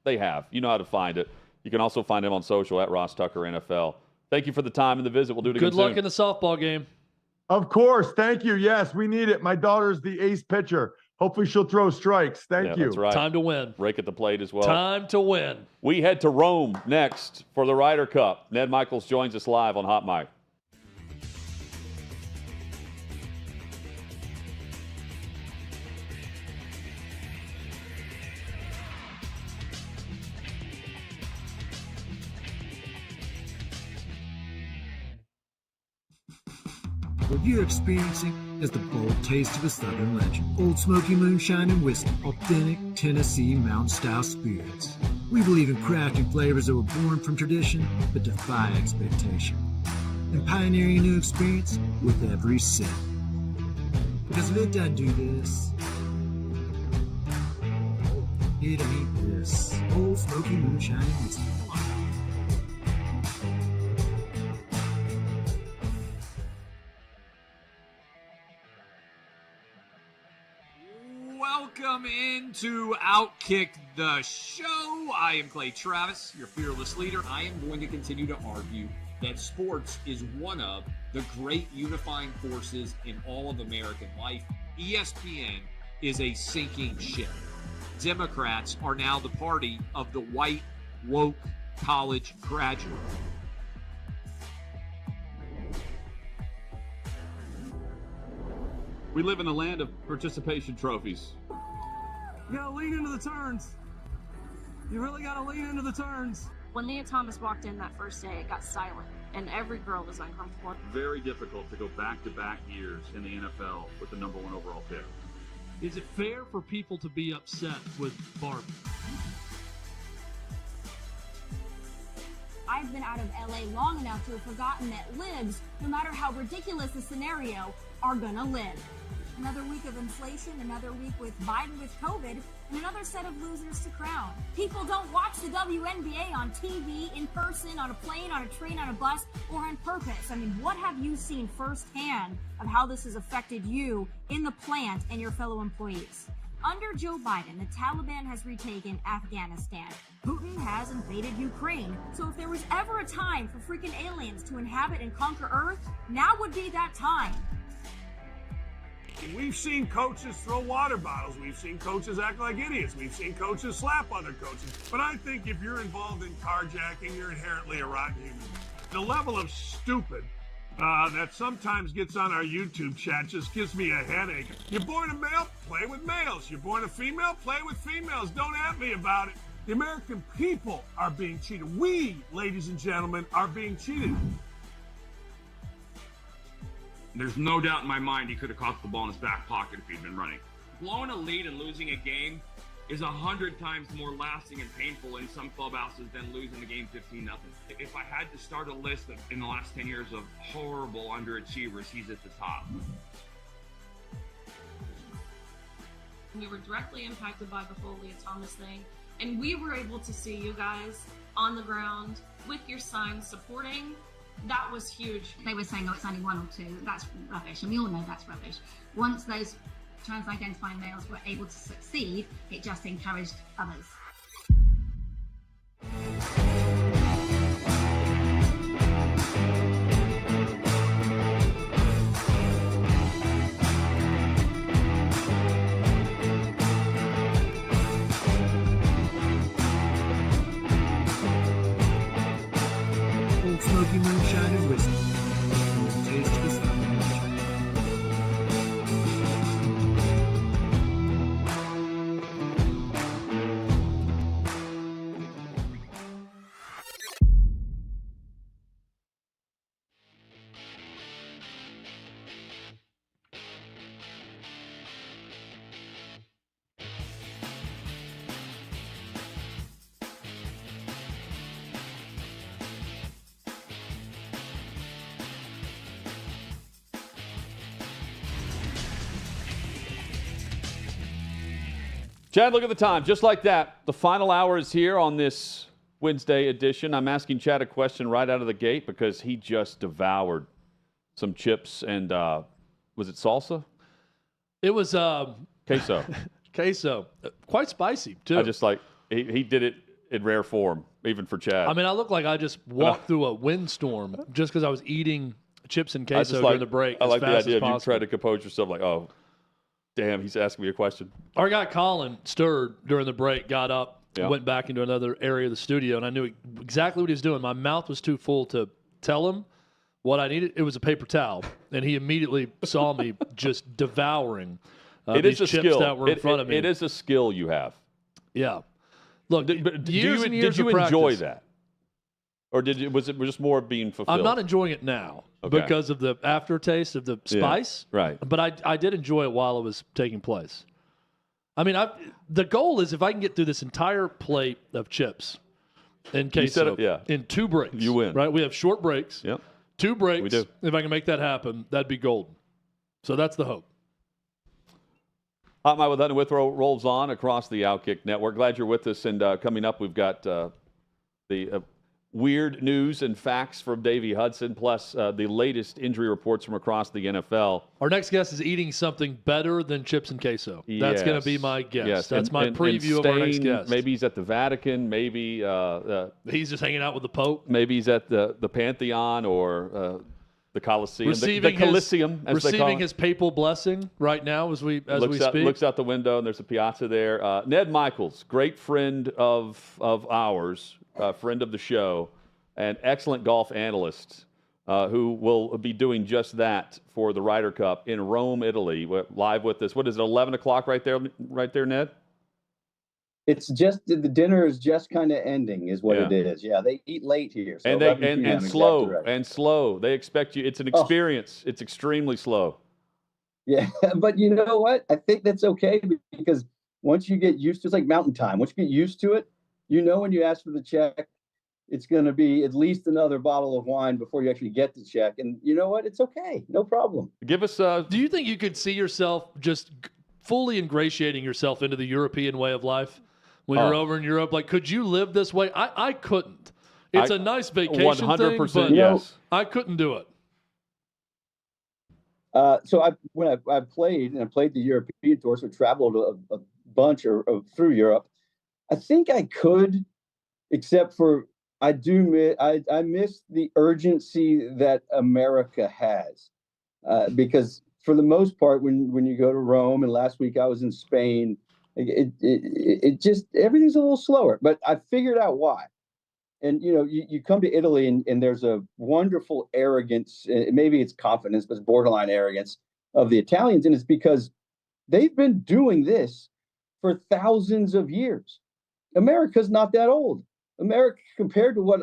they have. You know how to find it. You can also find him on social at Ross Tucker NFL. Thank you for the time and the visit. We'll do it again soon. Good luck soon. in the softball game. Of course. Thank you. Yes, we need it. My daughter's the ace pitcher. Hopefully she'll throw strikes. Thank you. That's right. Time to win. Rake at the plate as well. Time to win. We head to Rome next for the Ryder Cup. Ned Michaels joins us live on Hot Mic. What you're experiencing is the bold taste of a Southern legend. Old Smoky Moonshine and Whiskey, authentic Tennessee mountain-style spirits. We believe in crafting flavors that were born from tradition but defy expectation, and pioneering a new experience with every sip. Because if it doesn't do this, it ain't this. Old Smoky Moonshine and Whiskey. Welcome into OutKick the show. I am Clay Travis, your fearless leader. I am going to continue to argue that sports is one of the great unifying forces in all of American life. ESPN is a sinking ship. Democrats are now the party of the white, woke college graduate. We live in a land of participation trophies. You gotta lean into the turns. You really gotta lean into the turns. When Leah Thomas walked in that first day, it got silent, and every girl was uncomfortable. Very difficult to go back-to-back years in the NFL with the number one overall pick. Is it fair for people to be upset with Barbie? I've been out of LA long enough to have forgotten that libs, no matter how ridiculous the scenario, are gonna live. Another week of inflation, another week with Biden with COVID, and another set of losers to crown. People don't watch the WNBA on TV, in person, on a plane, on a train, on a bus, or on purpose. I mean, what have you seen firsthand of how this has affected you in the plant and your fellow employees? Under Joe Biden, the Taliban has retaken Afghanistan. Putin has invaded Ukraine. So if there was ever a time for freaking aliens to inhabit and conquer Earth, now would be that time. We've seen coaches throw water bottles. We've seen coaches act like idiots. We've seen coaches slap other coaches. But I think if you're involved in carjacking, you're inherently a rotten human. The level of stupid that sometimes gets on our YouTube chat just gives me a headache. You're born a male, play with males. You're born a female, play with females. Don't at me about it. The American people are being cheated. We, ladies and gentlemen, are being cheated. There's no doubt in my mind he could have caught the ball in his back pocket if he'd been running. Blowing a lead and losing a game is 100 times more lasting and painful in some clubhouses than losing the game 15-0. If I had to start a list in the last 10 years of horrible underachievers, he's at the top. We were directly impacted by the whole Leah Thomas thing, and we were able to see you guys on the ground with your signs supporting. That was huge. They were saying, oh, it's only one or two. That's rubbish, and we all know that's rubbish. Once those trans-identifying males were able to succeed, it just encouraged others. Old Smoky Moonshine and Whiskey. Taste of the Southern legend. Chad, look at the time. Just like that, the final hour is here on this Wednesday edition. I'm asking Chad a question right out of the gate because he just devoured some chips and was it salsa? It was queso. Queso. Quite spicy, too. I just he did it in rare form, even for Chad. I mean, I look like I just walked through a windstorm just because I was eating chips and queso during the break. I like the idea of you you trying to compose yourself like, oh, damn, he's asking me a question. Our guy Colin stirred during the break, got up, went back into another area of the studio, and I knew exactly what he was doing. My mouth was too full to tell him what I needed. It was a paper towel, and he immediately saw me just devouring these chips that were in front of me. It is a skill you have. Yeah. Look, did you enjoy that? Or was it just more of being fulfilled? I'm not enjoying it now because of the aftertaste of the spice. Yeah, right. But I did enjoy it while it was taking place. I mean, the goal is if I can get through this entire plate of chips in queso in 2 breaks. You win. Right? We have short breaks. Yep. 2 breaks. We do. If I can make that happen, that'd be golden. So that's the hope. Hot Mike with Hutton Withrow rolls on across the OutKick network. Glad you're with us. And coming up, we've got the weird news and facts from Davey Hudson, plus the latest injury reports from across the NFL. Our next guest is eating something better than chips and queso. That's going to be my guess. Yes. That's my preview of our next guest. Maybe he's at the Vatican. Maybe he's just hanging out with the Pope. Maybe he's at the Pantheon or the Coliseum. Receiving the Coliseum, as they call it. His papal blessing right now as we speak. Looks out the window, and there's a piazza there. Ned Michaels, great friend of ours, friend of the show, and excellent golf analyst who will be doing just that for the Ryder Cup in Rome, Italy, live with us. What is it, 11 o'clock right there, Ned? It's just the dinner is just kind of ending, is what it is. Yeah, they eat late here, so and slow. They expect you. It's an experience. It's extremely slow. Yeah, but you know what? I think that's okay because once you get used to, it's like mountain time. Once you get used to it, when you ask for the check, it's going to be at least another bottle of wine before you actually get the check. And you know what? It's okay. No problem. Give us. Do you think you could see yourself just fully ingratiating yourself into the European way of life? When you're over in Europe, like, could you live this way? I couldn't. It's a nice vacation 100%, thing, but yes. I couldn't do it. So when I played the European tour, so traveled a bunch through Europe. I think I could, except for I miss the urgency that America has, because for the most part, when you go to Rome, and last week I was in Spain. It just everything's a little slower, but I figured out why. And you come to Italy and there's a wonderful arrogance, maybe it's confidence, but it's borderline arrogance of the Italians, and it's because they've been doing this for thousands of years. America's not that old. America, compared to what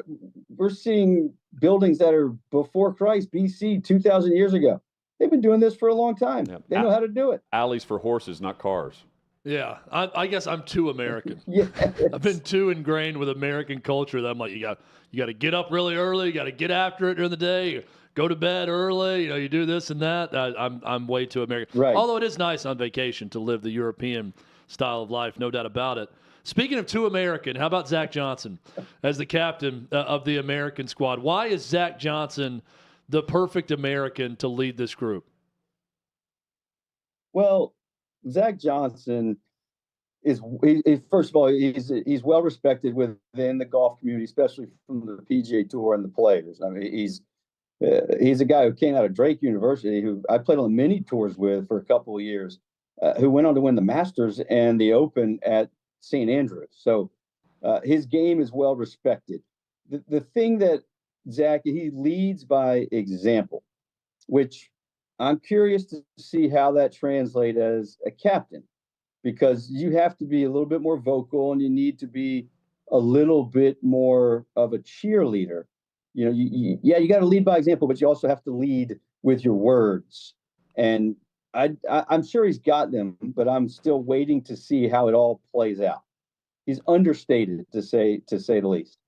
we're seeing, buildings that are before Christ, BC, 2,000 years ago, they've been doing this for a long time. Yeah. They know how to do it. Alleys for horses, not cars. Yeah, I guess I'm too American. Yes. I've been too ingrained with American culture that I'm like, you got to get up really early, you got to get after it during the day, go to bed early, you do this and that. I'm way too American. Right. Although it is nice on vacation to live the European style of life, no doubt about it. Speaking of too American, how about Zach Johnson as the captain of the American squad? Why is Zach Johnson the perfect American to lead this group? Well, Zach Johnson is first of all, he's well respected within the golf community, especially from the PGA Tour and the players. I mean, he's a guy who came out of Drake University, who I played on mini tours with for a couple of years, who went on to win the Masters and the Open at St. Andrews. So his game is well respected. The thing that Zach, he leads by example, which I'm curious to see how that translates as a captain, because you have to be a little bit more vocal and you need to be a little bit more of a cheerleader. You got to lead by example, but you also have to lead with your words. And I'm sure he's got them, but I'm still waiting to see how it all plays out. He's understated, to say the least.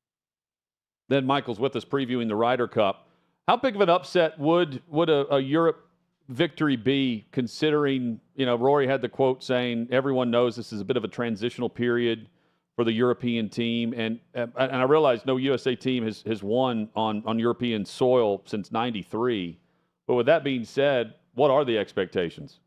Then Michael's with us previewing the Ryder Cup. How big of an upset would a Europe victory be, considering, Rory had the quote saying everyone knows this is a bit of a transitional period for the European team, and I realize no USA team has won on European soil since '93. But with that being said, what are the expectations?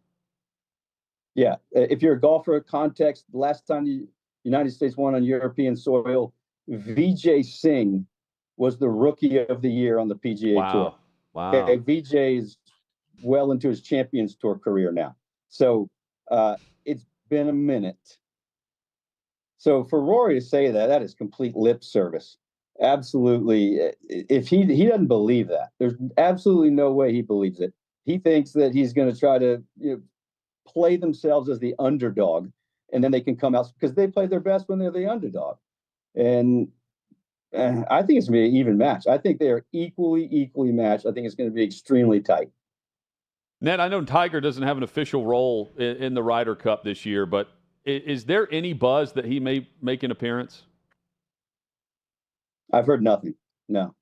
Yeah, if you're a golfer, context, the last time the United States won on European soil, Vijay Singh was the rookie of the year on the PGA Tour. Wow. Okay, Vijay is well into his Champions Tour career now. So it's been a minute. So for Rory to say that is complete lip service. Absolutely. If he doesn't believe that, there's absolutely no way he believes it. He thinks that he's going to try to play themselves as the underdog, and then they can come out because they play their best when they're the underdog. And I think it's going to be an even match. I think they are equally matched. I think it's going to be extremely tight. Ned, I know Tiger doesn't have an official role in the Ryder Cup this year, but is there any buzz that he may make an appearance? I've heard nothing. No.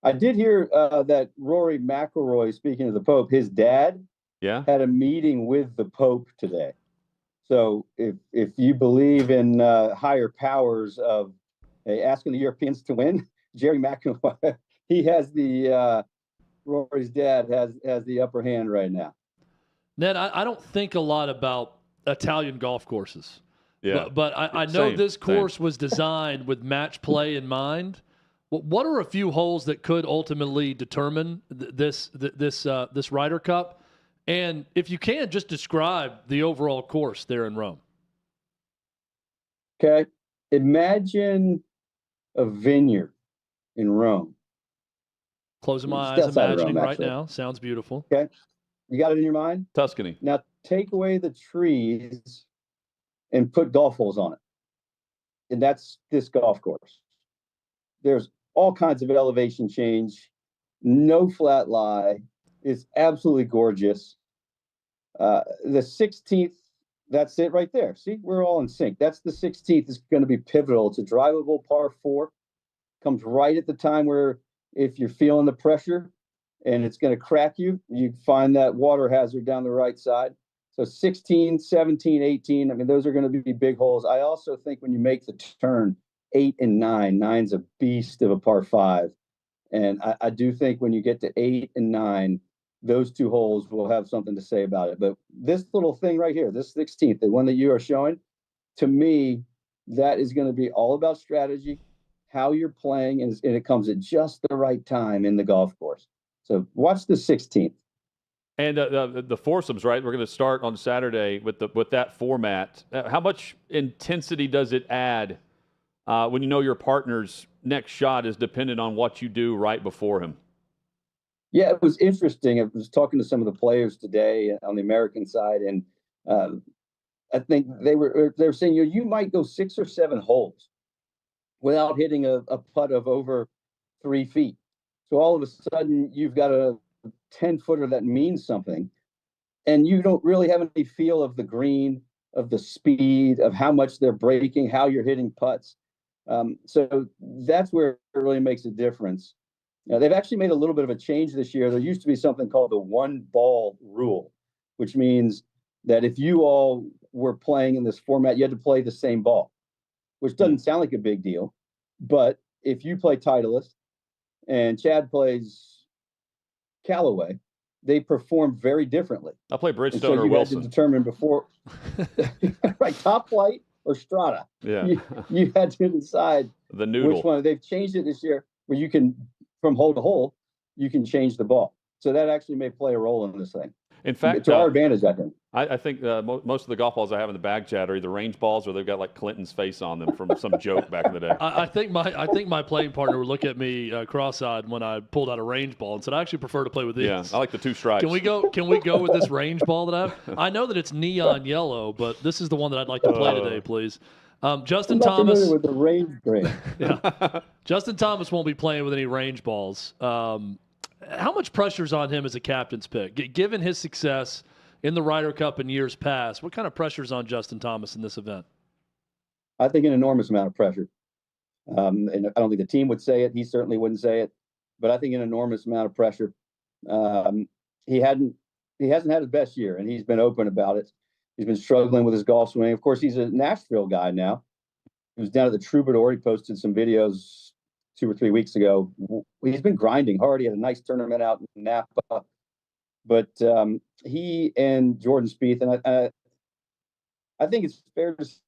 I did hear that Rory McIlroy, speaking of the Pope, his dad had a meeting with the Pope today. So if you believe in higher powers of asking the Europeans to win, Jerry McIlroy, he has the Rory's dad has the upper hand right now. Ned, I don't think a lot about Italian golf courses. Yeah. But I know this course was designed with match play in mind. What are a few holes that could ultimately determine this Ryder Cup? And if you can, just describe the overall course there in Rome. Okay. Imagine a vineyard in Rome. Closing my eyes, imagining right now. Sounds beautiful. Okay. You got it in your mind? Tuscany. Now take away the trees and put golf holes on it. And that's this golf course. There's all kinds of elevation change, no flat lie. It's absolutely gorgeous. The 16th, that's it right there. See, we're all in sync. That's the 16th is going to be pivotal. It's a drivable par 4. Comes right at the time where if you're feeling the pressure and it's going to crack you, you find that water hazard down the right side. So 16, 17, 18, I mean, those are going to be big holes. I also think when you make the turn, 8 and 9, 9's a beast of a par 5. And I do think when you get to 8 and 9, those two holes will have something to say about it. But this little thing right here, this 16th, the one that you are showing, to me, that is going to be all about strategy, how you're playing, and it comes at just the right time in the golf course. So watch the 16th. And the foursomes, right? We're going to start on Saturday with that format. How much intensity does it add when you know your partner's next shot is dependent on what you do right before him? Yeah, it was interesting. I was talking to some of the players today on the American side, and I think they were saying you might go 6 or 7 holes without hitting a putt of over 3 feet. So all of a sudden, you've got a 10-footer that means something, and you don't really have any feel of the green, of the speed, of how much they're breaking, how you're hitting putts. So that's where it really makes a difference. Now, they've actually made a little bit of a change this year. There used to be something called the 1-ball rule, which means that if you all were playing in this format, you had to play the same ball, which doesn't sound like a big deal. But if you play Titleist and Chad plays Callaway, they perform very differently. I'll play Bridgestone so or you Wilson. had to determine before, right? Top Flight or Strata. Yeah. You had to decide the noodle. Which one. They've changed it this year where you can, from hole to hole, you can change the ball. So that actually may play a role in this thing. In fact, to our advantage, I think. I think most of the golf balls I have in the bag, Chad, are either range balls or they've got like Clinton's face on them from some joke back in the day. I think my playing partner would look at me cross-eyed when I pulled out a range ball and said, "I actually prefer to play with these." Yeah, I like the 2 stripes. Can we go with this range ball that I have? I know that it's neon yellow, but this is the one that I'd like to play today, please. Justin Thomas with the range grade. Yeah, Justin Thomas won't be playing with any range balls. How much pressure's on him as a captain's pick, given his success in the Ryder Cup in years past? What kind of pressure's on Justin Thomas in this event? I think an enormous amount of pressure. And I don't think the team would say it. He certainly wouldn't say it. But I think an enormous amount of pressure. He he hasn't had his best year, and he's been open about it. He's been struggling with his golf swing. Of course, he's a Nashville guy now. He was down at the Troubadour. He posted some videos 2 or 3 weeks ago. He's been grinding hard. He had a nice tournament out in Napa. But he and Jordan Spieth, and I think it's fair to say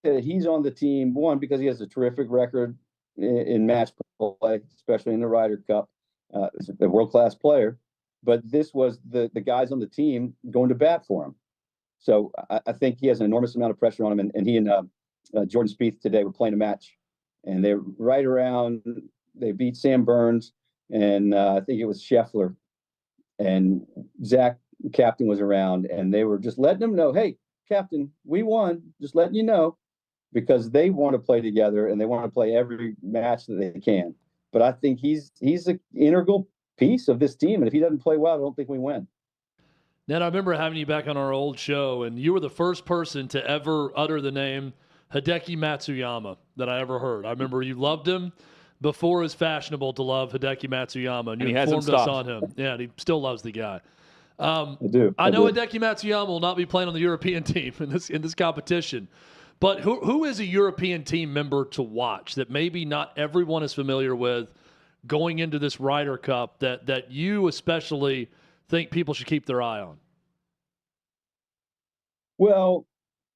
that he's on the team, one, because he has a terrific record in match play, especially in the Ryder Cup. He's a world-class player. But this was the guys on the team going to bat for him. So I think he has an enormous amount of pressure on him. And he and Jordan Spieth today were playing a match. And they're right around, they beat Sam Burns, and I think it was Scheffler. And Zach, captain, was around, and they were just letting him know, hey, captain, we won, just letting you know, because they want to play together and they want to play every match that they can. But I think he's an integral piece of this team, and if he doesn't play well, I don't think we win. Ned, I remember having you back on our old show, and you were the first person to ever utter the name Hideki Matsuyama that I ever heard. I remember you loved him before it was fashionable to love Hideki Matsuyama, and you informed us on him. Yeah, and he still loves the guy. I know Hideki Matsuyama will not be playing on the European team in this competition, but who is a European team member to watch that maybe not everyone is familiar with going into this Ryder Cup that you especially think people should keep their eye on? Well,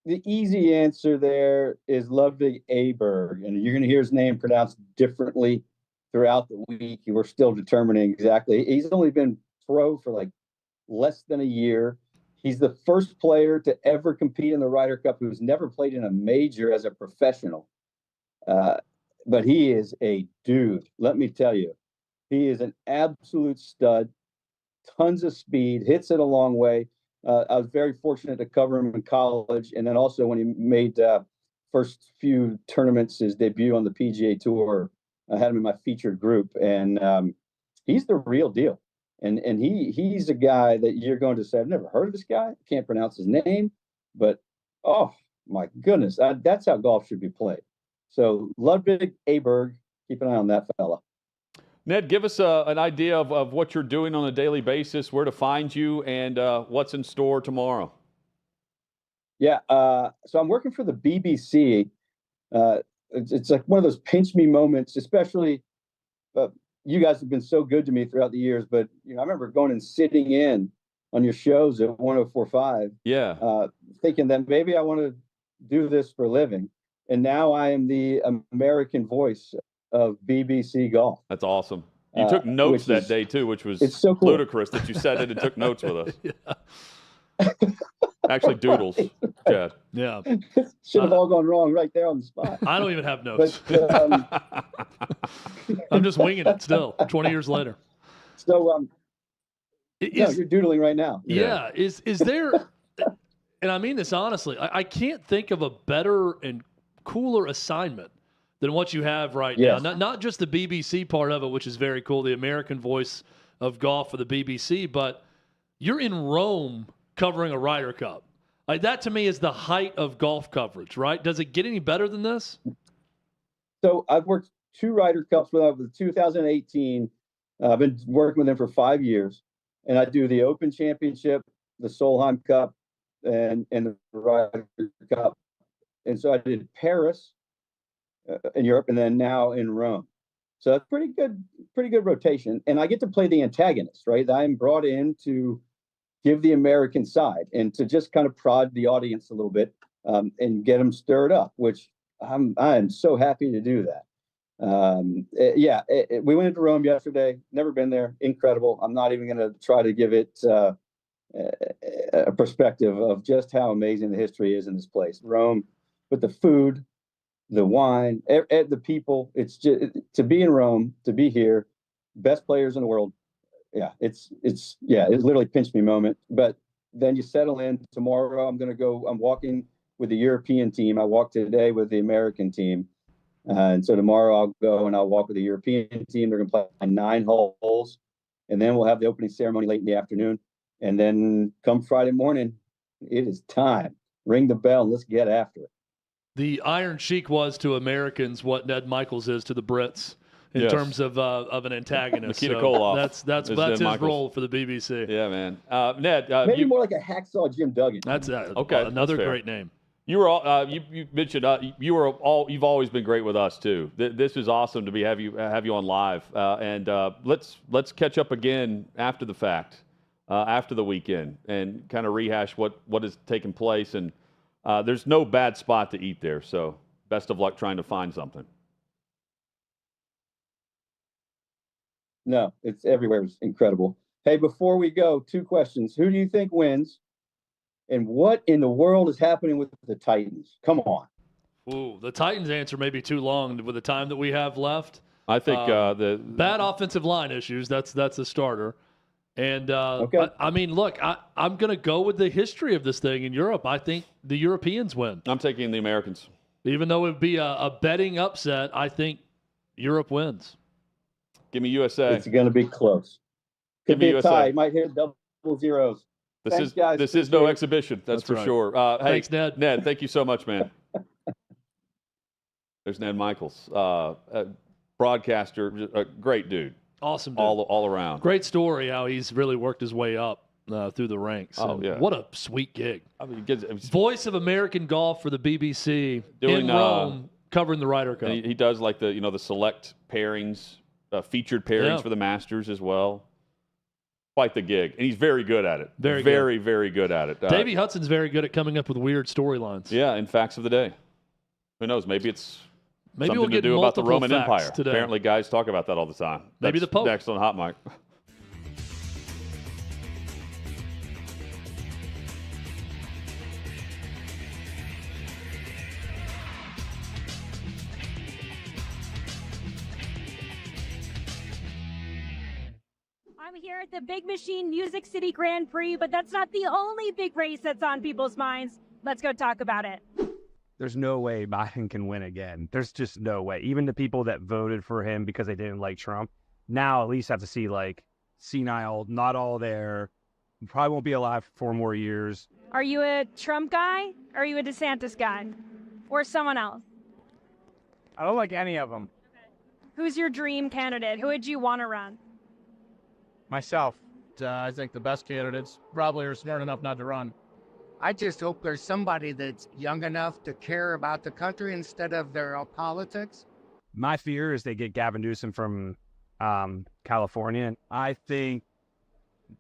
the easy answer there is Ludwig Aberg, and you're going to hear his name pronounced differently throughout the week. We're still determining exactly. He's only been pro for like less than a year. He's the first player to ever compete in the Ryder Cup who's never played in a major as a professional. But he is a dude, let me tell you. He is an absolute stud, tons of speed, hits it a long way. I was very fortunate to cover him in college, and then also when he made first few tournaments, his debut on the PGA Tour, I had him in my featured group, and he's the real deal. And he's a guy that you're going to say, I've never heard of this guy. I can't pronounce his name, but oh my goodness, that's how golf should be played. So Ludwig Aberg, keep an eye on that fella. Ned, give us an idea of what you're doing on a daily basis, where to find you, and what's in store tomorrow. Yeah, so I'm working for the BBC. It's like one of those pinch me moments, especially you guys have been so good to me throughout the years. But I remember going and sitting in on your shows at 104.5. Yeah, thinking that maybe I want to do this for a living, and now I am the American voice of BBC Golf. That's awesome. You took notes that day too, which was so cool. Ludicrous that you sat in and took notes with us. Yeah. Actually, doodles, Chad. Yeah. Should have all gone wrong right there on the spot. I don't even have notes. But, I'm just winging it still, 20 years later. So, you're doodling right now. Yeah. Is there, and I mean this honestly, I can't think of a better and cooler assignment than what you have right now. Not just the BBC part of it, which is very cool, the American voice of golf for the BBC, but you're in Rome covering a Ryder Cup. Like that to me is the height of golf coverage, right? Does it get any better than this? So I've worked 2 Ryder Cups with 2018. I've been working with them for 5 years, and I do the Open Championship, the Solheim Cup, and the Ryder Cup. And so I did Paris in Europe, and then now in Rome. So it's pretty good rotation. And I get to play the antagonist, right? I'm brought in to give the American side and to just kind of prod the audience a little bit and get them stirred up, which I'm so happy to do that. We went into Rome yesterday. Never been there. Incredible. I'm not even going to try to give it a perspective of just how amazing the history is in this place. Rome, but the food, the wine, the people, it's just to be in Rome, to be here, best players in the world. Yeah, it's literally pinch me moment. But then you settle in. Tomorrow I'm walking with the European team. I walked today with the American team. And so tomorrow I'll go and I'll walk with the European team. They're going to play 9 holes. And then we'll have the opening ceremony late in the afternoon. And then come Friday morning, it is time. Ring the bell and let's get after it. The Iron Sheik was to Americans what Ned Michaels is to the Brits in Yes. terms of an antagonist. Nikita So Koloff that's is his Ned Michaels. role for the BBC. Yeah, man. Ned, Maybe more like a hacksaw Jim Duggan. That's okay. another That's fair. great name. You were all, you mentioned you've always been great with us too. This is awesome to have you on live, and let's catch up again after the fact, after the weekend, and kind of rehash what has taken place. And there's no bad spot to eat there, so best of luck trying to find something. No, it's everywhere. It's incredible. Hey, before we go, 2 questions. Who do you think wins? And what in the world is happening with the Titans? Come on. Ooh, the Titans answer may be too long with the time that we have left. I think the bad offensive line issues. That's a starter. And Okay. I mean, look, I'm going to go with the history of this thing in Europe. I think the Europeans win. I'm taking the Americans. Even though it would be a betting upset, I think Europe wins. Give me USA. It's going to be close. Give Could me be a USA. tie. It might hit double zeros. Thanks, guys. This is no exhibition. That's for right. sure. Hey, Thanks, Ned. Ned, thank you so much, man. There's Ned Michaels, broadcaster, a great dude. Awesome dude. All around. Great story how he's really worked his way up through the ranks. Oh, And yeah. What a sweet gig. I mean, Voice of American golf for the BBC Doing, in Rome, covering the Ryder Cup. and he does like the select pairings, featured pairings Yeah. for the Masters as well. Quite the gig, and he's very good at it. Very good at it. Davey Hudson's very good at coming up with weird storylines. Yeah, and facts of the day. Who knows? Maybe it's Maybe something we'll to get do about the multiple Roman facts Empire. today. Apparently, guys talk about that all the time. Maybe That's the Pope. Next on Hot Mic. I'm here at the Big Machine Music City Grand Prix, but that's not the only big race that's on people's minds. Let's go talk about it. There's no way Biden can win again. There's just no way. Even the people that voted for him because they didn't like Trump, now at least have to see like senile, not all there. Probably won't be alive for 4 more years. Are you a Trump guy? Or are you a DeSantis guy? Or someone else? I don't like any of them. Who's your dream candidate? Who would you want to run? Myself. I think the best candidates probably are smart enough not to run. I just hope there's somebody that's young enough to care about the country instead of their politics. My fear is they get Gavin Newsom from California. And I think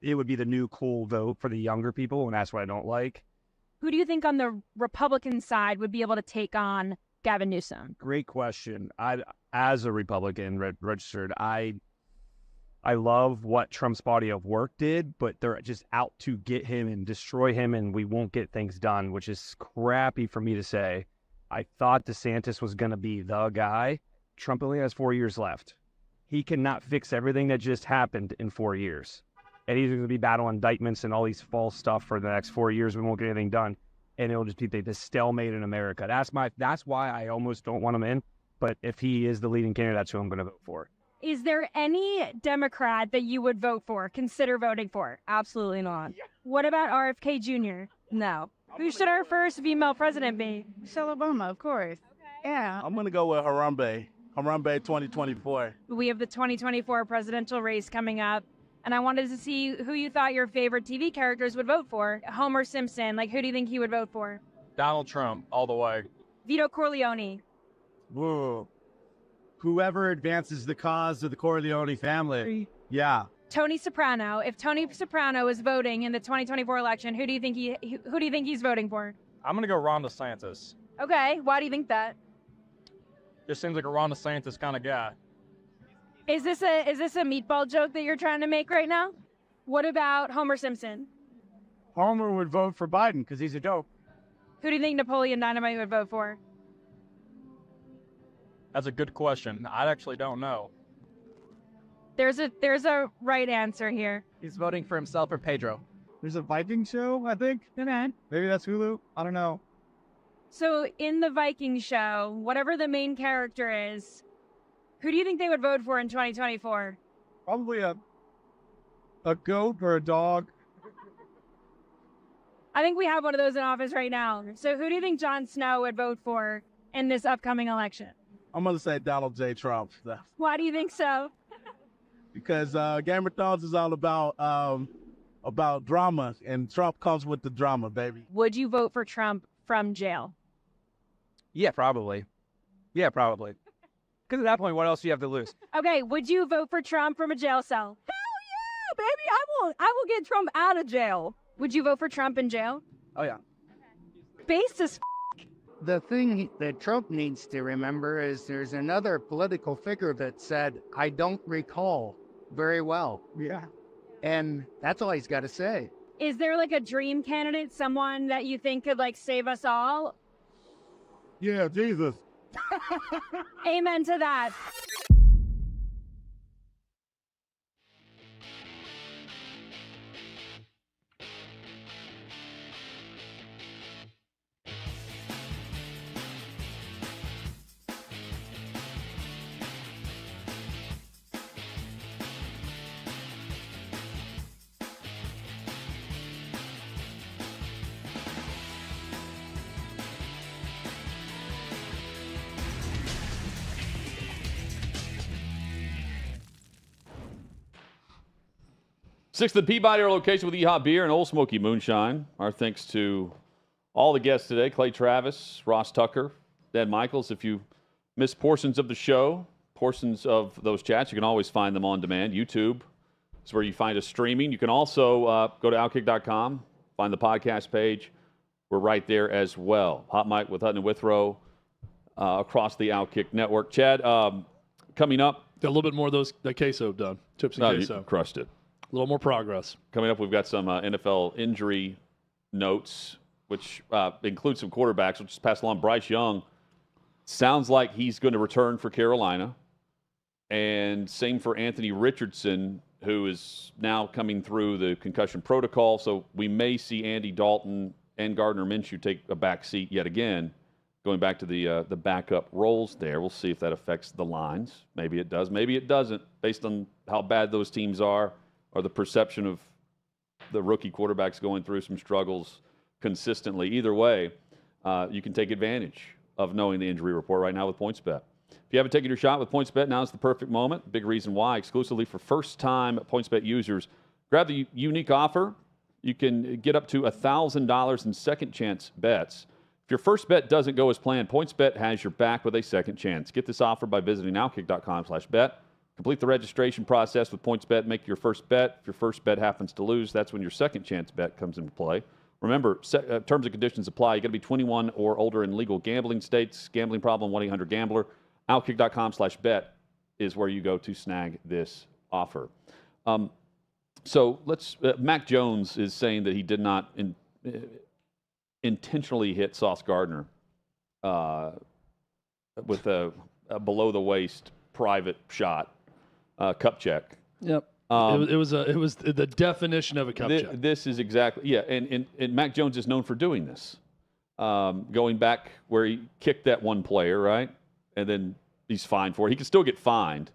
it would be the new cool vote for the younger people, and that's what I don't like. Who do you think on the Republican side would be able to take on Gavin Newsom? Great question. As a Republican registered, I love what Trump's body of work did, but they're just out to get him and destroy him, and we won't get things done, which is crappy for me to say. I thought DeSantis was going to be the guy. Trump only has 4 years left. He cannot fix everything that just happened in 4 years. And he's going to be battling indictments and all these false stuff for the next 4 years. We won't get anything done. And it'll just be this stalemate in America. That's why I almost don't want him in. But if he is the leading candidate, that's who I'm going to vote for. Is there any Democrat that you would vote for, consider voting for? Absolutely not. What about RFK Jr.? No. Who should our first female president be? Michelle Obama, of course. Yeah. I'm going to go with Harambe 2024. We have the 2024 presidential race coming up, and I wanted to see who you thought your favorite TV characters would vote for. Homer Simpson, like who do you think he would vote for? Donald Trump, all the way. Vito Corleone. Whoa. Whoever advances the cause of the Corleone family. Yeah. Tony Soprano. If Tony Soprano is voting in the 2024 election, who do you think he's voting for? I'm going to go Ron DeSantis. Okay, why do you think that? Just seems like a Ron DeSantis kind of guy. Is this a meatball joke that you're trying to make right now? What about Homer Simpson? Homer would vote for Biden because he's a dope. Who do you think Napoleon Dynamite would vote for? That's a good question. I actually don't know. There's a right answer here. He's voting for himself or Pedro. There's a Viking show, I think. Okay. Maybe that's Hulu. I don't know. So in the Viking show, whatever the main character is, who do you think they would vote for in 2024? Probably a goat or a dog. I think we have one of those in office right now. So who do you think Jon Snow would vote for in this upcoming election? I'm going to say Donald J. Trump. Why do you think so? Because Game of Thrones is all about drama, and Trump comes with the drama, baby. Would you vote for Trump from jail? Yeah, probably. Yeah, probably. Because at that point, what else do you have to lose? Okay, would you vote for Trump from a jail cell? Yeah, baby, I will get Trump out of jail. Would you vote for Trump in jail? Oh, yeah. Based as The thing that Trump needs to remember is there's another political figure that said, I don't recall very well. Yeah. And that's all he's got to say. Is there like a dream candidate, someone that you think could like save us all? Yeah, Jesus. Amen to that. Sixth and Peabody, our location with Yeehaw Beer and Old Smoky Moonshine. Our thanks to all the guests today, Clay Travis, Ross Tucker, Dan Michaels. If you missed portions of the show, portions of those chats, you can always find them on demand. YouTube is where you find us streaming. You can also go to OutKick.com, find the podcast page. We're right there as well. Hot Mic with Hutton and Withrow across the OutKick network. Chad, coming up. Got a little bit more of those that queso done. Chips and queso. You crushed it. A little more progress. Coming up, we've got some NFL injury notes, which include some quarterbacks. We'll just pass along. Bryce Young sounds like he's going to return for Carolina. And same for Anthony Richardson, who is now coming through the concussion protocol. So we may see Andy Dalton and Gardner Minshew take a back seat yet again, going back to the backup roles there. We'll see if that affects the lines. Maybe it does. Maybe it doesn't, based on how bad those teams are, or the perception of the rookie quarterbacks going through some struggles consistently. Either way, you can take advantage of knowing the injury report right now with PointsBet. If you haven't taken your shot with PointsBet, now is the perfect moment. Big reason why. Exclusively for first-time PointsBet users, grab the unique offer. You can get up to $1,000 in second-chance bets. If your first bet doesn't go as planned, PointsBet has your back with a second chance. Get this offer by visiting OutKick.com/bet. Complete the registration process with PointsBet. Make your first bet. If your first bet happens to lose, that's when your second chance bet comes into play. Remember, terms and conditions apply. You got to be 21 or older in legal gambling states. Gambling problem, 1-800-GAMBLER. OutKick.com/bet is where you go to snag this offer. So let's. Mac Jones is saying that he did not intentionally hit Sauce Gardner with a below the waist private shot. Cup check. Yep. It was the definition of a cup check. This is exactly and Mac Jones is known for doing this. Going back where he kicked that one player, right, and then he's fined for it. He can still get fined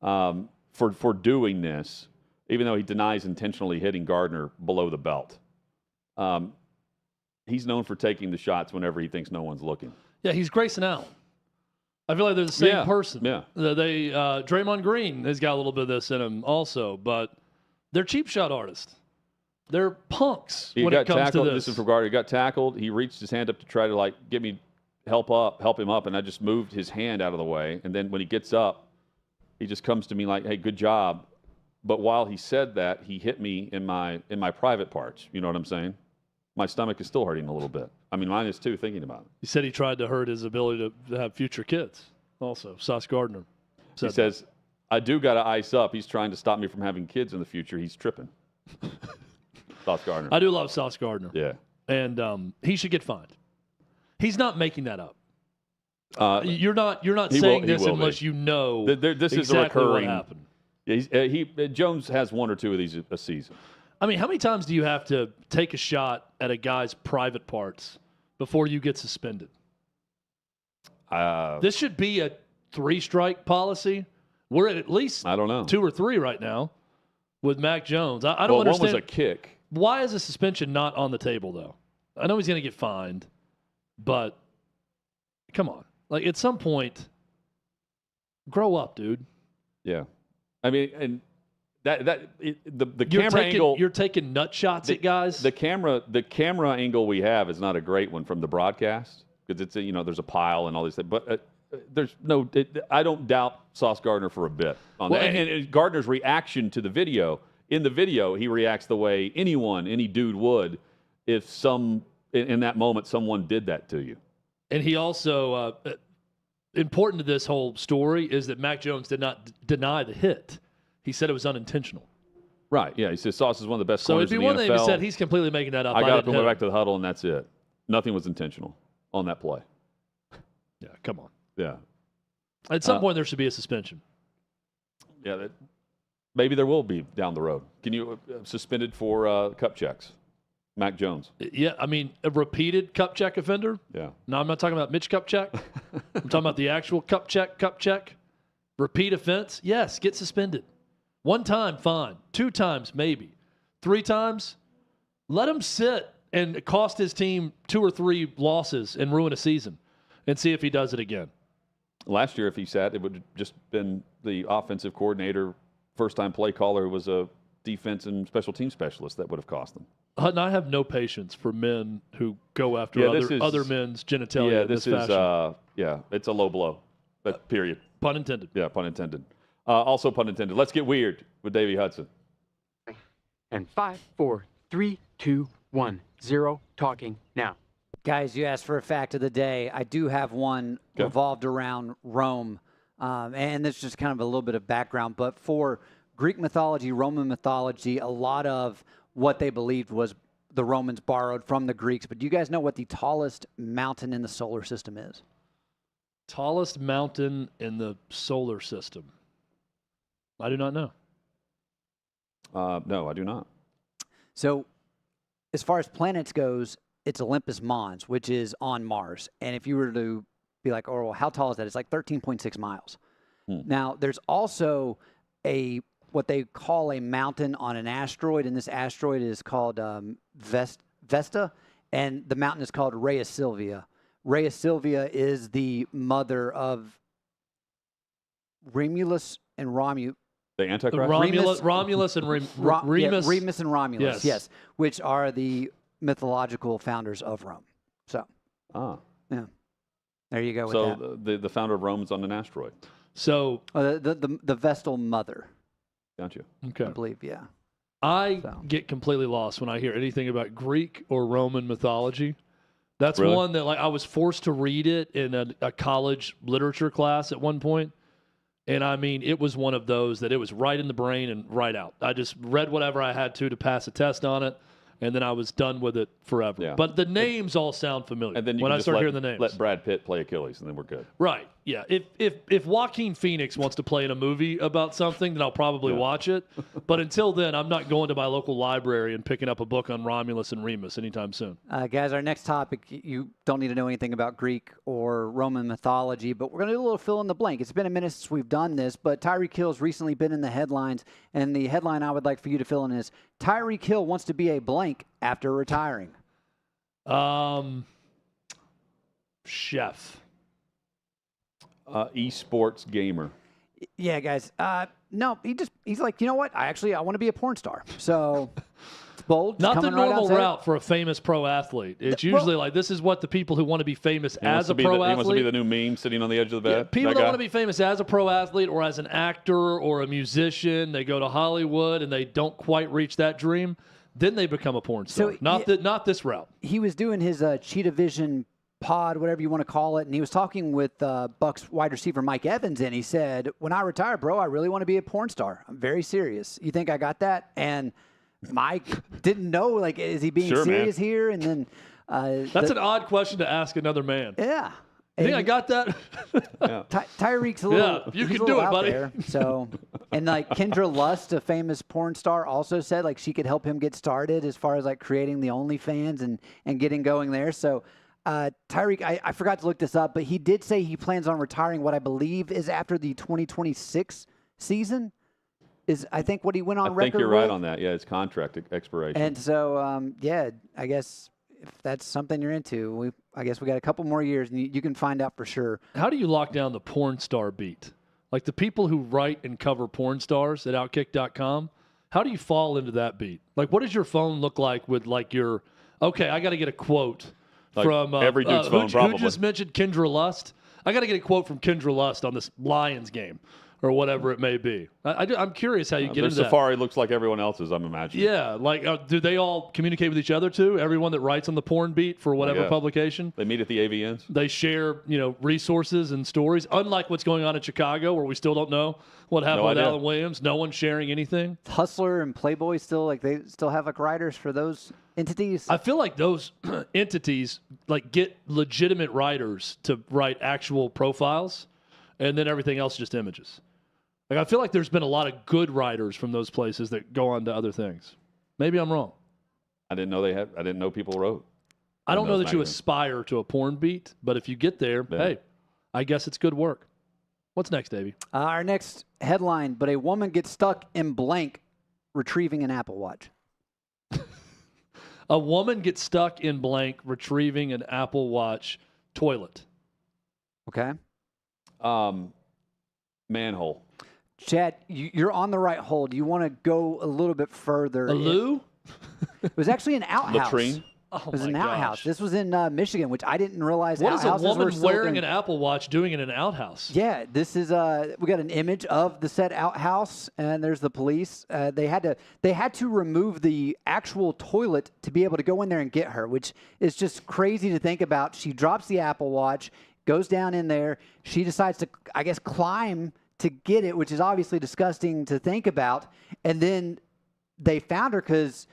for doing this, even though he denies intentionally hitting Gardner below the belt. He's known for taking the shots whenever he thinks no one's looking. Yeah, he's Grayson Allen. I feel like they're the same person. Yeah. Draymond Green has got a little bit of this in him also, but they're cheap shot artists. They're punks when it comes to this. This is from Gardner. He got tackled. He reached his hand up to try to help him up, and I just moved his hand out of the way. And then when he gets up, he just comes to me like, "Hey, good job." But while he said that, he hit me in my private parts. You know what I'm saying? My stomach is still hurting a little bit. I mean, mine is too, thinking about it. He said he tried to hurt his ability to have future kids also. Sauce Gardner He says, I do got to ice up. He's trying to stop me from having kids in the future. He's tripping. Sauce Gardner. I do love Sauce Gardner. Yeah. And he should get fined. He's not making that up. You're not saying this unless you know this exactly is a recurring. What happened. Yeah, Jones has one or two of these a season. I mean, how many times do you have to take a shot at a guy's private parts before you get suspended? This should be a 3-strike policy. We're at least I don't know 2 or 3 right now with Mac Jones. I don't understand. One was a kick. Why is a suspension not on the table, though? I know he's going to get fined, but come on. Like, at some point, Grow up, dude. Yeah. I mean, and the You're camera angle. You're taking nut shots at guys. The camera angle we have is not a great one from the broadcast because it's there's a pile and all these things. But there's no. I don't doubt Sauce Gardner for a bit on that. And Gardner's reaction to the video. In the video, he reacts the way any dude would if in that moment someone did that to you. And he also important to this whole story is that Mac Jones did not deny the hit. He said it was unintentional. Right, yeah. He says Sauce is one of the best So corners it'd be in the one NFL. thing if he said he's completely making that up. I got up and went back to the huddle, and that's it. Nothing was intentional on that play. Yeah, come on. Yeah. At some point, there should be a suspension. Yeah, maybe there will be down the road. Can you suspended for cup checks? Mac Jones. Yeah, I mean, a repeated cup check offender? Yeah. No, I'm not talking about Mitch cup check. I'm talking about the actual cup check. Repeat offense? Yes, get suspended. 1 time, fine. 2 times, maybe. 3 times, let him sit and cost his team 2 or 3 losses and ruin a season and see if he does it again. Last year, if he sat, it would have just been the offensive coordinator, first-time play caller who was a defense and special team specialist that would have cost them. Hutton, I have no patience for men who go after other men's genitalia in this fashion. It's a low blow. But period. Pun intended. Yeah, pun intended. Also pun intended. Let's get weird with Davey Hudson. And 5, 4, 3, 2, 1, 0. Talking now. Guys, you asked for a fact of the day. I do have one revolved around Rome. And this is just kind of a little bit of background. But for Greek mythology, Roman mythology, a lot of what they believed was the Romans borrowed from the Greeks. But do you guys know what the tallest mountain in the solar system is? Tallest mountain in the solar system. I do not know. No, I do not. So as far as planets goes, it's Olympus Mons, which is on Mars. And if you were to be like, oh, well, how tall is that? It's like 13.6 miles. Now, there's also what they call a mountain on an asteroid, and this asteroid is called Vesta, and the mountain is called Rhea Silvia. Rhea Silvia is the mother of Romulus and Romulus. The Antichrist? Romulus and Remus. Remus and Romulus, yes, which are the mythological founders of Rome. So, yeah, there you go with that. So the founder of Rome is on an asteroid. So the Vestal mother. Gotcha. Okay. I believe, yeah. I get completely lost when I hear anything about Greek or Roman mythology. That's one that I was forced to read it in a college literature class at one point. And I mean, it was one of those that it was right in the brain and right out. I just read whatever I had to pass a test on it, and then I was done with it forever. Yeah. But the names all sound familiar. And then when I start hearing the names. Let Brad Pitt play Achilles, and then we're good. Right. Yeah. If Joaquin Phoenix wants to play in a movie about something, then I'll probably watch it. But until then, I'm not going to my local library and picking up a book on Romulus and Remus anytime soon. Guys, our next topic, you don't need to know anything about Greek or Roman mythology, but we're going to do a little fill in the blank. It's been a minute since we've done this, but Tyreek Hill's recently been in the headlines, and the headline I would like for you to fill in is, Tyreek Hill wants to be a blank after retiring. Chef. Esports gamer. Yeah, guys. No, he's like, you know what? I want to be a porn star. So it's bold. Not the normal route for a famous pro athlete. It's usually like this is what the people who want to be famous as a pro athlete. He wants to be the new meme sitting on the edge of the bed. Yeah, people that want to be famous as a pro athlete or as an actor or a musician, they go to Hollywood and they don't quite reach that dream. Then they become a porn star. So, not this route. He was doing his Cheetah Vision pod, whatever you want to call it, and he was talking with Bucs wide receiver Mike Evans, and he said, when I retire, bro, I really want to be a porn star. I'm very serious. You think I got that? And Mike didn't know, is he being serious here? And then that's an odd question to ask another man. Yeah. You think I got that? Tyreek's a little. Yeah, you can do it, buddy. There, so, and Kendra Lust, a famous porn star, also said she could help him get started as far as creating the OnlyFans and getting going there. So. Tyreek, I forgot to look this up, but he did say he plans on retiring what I believe is after the 2026 season. Is I think what he went on record with. I think you're right on that. Yeah, it's contract expiration. And so, I guess if that's something you're into, I guess we got a couple more years, and you can find out for sure. How do you lock down the porn star beat? Like the people who write and cover porn stars at OutKick.com, how do you fall into that beat? Like, what does your phone look like with like your, okay, I got to get a quote Like from every dude's phone, probably. Who just mentioned Kendra Lust? I got to get a quote from Kendra Lust on this Lions game or whatever it may be. I'm curious how you get into Safari looks like everyone else's, I'm imagining. Yeah, like do they all communicate with each other too? Everyone that writes on the porn beat for whatever publication? They meet at the AVNs? They share, resources and stories, unlike what's going on in Chicago where we still don't know what happened with Alan Williams. No one's sharing anything. Hustler and Playboy still, they still have like writers for those entities? I feel like those entities like get legitimate writers to write actual profiles, and then everything else just images. Like I feel like there's been a lot of good writers from those places that go on to other things. Maybe I'm wrong. I didn't know people wrote. I don't know that you aspire to a porn beat, but if you get there, hey, I guess it's good work. What's next, Davey? Our next headline, but a woman gets stuck in blank retrieving an Apple Watch. A woman gets stuck in blank retrieving an Apple Watch toilet. Okay. Manhole. Chad, you're on the right hole. Do you want to go a little bit further? A loo? It was actually an outhouse. Latrine? It was an outhouse. This was in Michigan, which I didn't realize. What is a woman wearing an Apple Watch doing in an outhouse? Yeah, this is we got an image of the said outhouse, and there's the police. They had to remove the actual toilet to be able to go in there and get her, which is just crazy to think about. She drops the Apple Watch, goes down in there. She decides to, I guess, climb to get it, which is obviously disgusting to think about. And then they found her because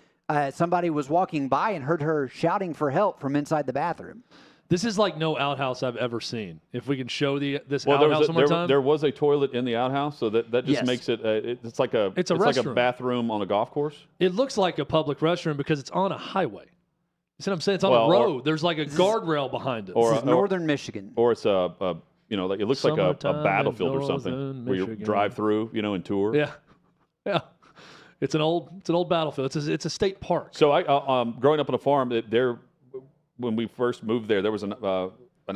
somebody was walking by and heard her shouting for help from inside the bathroom. This is like no outhouse I've ever seen. If we can show this outhouse one more time. There was a toilet in the outhouse, so that just makes it. It's like a bathroom on a golf course. It looks like a public restroom because it's on a highway. You see what I'm saying? It's on a road. There's like a guardrail behind it. This is northern Michigan. Or it's like it looks like a battlefield or something where you drive through, and tour. Yeah. It's an old battlefield. It's a state park. So I growing up on a farm, when we first moved there was an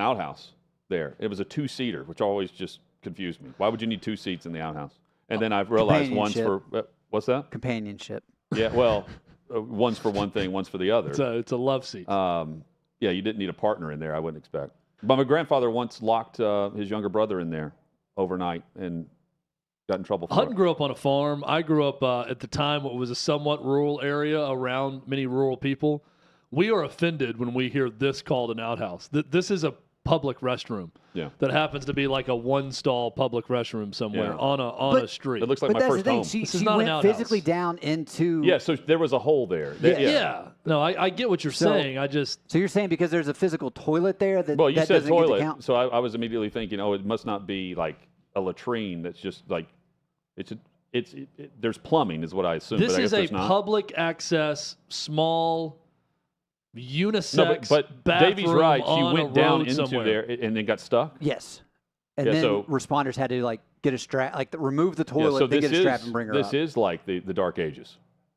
outhouse there. It was a 2-seater, which always just confused me. Why would you need 2 seats in the outhouse? And then I've realized one's for what's that? Companionship. Yeah, well, one's for one thing, one's for the other. It's a love seat. Yeah, you didn't need a partner in there, I wouldn't expect. But my grandfather once locked his younger brother in there overnight and got in trouble for Hutton it. grew up on a farm. I grew up at the time what was a somewhat rural area around many rural people. We are offended when we hear this called an outhouse. This is a public restroom that happens to be like a one-stall public restroom somewhere on a street. It looks like my first home. She not went an physically down into... Yeah, so there was a hole there. Yeah. No, I get what you're saying. So you're saying because there's a physical toilet there that Well, you that said doesn't get to toilet, count? so I was immediately thinking, it must not be like a latrine that's just like... There's plumbing is what I assume. This but I is guess a not. public access, small, unisex No, but bathroom Davey's right. She on went a down road into somewhere. there and then got stuck. Yes. And then responders had to get a strap, remove the toilet, so they get a strap and bring her up. This is like the Dark Ages.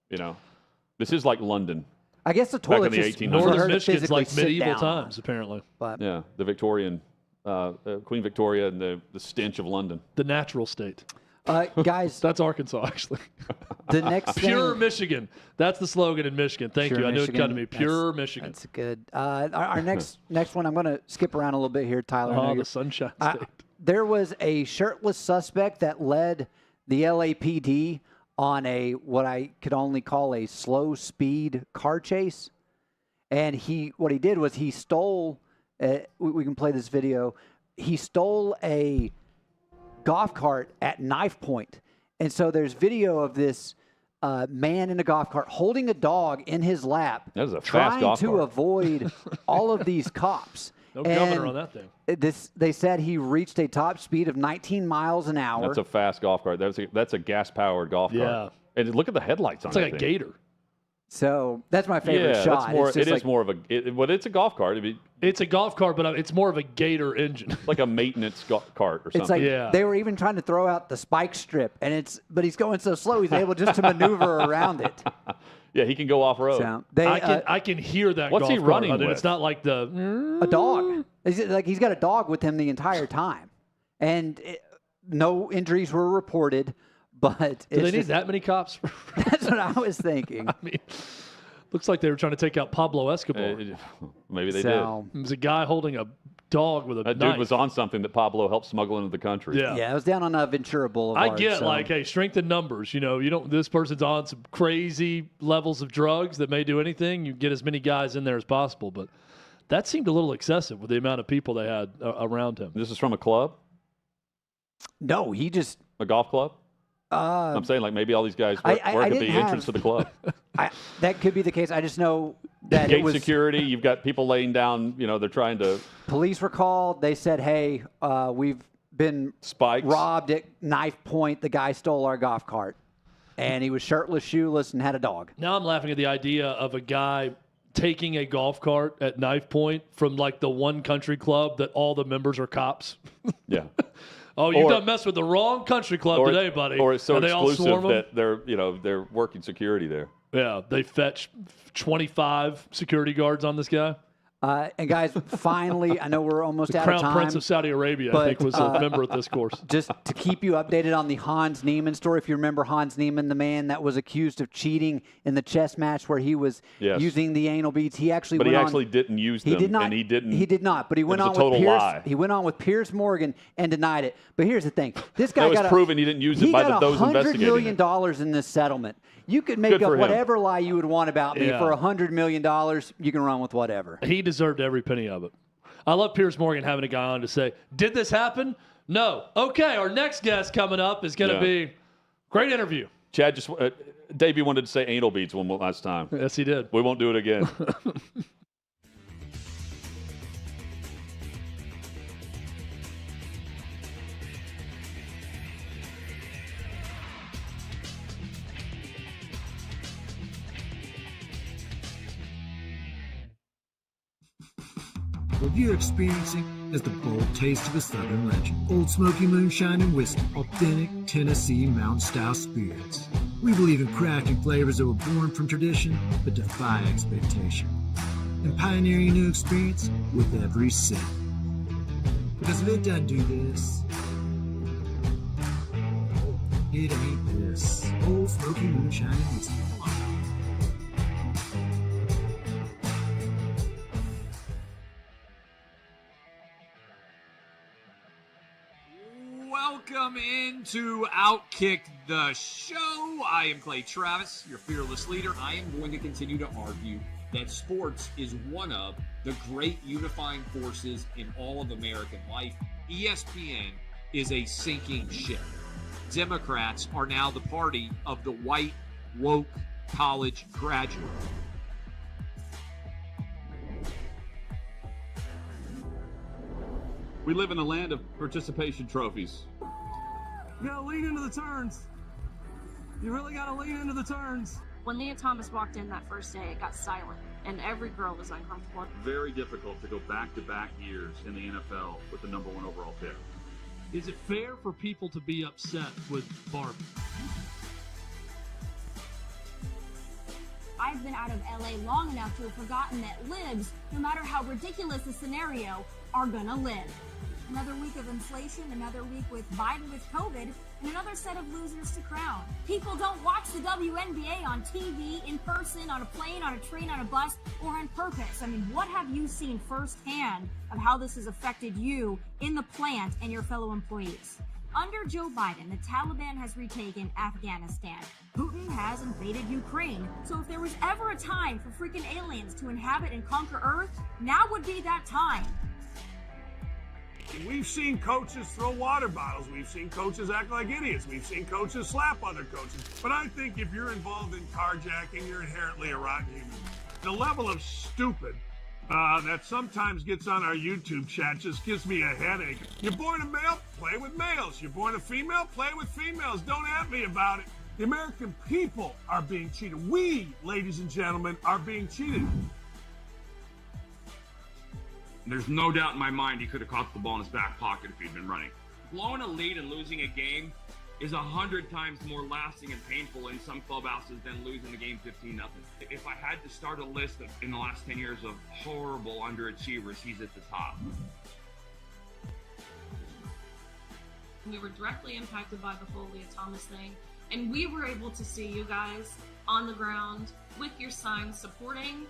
This is like London. I guess the toilet back in the just 1800s. Northern Michigan's like medieval times, apparently. But yeah, the Victorian, Queen Victoria and the stench of London. The natural state. Guys. That's Arkansas, actually. The next Pure thing, Michigan. That's the slogan in Michigan. Thank Pure you. I knew it'd come to me. Michigan. Pure Michigan. That's good. Our next one, I'm going to skip around a little bit here, Tyler. I know Oh, you're- the Sunshine State. There was a shirtless suspect that led the LAPD on what I could only call a slow speed car chase. And what he did was he stole, we can play this video, he stole a golf cart at knife point. And so there's video of this man in a golf cart holding a dog in his lap, That was a fast trying golf to cart. avoid all of these cops. No governor on that thing. They said he reached a top speed of 19 miles an hour. That's a fast golf cart. That's a gas-powered golf cart. Yeah. And look at the headlights on It's that like a thing. Gator. So that's my favorite shot. That's more, It's just it's a golf cart. It's a golf cart, but it's more of a Gator engine. Like a maintenance cart or something. It's like they were even trying to throw out the spike strip, but he's going so slow he's able just to maneuver around it. Yeah, he can go off road. So I can hear that. What's golf he running cart. with? It's not like a dog. He's got a dog with him the entire time, and no injuries were reported, but do they need that many cops? That's what I was thinking. I mean, looks like they were trying to take out Pablo Escobar. Maybe they did. It was a guy holding a dog with a That knife. dude was on something that Pablo helped smuggle into the country. Yeah, it was down on Ventura Boulevard. I get hey, strength in numbers. You don't. This person's on some crazy levels of drugs that may do anything. You get as many guys in there as possible, but that seemed a little excessive with the amount of people they had around him. This is from a club? No, he just a golf club. I'm saying maybe all these guys work at the entrance to the club. That could be the case. I just know that Gate it was security. You've got people laying down. They're trying to. Police were called. They said, "Hey, we've been robbed at knife point. The guy stole our golf cart, and he was shirtless, shoeless, and had a dog." Now I'm laughing at the idea of a guy taking a golf cart at knife point from the one country club that all the members are cops. Yeah. Oh, you done messed with the wrong country club today, buddy. Or it's so and they all exclusive swarm that they're working security there. Yeah, they fetch 25 security guards on this guy. And guys, finally, I know we're almost out of time. Crown Prince of Saudi Arabia, I think, was a member at this course. Just to keep you updated on the Hans Niemann story, if you remember Hans Niemann, the man that was accused of cheating in the chess match where he was using the anal beads, he actually didn't use them. He did not. And he didn't. He did not. But he went on with Pierce. Lie. He went on with Piers Morgan and denied it. But here's the thing: this guy got proven he didn't use it by those investigating. $100 million in this settlement. You could make up whatever lie you would want about me for $100 million. You can run with whatever. He deserved every penny of it. I love Piers Morgan having a guy on to say, "Did this happen? No. Okay, our next guest coming up is going to be great interview." Chad Davey wanted to say anal beads one last time. Yes, he did. We won't do it again. What you're experiencing is the bold taste of a Southern legend. Old Smoky Moonshine and Whiskey, authentic Tennessee mountain-style spirits. We believe in crafting flavors that were born from tradition but defy expectation. And pioneering a new experience with every sip. Because if it doesn't do this, it ain't this. Old Smoky Moonshine and Whiskey. Welcome into OutKick the show. I am Clay Travis, your fearless leader. I am going to continue to argue that sports is one of the great unifying forces in all of American life. ESPN is a sinking ship. Democrats are now the party of the white, woke college graduate. We live in a land of participation trophies. You gotta lean into the turns. You really gotta lean into the turns. When Leah Thomas walked in that first day, it got silent, and every girl was uncomfortable. Very difficult to go back-to-back years in the NFL with the number 1 overall pick. Is it fair for people to be upset with Barbie? I've been out of LA long enough to have forgotten that libs, no matter how ridiculous the scenario, are gonna live. Another week of inflation, another week with Biden with COVID, and another set of losers to crown. People don't watch the WNBA on TV, in person, on a plane, on a train, on a bus, or on purpose. I mean, what have you seen firsthand of how this has affected you in the plant and your fellow employees? Under Joe Biden, the Taliban has retaken Afghanistan. Putin has invaded Ukraine. So if there was ever a time for freaking aliens to inhabit and conquer Earth, now would be that time. We've seen coaches throw water bottles. We've seen coaches act like idiots. We've seen coaches slap other coaches. But I think if you're involved in carjacking, you're inherently a rotten human. The level of stupid that sometimes gets on our YouTube chat just gives me a headache. You're born a male, play with males. You're born a female, play with females. Don't at me about it. The American people are being cheated. We, ladies and gentlemen, are being cheated. There's no doubt in my mind he could have caught the ball in his back pocket if he'd been running. Blowing a lead and losing a game is 100 times more lasting and painful in some clubhouses than losing the game 15-0. If I had to start a list in the last 10 years of horrible underachievers, he's at the top. We were directly impacted by the whole Leah Thomas thing. And we were able to see you guys on the ground with your signs supporting.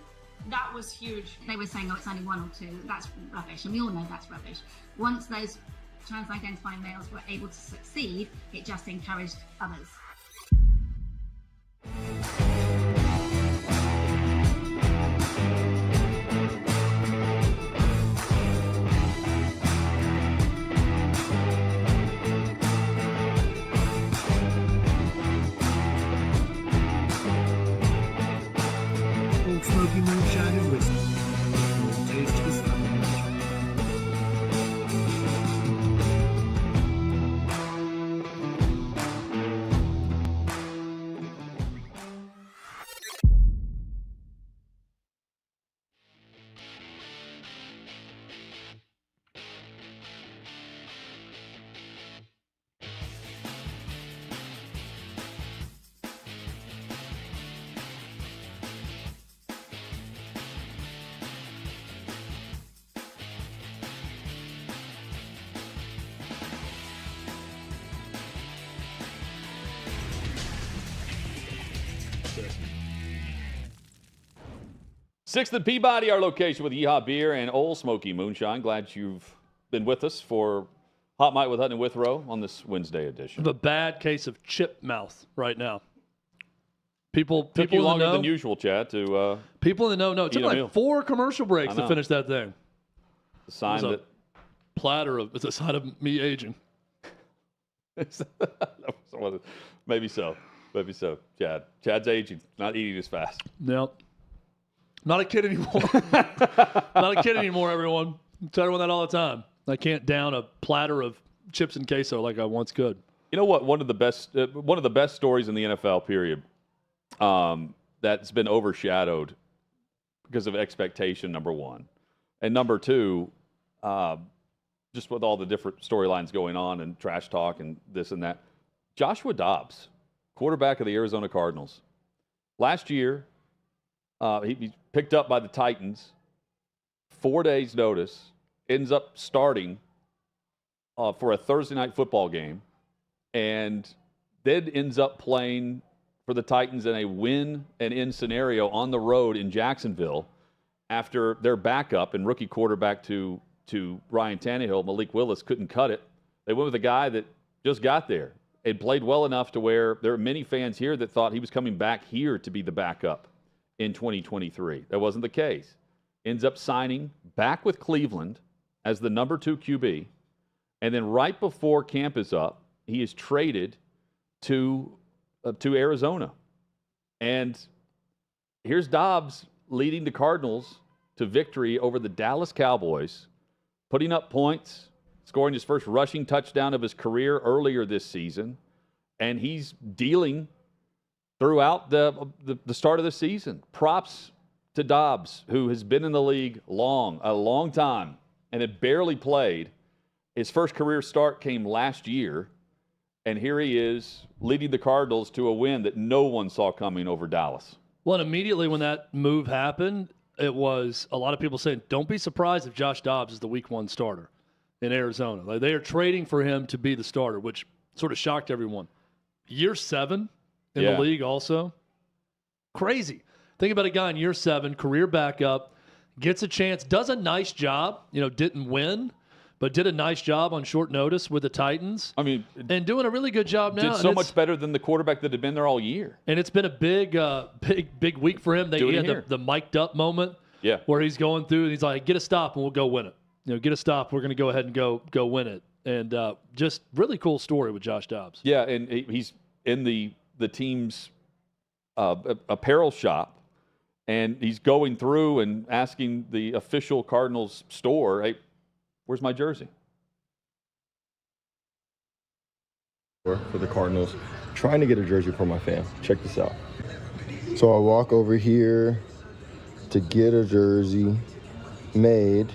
That was huge. They were saying, oh, it's only 1 or 2. That's rubbish. And we all know that's rubbish. Once those trans-identifying males were able to succeed, it just encouraged others. Old Smoky Moonshine and Whiskey. Old Taste of the Southern Legend. Sixth and Peabody, our location with Yeehaw Beer and Old Smoky Moonshine. Glad you've been with us for Hot Mic with Hutton and Withrow on this Wednesday edition. I have a bad case of chip mouth right now. People Took you in the longer know, than usual, Chad, to people in the know. No, it took eat a like meal. 4 commercial breaks I to know. finish that thing. The sign It was that a platter of it's a sign of me aging. maybe so. Maybe so. Chad's aging, not eating as fast. No. Not a kid anymore. Not a kid anymore, everyone. I tell everyone that all the time. I can't down a platter of chips and queso like I once could. You know what? One of the best stories in the NFL period that's been overshadowed because of expectation, number one, and number two, just with all the different storylines going on and trash talk and this and that. Joshua Dobbs, quarterback of the Arizona Cardinals, last year he picked up by the Titans. 4 days' notice, ends up starting for a Thursday night football game, and then ends up playing for the Titans in a win and in scenario on the road in Jacksonville after their backup and rookie quarterback to Ryan Tannehill, Malik Willis, couldn't cut it. They went with a guy that just got there and played well enough to where there are many fans here that thought he was coming back here to be the backup in 2023. That wasn't the case. Ends up signing back with Cleveland as the number 2 QB. And then right before camp is up, he is traded to Arizona. And here's Dobbs leading the Cardinals to victory over the Dallas Cowboys, putting up points, scoring his first rushing touchdown of his career earlier this season. And he's dealing throughout the start of the season. Props to Dobbs, who has been in the league a long time, and had barely played. His first career start came last year, and here he is leading the Cardinals to a win that no one saw coming over Dallas. Well, and immediately when that move happened, it was a lot of people saying, don't be surprised if Josh Dobbs is the week 1 starter in Arizona. Like, they are trading for him to be the starter, which sort of shocked everyone. Year 7 in the league also. Crazy. Think about a guy in year 7, career backup, gets a chance, does a nice job, didn't win, but did a nice job on short notice with the Titans. I mean, and doing a really good job now. Did so much better than the quarterback that had been there all year. And it's been a big week for him. He had the mic'd up moment where he's going through and he's like, get a stop and we'll go win it. Get a stop. We're going to go ahead and go win it. And just really cool story with Josh Dobbs. Yeah, and he's in the team's apparel shop, and he's going through and asking the official Cardinals store, hey, where's my jersey? For the Cardinals, trying to get a jersey for my fam. Check this out. So I walk over here to get a jersey made.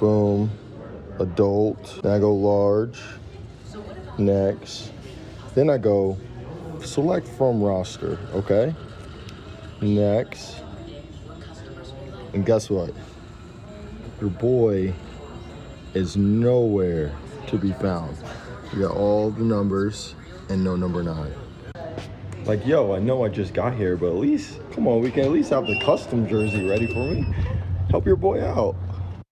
Boom. Adult. Then I go large. Next. Then I go select from roster. Okay. Next. And guess what? Your boy is nowhere to be found. We got all the numbers and no number 9. Like, yo, I know I just got here, but at least, come on, we can at least have the custom jersey ready for me. Help your boy out.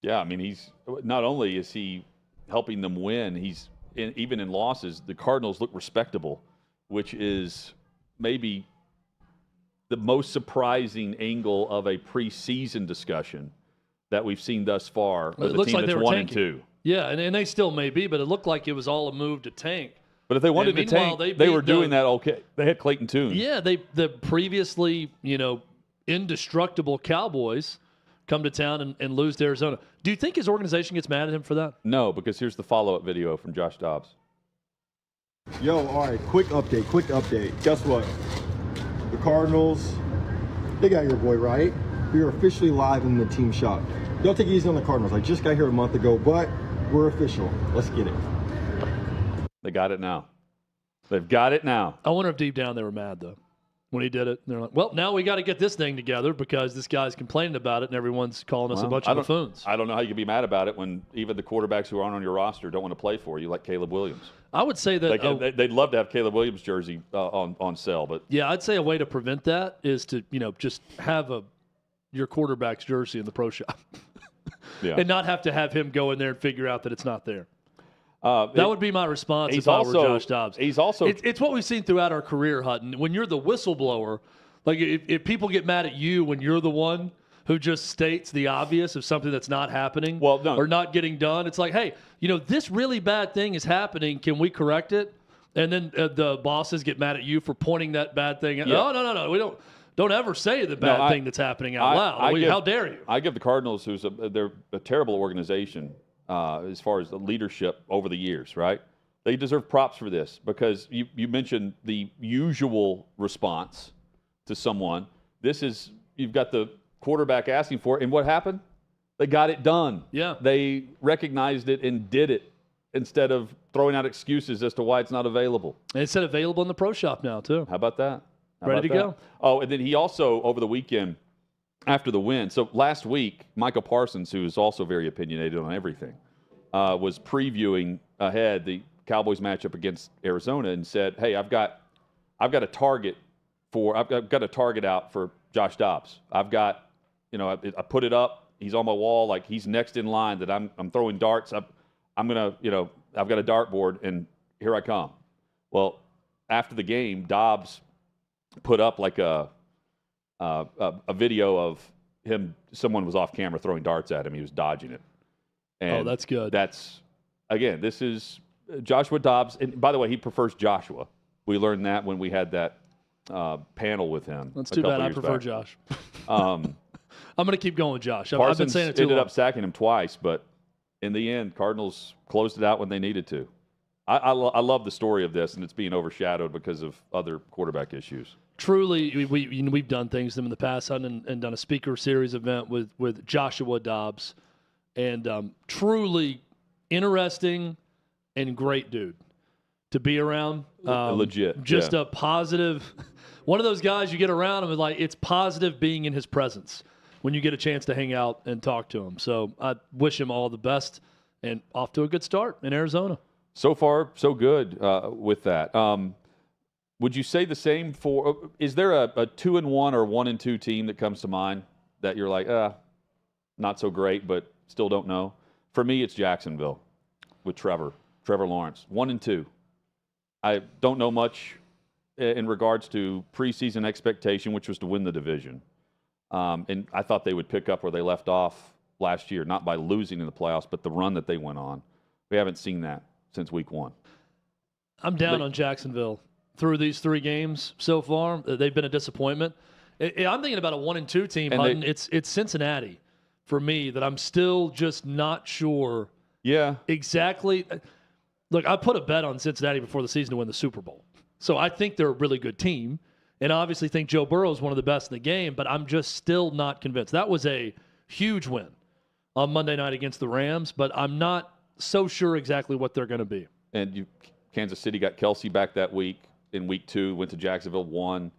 Yeah, I mean, he's not only is he helping them win, even in losses, the Cardinals look respectable, which is maybe the most surprising angle of a preseason discussion that we've seen thus far with a team that's 1-2. Yeah, and they still may be, but it looked like it was all a move to tank. But if they wanted to tank, they were doing that okay. They had Clayton Tune. Yeah, the previously, indestructible Cowboys come to town and lose to Arizona. Do you think his organization gets mad at him for that? No, because here's the follow-up video from Josh Dobbs. Yo, all right, quick update. Guess what? The Cardinals, they got your boy, right? We are officially live in the team shop. Don't take it easy on the Cardinals. I just got here a month ago, but we're official. Let's get it. They got it now. They've got it now. I wonder if deep down they were mad, though, when he did it. They're like, well, now we got to get this thing together because this guy's complaining about it and everyone's calling us a bunch of buffoons. I don't know how you can be mad about it when even the quarterbacks who aren't on your roster don't want to play for you, like Caleb Williams. I would say that they'd love to have Caleb Williams' jersey on sale, but yeah, I'd say a way to prevent that is to just have your quarterback's jersey in the pro shop, and not have to have him go in there and figure out that it's not there. That would be my response if I were Josh Dobbs. He's also it's what we've seen throughout our career, Hutton. When you're the whistleblower, like if people get mad at you when you're the one who just states the obvious of something that's not happening or not getting done, it's like, hey, this really bad thing is happening. Can we correct it? And then the bosses get mad at you for pointing that bad thing. Yeah. Oh, no. We don't ever say the bad thing that's happening out loud. How dare you? I give the Cardinals, they're a terrible organization. As far as the leadership over the years, right? They deserve props for this because you mentioned the usual response to someone. You've got the quarterback asking for it, and what happened? They got it done. Yeah. They recognized it and did it instead of throwing out excuses as to why it's not available. And it's available in the pro shop now, too. How about that? Ready to go. Oh, and then he also, over the weekend, after the win. So last week, Michael Parsons, who is also very opinionated on everything, was previewing ahead the Cowboys matchup against Arizona and said, "Hey, I've got a target out for Josh Dobbs. I've got, I put it up. He's on my wall, like he's next in line. That I'm throwing darts. I'm gonna, I've got a dartboard, and here I come." Well, after the game, Dobbs put up like a video of him. Someone was off camera throwing darts at him. He was dodging it. And that's good. This is Joshua Dobbs. And by the way, he prefers Joshua. We learned that when we had that panel with him. That's too bad. I prefer Josh. I'm going to keep going with Josh. I've been saying it too long. Ended up sacking him twice, but in the end, Cardinals closed it out when they needed to. I love the story of this, and it's being overshadowed because of other quarterback issues. Truly, we've done things in the past and done a speaker series event with Joshua Dobbs, and truly interesting and great dude to be around. Legit, just a positive. One of those guys you get around him, and like it's positive being in his presence when you get a chance to hang out and talk to him. So I wish him all the best and off to a good start in Arizona. So far, so good with that. Would you say the same for? Is there a 2-1 or 1-2 team that comes to mind that you're like, not so great, but still don't know? For me, it's Jacksonville with Trevor Lawrence, 1-2. I don't know much in regards to preseason expectation, which was to win the division. And I thought they would pick up where they left off last year, not by losing in the playoffs, but the run that they went on. We haven't seen that since week 1. I'm down on Jacksonville through these 3 games so far. They've been a disappointment. I'm thinking about a 1-2 team, Hutton. It's Cincinnati for me that I'm still just not sure exactly. Look, I put a bet on Cincinnati before the season to win the Super Bowl. So I think they're a really good team, and obviously think Joe Burrow is one of the best in the game, but I'm just still not convinced. That was a huge win on Monday night against the Rams, but I'm not so sure exactly what they're going to be. And Kansas City got Kelce back that week in week 2, went to Jacksonville, won.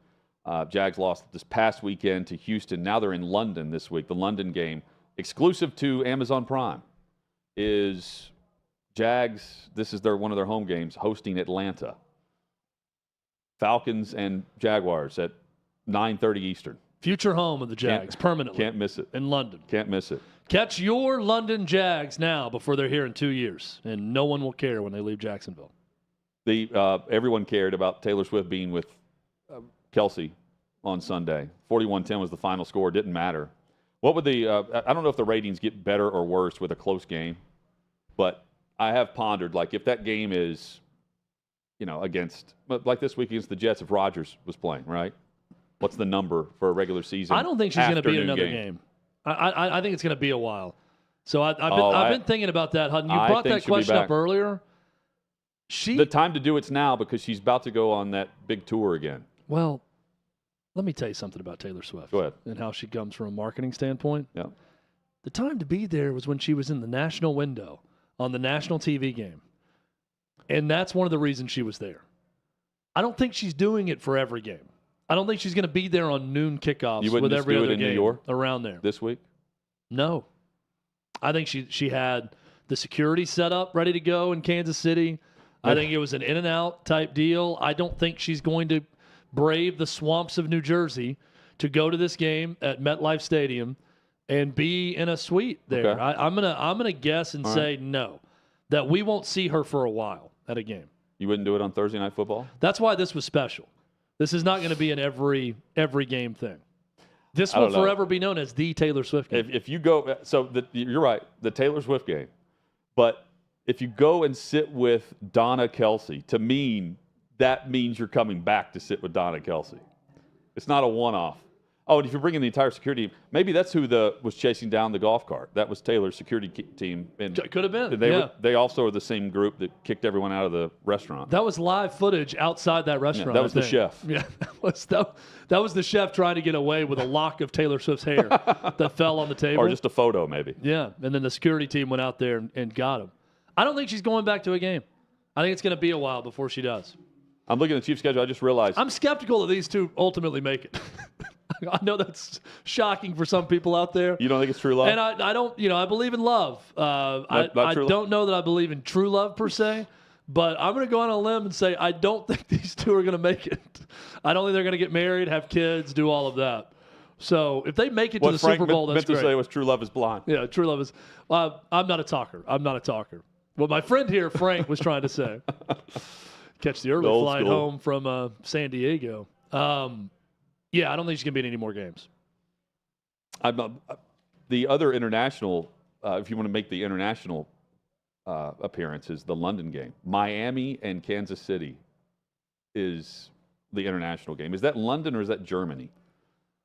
Jags lost this past weekend to Houston. Now they're in London this week. The London game, exclusive to Amazon Prime, is Jags, this is one of their home games, hosting Atlanta. Falcons and Jaguars at 9:30 Eastern. Future home of the Jags, permanently. Can't miss it. In London. Can't miss it. Catch your London Jags now before they're here in 2 years, and no one will care when they leave Jacksonville. Everyone cared about Taylor Swift being with Kelce on Sunday. 41-10 was the final score. Didn't matter. What would I don't know if the ratings get better or worse with a close game, but I have pondered, like, if that game is, like this week against the Jets, if Rodgers was playing, right? What's the number for a regular season? I don't think she's going to be in another game. I think it's going to be a while. So I've been thinking about that, Hutton. You brought that question up earlier. The time to do it's now because she's about to go on that big tour again. Well, let me tell you something about Taylor Swift. Go ahead. And how she comes from a marketing standpoint. Yeah. The time to be there was when she was in the national window on the national TV game. And that's one of the reasons she was there. I don't think she's doing it for every game. I don't think she's going to be there on noon kickoffs with every other game New York around there. This week? No. I think she had the security set up ready to go in Kansas City. I think it was an in-and-out type deal. I don't think she's going to brave the swamps of New Jersey to go to this game at MetLife Stadium and be in a suite there. Okay. I'm gonna guess and say no, that we won't see her for a while at a game. You wouldn't do it on Thursday Night Football? That's why this was special. This is not going to be an every game thing. This will forever be known as the Taylor Swift game. If you go, you're right, the Taylor Swift game. But if you go and sit with Donna Kelce, that means you're coming back to sit with Donna Kelce. It's not a one-off. Oh, and if you're bringing the entire security team, maybe that's who was chasing down the golf cart. That was Taylor's security team. And could have been. They also are the same group that kicked everyone out of the restaurant. That was live footage outside that restaurant. Yeah, that was the chef. Yeah, that was the chef trying to get away with a lock of Taylor Swift's hair that fell on the table. Or just a photo, maybe. Yeah, and then the security team went out there and got him. I don't think she's going back to a game. I think it's going to be a while before she does. I'm looking at the Chiefs' schedule. I just realized. I'm skeptical that these two ultimately make it. I know that's shocking for some people out there. You don't think it's true love? And I don't, I believe in love. I don't know that I believe in true love per se, but I'm going to go on a limb and say I don't think these two are going to make it. I don't think they're going to get married, have kids, do all of that. So if they make it to the Super Bowl, that's great. What Frank meant to say was true love is blind. Yeah, true love is. I'm not a talker. What my friend here, Frank, was trying to say. Catch the early flight home from San Diego. Yeah, I don't think she's going to be in any more games. The other international, if you want to make the international appearance, is the London game. Miami and Kansas City is the international game. Is that London or is that Germany?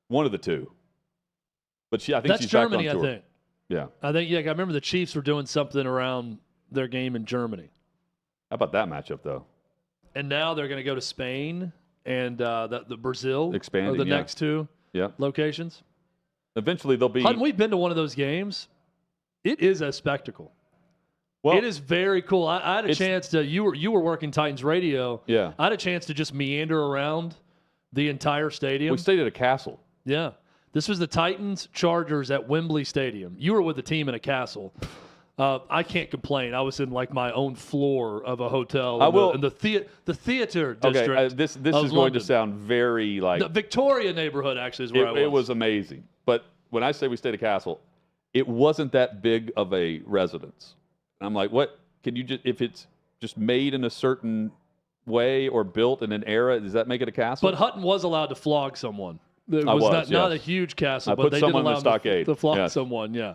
One of the two. But I think that's she's Germany, back on tour. I think. Yeah. I think, I remember the Chiefs were doing something around their game in Germany. How about that matchup, though? And now they're going to go to Spain and the Brazil expanding, are the next two locations. Eventually they'll be. Hutton, we've been to one of those games. It is a spectacle. Well, it is very cool. I had a chance to. You were working Titans radio. Yeah. I had a chance to just meander around the entire stadium. We stayed at a castle. Yeah. This was the Titans Chargers at Wembley Stadium. You were with the team in a castle. I can't complain. I was in like my own floor of a hotel in the theater district. Okay, this is going to sound very like the Victoria neighborhood. Actually, is where I was. It was amazing. But when I say we stayed at a castle, it wasn't that big of a residence. And I'm like, what? Can you just if it's just made in a certain way or built in an era, does that make it a castle? But Hutton was allowed to flog someone. It was not a huge castle, but they did allow him to flog someone. Yeah.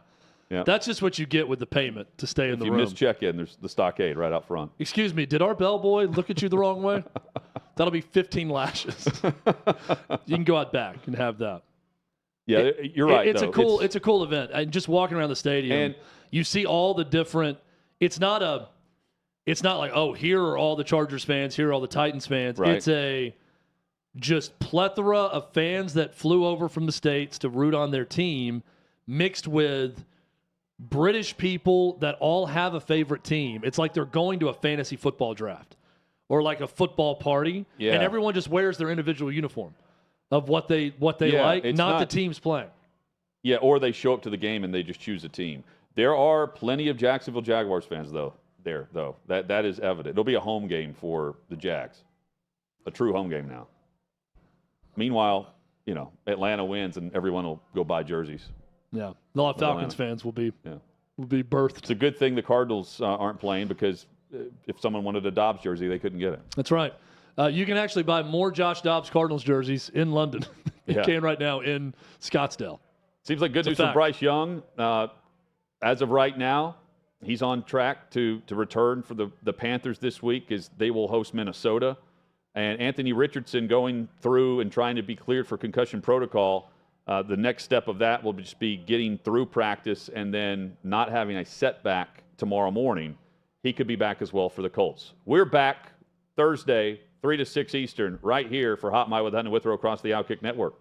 Yeah. That's just what you get with the payment to stay in the room. If you miss check-in, there's the stockade right out front. Excuse me, did our bellboy look at you the wrong way? That'll be 15 lashes. You can go out back and have that. Yeah, you're right. It's a cool event. And just walking around the stadium, and you see all the different. It's not like, oh, here are all the Chargers fans, here are all the Titans fans. Right. It's a just plethora of fans that flew over from the States to root on their team, mixed with British people that all have a favorite team. It's like they're going to a fantasy football draft or like a football party, and everyone just wears their individual uniform of what they like, not the teams playing. Yeah, or they show up to the game and they just choose a team. There are plenty of Jacksonville Jaguars fans, though, there, though. That is evident. It'll be a home game for the Jags, a true home game now. Meanwhile, Atlanta wins and everyone will go buy jerseys. Yeah, a lot of Falcons fans will be birthed. It's a good thing the Cardinals aren't playing, because if someone wanted a Dobbs jersey, they couldn't get it. That's right. You can actually buy more Josh Dobbs Cardinals jerseys in London than you can right now in Scottsdale. Seems like good news for Bryce Young. As of right now, he's on track to return for the Panthers this week, as they will host Minnesota. And Anthony Richardson going through and trying to be cleared for concussion protocol. The next step of that will just be getting through practice and then not having a setback tomorrow morning. He could be back as well for the Colts. We're back Thursday, 3 to 6 Eastern, right here for Hot Mike with Hutton and Withrow across the OutKick Network.